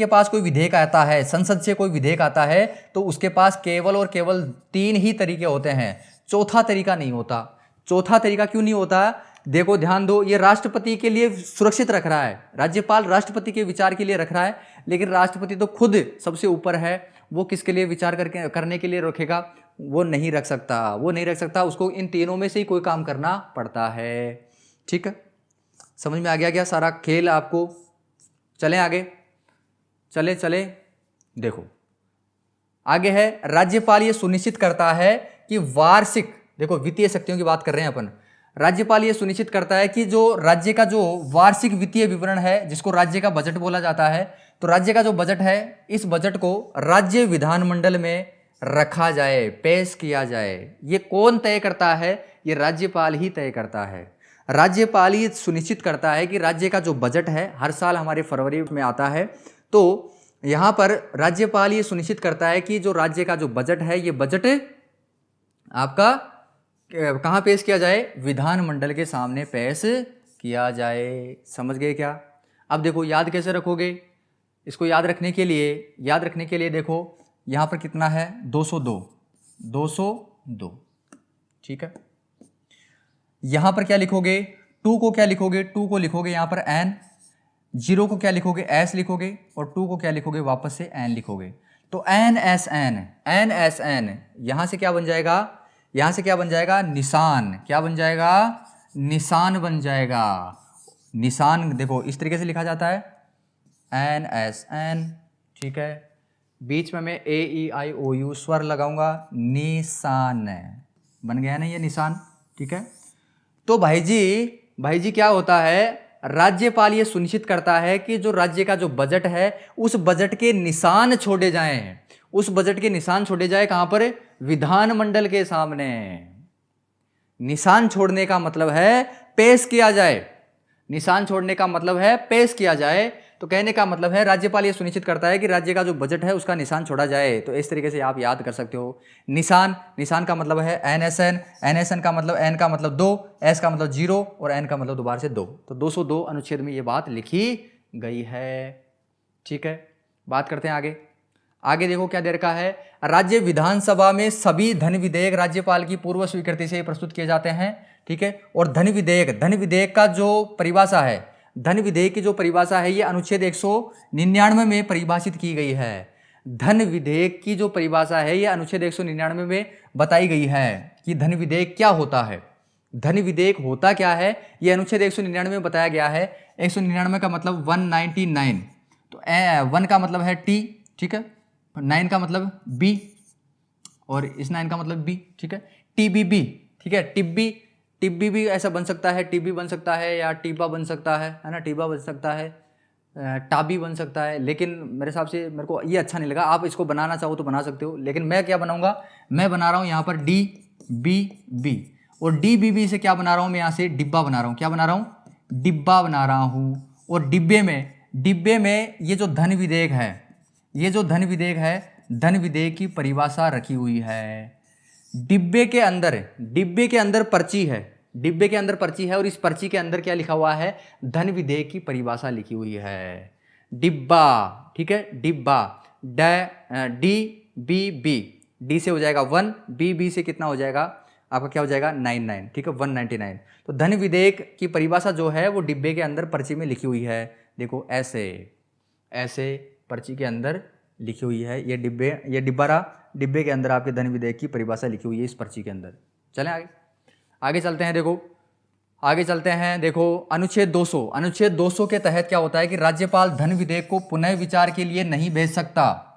पास कोई विधेयक आता है, संसद से कोई विधेयक आता है, तो उसके पास केवल और केवल 3 ही तरीके होते हैं, चौथा तरीका नहीं होता। चौथा तरीका क्यों नहीं होता? देखो ध्यान दो, ये राष्ट्रपति के लिए सुरक्षित रख रहा है, राज्यपाल राष्ट्रपति के विचार के लिए रख रहा है, लेकिन राष्ट्रपति तो खुद सबसे ऊपर है, वो किसके लिए विचार करने के लिए रखेगा? वो नहीं रख सकता, उसको इन तीनों में से ही कोई काम करना पड़ता है, ठीक है। समझ में आ गया क्या सारा खेल आपको? चलें आगे, चले देखो आगे है, राज्यपाल ये सुनिश्चित करता है कि वार्षिक, देखो वित्तीय शक्तियों की बात कर रहे हैं अपन, राज्यपाल ये सुनिश्चित करता है कि जो राज्य का जो वार्षिक वित्तीय विवरण है, जिसको राज्य का बजट बोला जाता है, तो राज्य का जो बजट है, इस बजट को राज्य विधानमंडल में रखा जाए, पेश किया जाए। ये कौन तय करता है? ये राज्यपाल ही तय करता है। राज्यपाल ही सुनिश्चित करता है कि राज्य का जो बजट है, हर साल हमारे फरवरी में आता है, तो यहाँ पर राज्यपाल ये सुनिश्चित करता है कि जो राज्य का जो बजट है, ये बजट आपका कहाँ पेश किया जाए? विधानमंडल के सामने पेश किया जाए। समझ गए क्या? अब देखो याद कैसे रखोगे इसको? याद रखने के लिए देखो यहाँ पर कितना है, 202, ठीक है। यहाँ पर क्या लिखोगे? 2 को क्या लिखोगे? 2 को लिखोगे यहाँ पर n, 0 को क्या लिखोगे? s लिखोगे, और 2 को क्या लिखोगे? वापस से n लिखोगे। तो NSN यहाँ से क्या बन जाएगा? निशान। क्या बन जाएगा? निशान बन जाएगा। निशान देखो इस तरीके से लिखा जाता है, NSN, ठीक है। बीच में मैं AEIOU स्वर लगाऊंगा, निशान बन गया ना ये निशान, ठीक है। तो भाई जी क्या होता है? राज्यपाल ये सुनिश्चित करता है कि जो राज्य का जो बजट है, उस बजट के निशान छोड़े जाएं। कहां पर? विधानमंडल के सामने। निशान छोड़ने का मतलब है पेश किया जाए। तो कहने का मतलब है राज्यपाल ये सुनिश्चित करता है कि राज्य का जो बजट है उसका निशान छोड़ा जाए। तो इस तरीके से आप याद कर सकते हो। निशान का मतलब है NSN का मतलब, N का मतलब 2, S का मतलब 0 और N का मतलब दोबारा से 2। तो 202 अनुच्छेद में ये बात लिखी गई है, ठीक है। बात करते हैं आगे देखो क्या दे रखा है। राज्य विधानसभा में सभी धन विधेयक राज्यपाल की पूर्व स्वीकृति से प्रस्तुत किए जाते हैं, ठीक है। और धन विधेयक का जो परिभाषा है, धन विधेयक की जो परिभाषा है, ये अनुच्छेद 199 में परिभाषित की गई है। धन विधेयक की जो परिभाषा है, ये अनुच्छेद 199 में बताई गई है कि धन विधेयक क्या होता है। धन विधेयक होता क्या है, ये अनुच्छेद 199 में बताया गया है। 199 का मतलब 199, तो 1 का मतलब है T, ठीक है, 9 का मतलब B, और इस 9 का मतलब B, ठीक है। TBB, ठीक है, टिब्बी भी ऐसा बन सकता है, टीबी बन सकता है, या टीबा बन सकता है ना, टीबा बन सकता है, टाबी बन सकता है। लेकिन मेरे हिसाब से मेरे को ये अच्छा नहीं लगा। आप इसको बनाना चाहो तो बना सकते हो, लेकिन मैं क्या बनाऊंगा? मैं बना रहा हूँ यहाँ पर DBB, और DBB से क्या बना रहा हूँ? मैं यहाँ से डिब्बा बना रहा हूँ। क्या बना रहा हूँ? डिब्बा बना रहा हूँ। और डिब्बे में ये जो धन विधेयक है, धन विधेयक की परिभाषा रखी हुई है। डिब्बे के अंदर पर्ची है, और इस पर्ची के अंदर क्या लिखा हुआ है? धन विधेयक की परिभाषा लिखी हुई है। डिब्बा, ठीक है, डिब्बा। DBB, D से हो जाएगा 1, BB से कितना हो जाएगा आपका? क्या हो जाएगा? 99, ठीक है, 199। तो धन विधेयक की परिभाषा जो है वो डिब्बे के अंदर पर्ची में लिखी हुई है। देखो ऐसे पर्ची के अंदर लिखी हुई है। ये डिब्बे के अंदर आपके धन विधेयक की परिभाषा लिखी हुई है इस पर्ची के अंदर, चलें आगे, आगे चलते हैं। देखो अनुच्छेद 200 के तहत क्या होता है कि राज्यपाल धन विधेयक को पुनः विचार के लिए नहीं भेज सकता।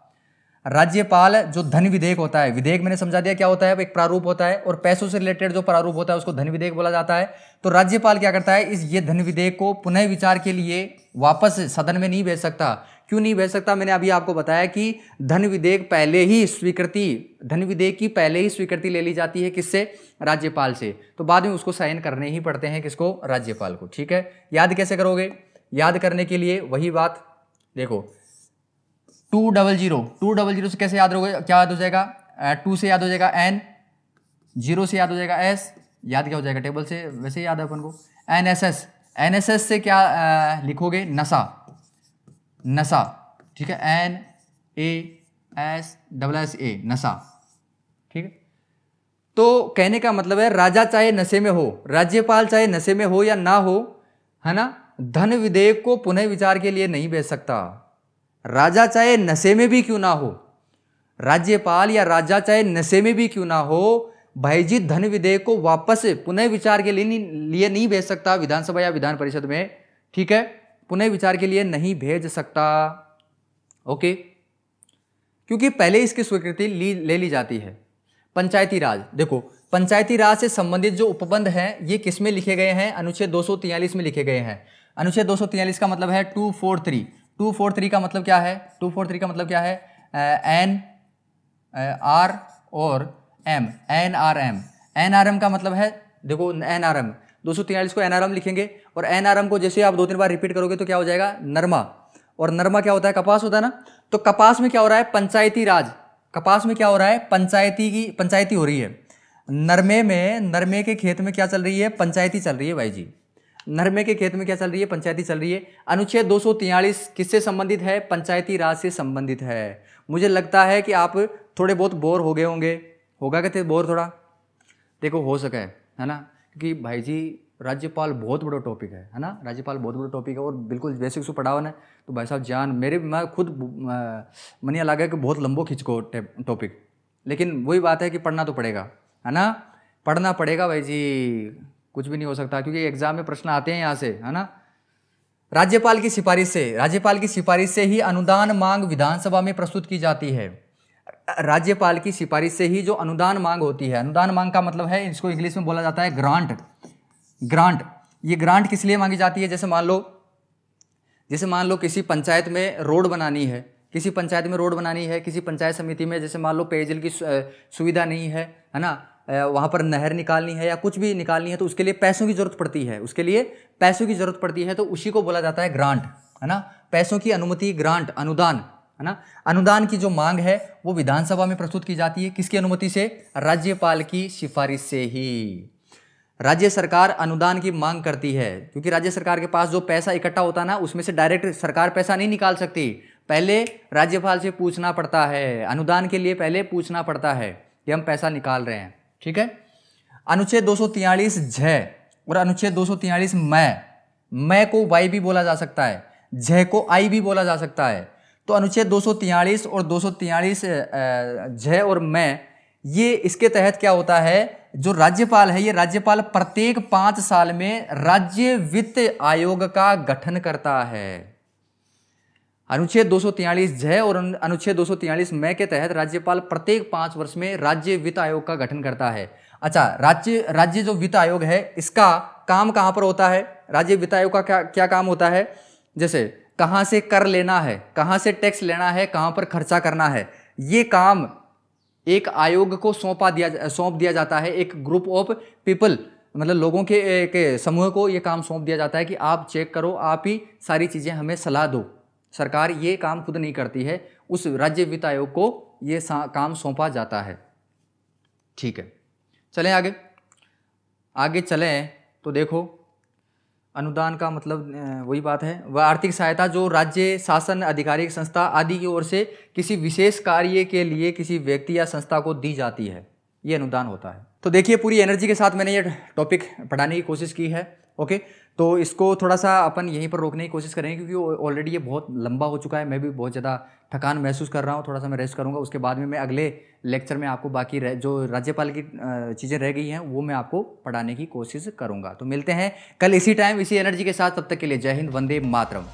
राज्यपाल जो धन विधेयक होता है, विधेयक मैंने समझा दिया क्या होता है, एक प्रारूप होता है और पैसों से रिलेटेड जो प्रारूप होता है उसको धन विधेयक बोला जाता है। तो राज्यपाल क्या करता है, ये धन विधेयक को पुनः विचार के लिए वापस सदन में नहीं भेज सकता। क्यों नहीं भेज सकता? मैंने अभी आपको बताया कि धन विधेयक की पहले ही स्वीकृति ले ली जाती है, किससे? राज्यपाल से। तो बाद में उसको साइन करने ही पड़ते हैं, किसको? राज्यपाल को। ठीक है, याद कैसे करोगे? याद करने के लिए वही बात देखो, 200 से कैसे याद रहोगे? क्या याद हो जाएगा? 2 से याद हो जाएगा N, 0 से याद हो जाएगा S, याद क्या हो जाएगा? टेबल से वैसे याद है अपन को। NSS से क्या लिखोगे? नशा। ठीक है, NASSA, नशा। ठीक है, तो कहने का मतलब है राजा चाहे नशे में हो, राज्यपाल चाहे नशे में हो या ना हो, है ना, धन विधेयक को पुनः विचार के लिए नहीं भेज सकता। राजा चाहे नशे में भी क्यों ना हो, राज्यपाल या राजा चाहे नशे में भी क्यों ना हो, भाई जी धन विधेयक को वापस पुनः विचार के लिए नहीं भेज सकता विधानसभा या विधान परिषद में। ठीक है, पुनः विचार के लिए नहीं भेज सकता। ओके, क्योंकि पहले इसकी स्वीकृति ले ली जाती है। पंचायती राज, देखो पंचायती राज से संबंधित जो उपबंध हैं ये किस में लिखे गए हैं? अनुच्छेद 243 में लिखे गए हैं। अनुच्छेद 243 का मतलब है 243 का मतलब क्या है? 243 का मतलब क्या है? NR और M, NRM का मतलब है, देखो NRM, 243 को NRM लिखेंगे और NRM को जैसे आप 2-3 बार रिपीट करोगे तो क्या हो जाएगा? नरमा। और नरमा क्या होता है? कपास होता है ना। तो कपास में क्या हो रहा है? पंचायती राज। कपास में क्या हो रहा है? पंचायती हो रही है। नरमे के खेत में क्या चल रही है? पंचायती चल रही है भाई जी। नरमे के खेत में क्या चल रही है? पंचायती चल रही है। अनुच्छेद 243 किससे संबंधित है? पंचायती राज से संबंधित है। मुझे लगता है कि आप थोड़े बहुत बोर हो गए होंगे, होगा कहते बोर थोड़ा, देखो हो सके, है ना, क्योंकि भाई जी राज्यपाल बहुत बड़ा टॉपिक है ना, राज्यपाल बहुत बड़ा टॉपिक है और बिल्कुल बेसिक से पढ़ाओ ना तो भाई साहब जान मैं खुद मनिया लगा कि बहुत लंबो खिंचको टॉपिक, लेकिन वही बात है कि पढ़ना तो पड़ेगा, है ना, पढ़ना पड़ेगा भाई जी, कुछ भी नहीं हो सकता क्योंकि एग्जाम में प्रश्न आते हैं यहाँ से, है ना। राज्यपाल की सिफारिश से ही अनुदान मांग विधानसभा में प्रस्तुत की जाती है। राज्यपाल की सिफारिश से ही जो अनुदान मांग होती है, अनुदान मांग का मतलब है, इसको इंग्लिश में बोला जाता है ग्रांट। ये ग्रांट किस लिए मांगी जाती है? जैसे मान लो किसी पंचायत में रोड बनानी है, किसी पंचायत समिति में जैसे मान लो पेयजल की सुविधा नहीं है ना, वहाँ पर नहर निकालनी है या कुछ भी निकालनी है तो उसके लिए पैसों की जरूरत पड़ती है, तो उसी को बोला जाता है ग्रांट, है ना। पैसों की अनुमति, ग्रांट, अनुदान, है ना। अनुदान की जो मांग है वो विधानसभा में प्रस्तुत की जाती है, किसकी अनुमति से? राज्यपाल की सिफारिश से ही। राज्य सरकार अनुदान की मांग करती है क्योंकि राज्य सरकार के पास जो पैसा इकट्ठा होता है ना उसमें से डायरेक्ट सरकार पैसा नहीं निकाल सकती, पहले राज्यपाल से पूछना पड़ता है, अनुदान के लिए पहले पूछना पड़ता है कि हम पैसा निकाल रहे हैं, ठीक है। अनुच्छेद 243 झ और अनुच्छेद 243 मैं को वाई भी बोला जा सकता है, झ को आई भी बोला जा सकता है। तो अनुच्छेद 243 और 243 झ और मैं, ये इसके तहत क्या होता है, जो राज्यपाल है ये राज्यपाल प्रत्येक 5 साल में राज्य वित्त आयोग का गठन करता है। अनुच्छेद 243 झ और अनुच्छेद 243 मैं के तहत राज्यपाल प्रत्येक 5 वर्ष में राज्य वित्त आयोग का गठन करता है। अच्छा, राज्य जो वित्त आयोग है इसका काम कहां पर होता है? राज्य वित्त आयोग का क्या काम होता है? जैसे कहां से कर लेना है, कहां से टैक्स लेना है, कहां पर खर्चा करना है, ये काम एक आयोग को सौंप दिया जाता है, एक ग्रुप ऑफ पीपल, मतलब लोगों के समूह को ये काम सौंप दिया जाता है कि आप चेक करो, आप ही सारी चीज़ें हमें सलाह दो। सरकार ये काम खुद नहीं करती है, उस राज्य वित्त आयोग को ये काम सौंपा जाता है, ठीक है। चलें आगे चलें तो देखो अनुदान का मतलब वही बात है, वह आर्थिक सहायता जो राज्य शासन, आधिकारिक संस्था आदि की ओर से किसी विशेष कार्य के लिए किसी व्यक्ति या संस्था को दी जाती है, ये अनुदान होता है। तो देखिए पूरी एनर्जी के साथ मैंने ये टॉपिक पढ़ाने की कोशिश की है, ओके। तो इसको थोड़ा सा अपन यहीं पर रोकने की कोशिश करेंगे, क्योंकि ऑलरेडी ये बहुत लंबा हो चुका है। मैं भी बहुत ज़्यादा थकान महसूस कर रहा हूँ। थोड़ा सा मैं रेस्ट करूँगा, उसके बाद में मैं अगले लेक्चर में आपको बाकी जो राज्यपाल की चीज़ें रह गई हैं वो मैं आपको पढ़ाने की कोशिश करूँगा। तो मिलते हैं कल इसी टाइम इसी एनर्जी के साथ। तब तक के लिए जय हिंद, वंदे मातरम।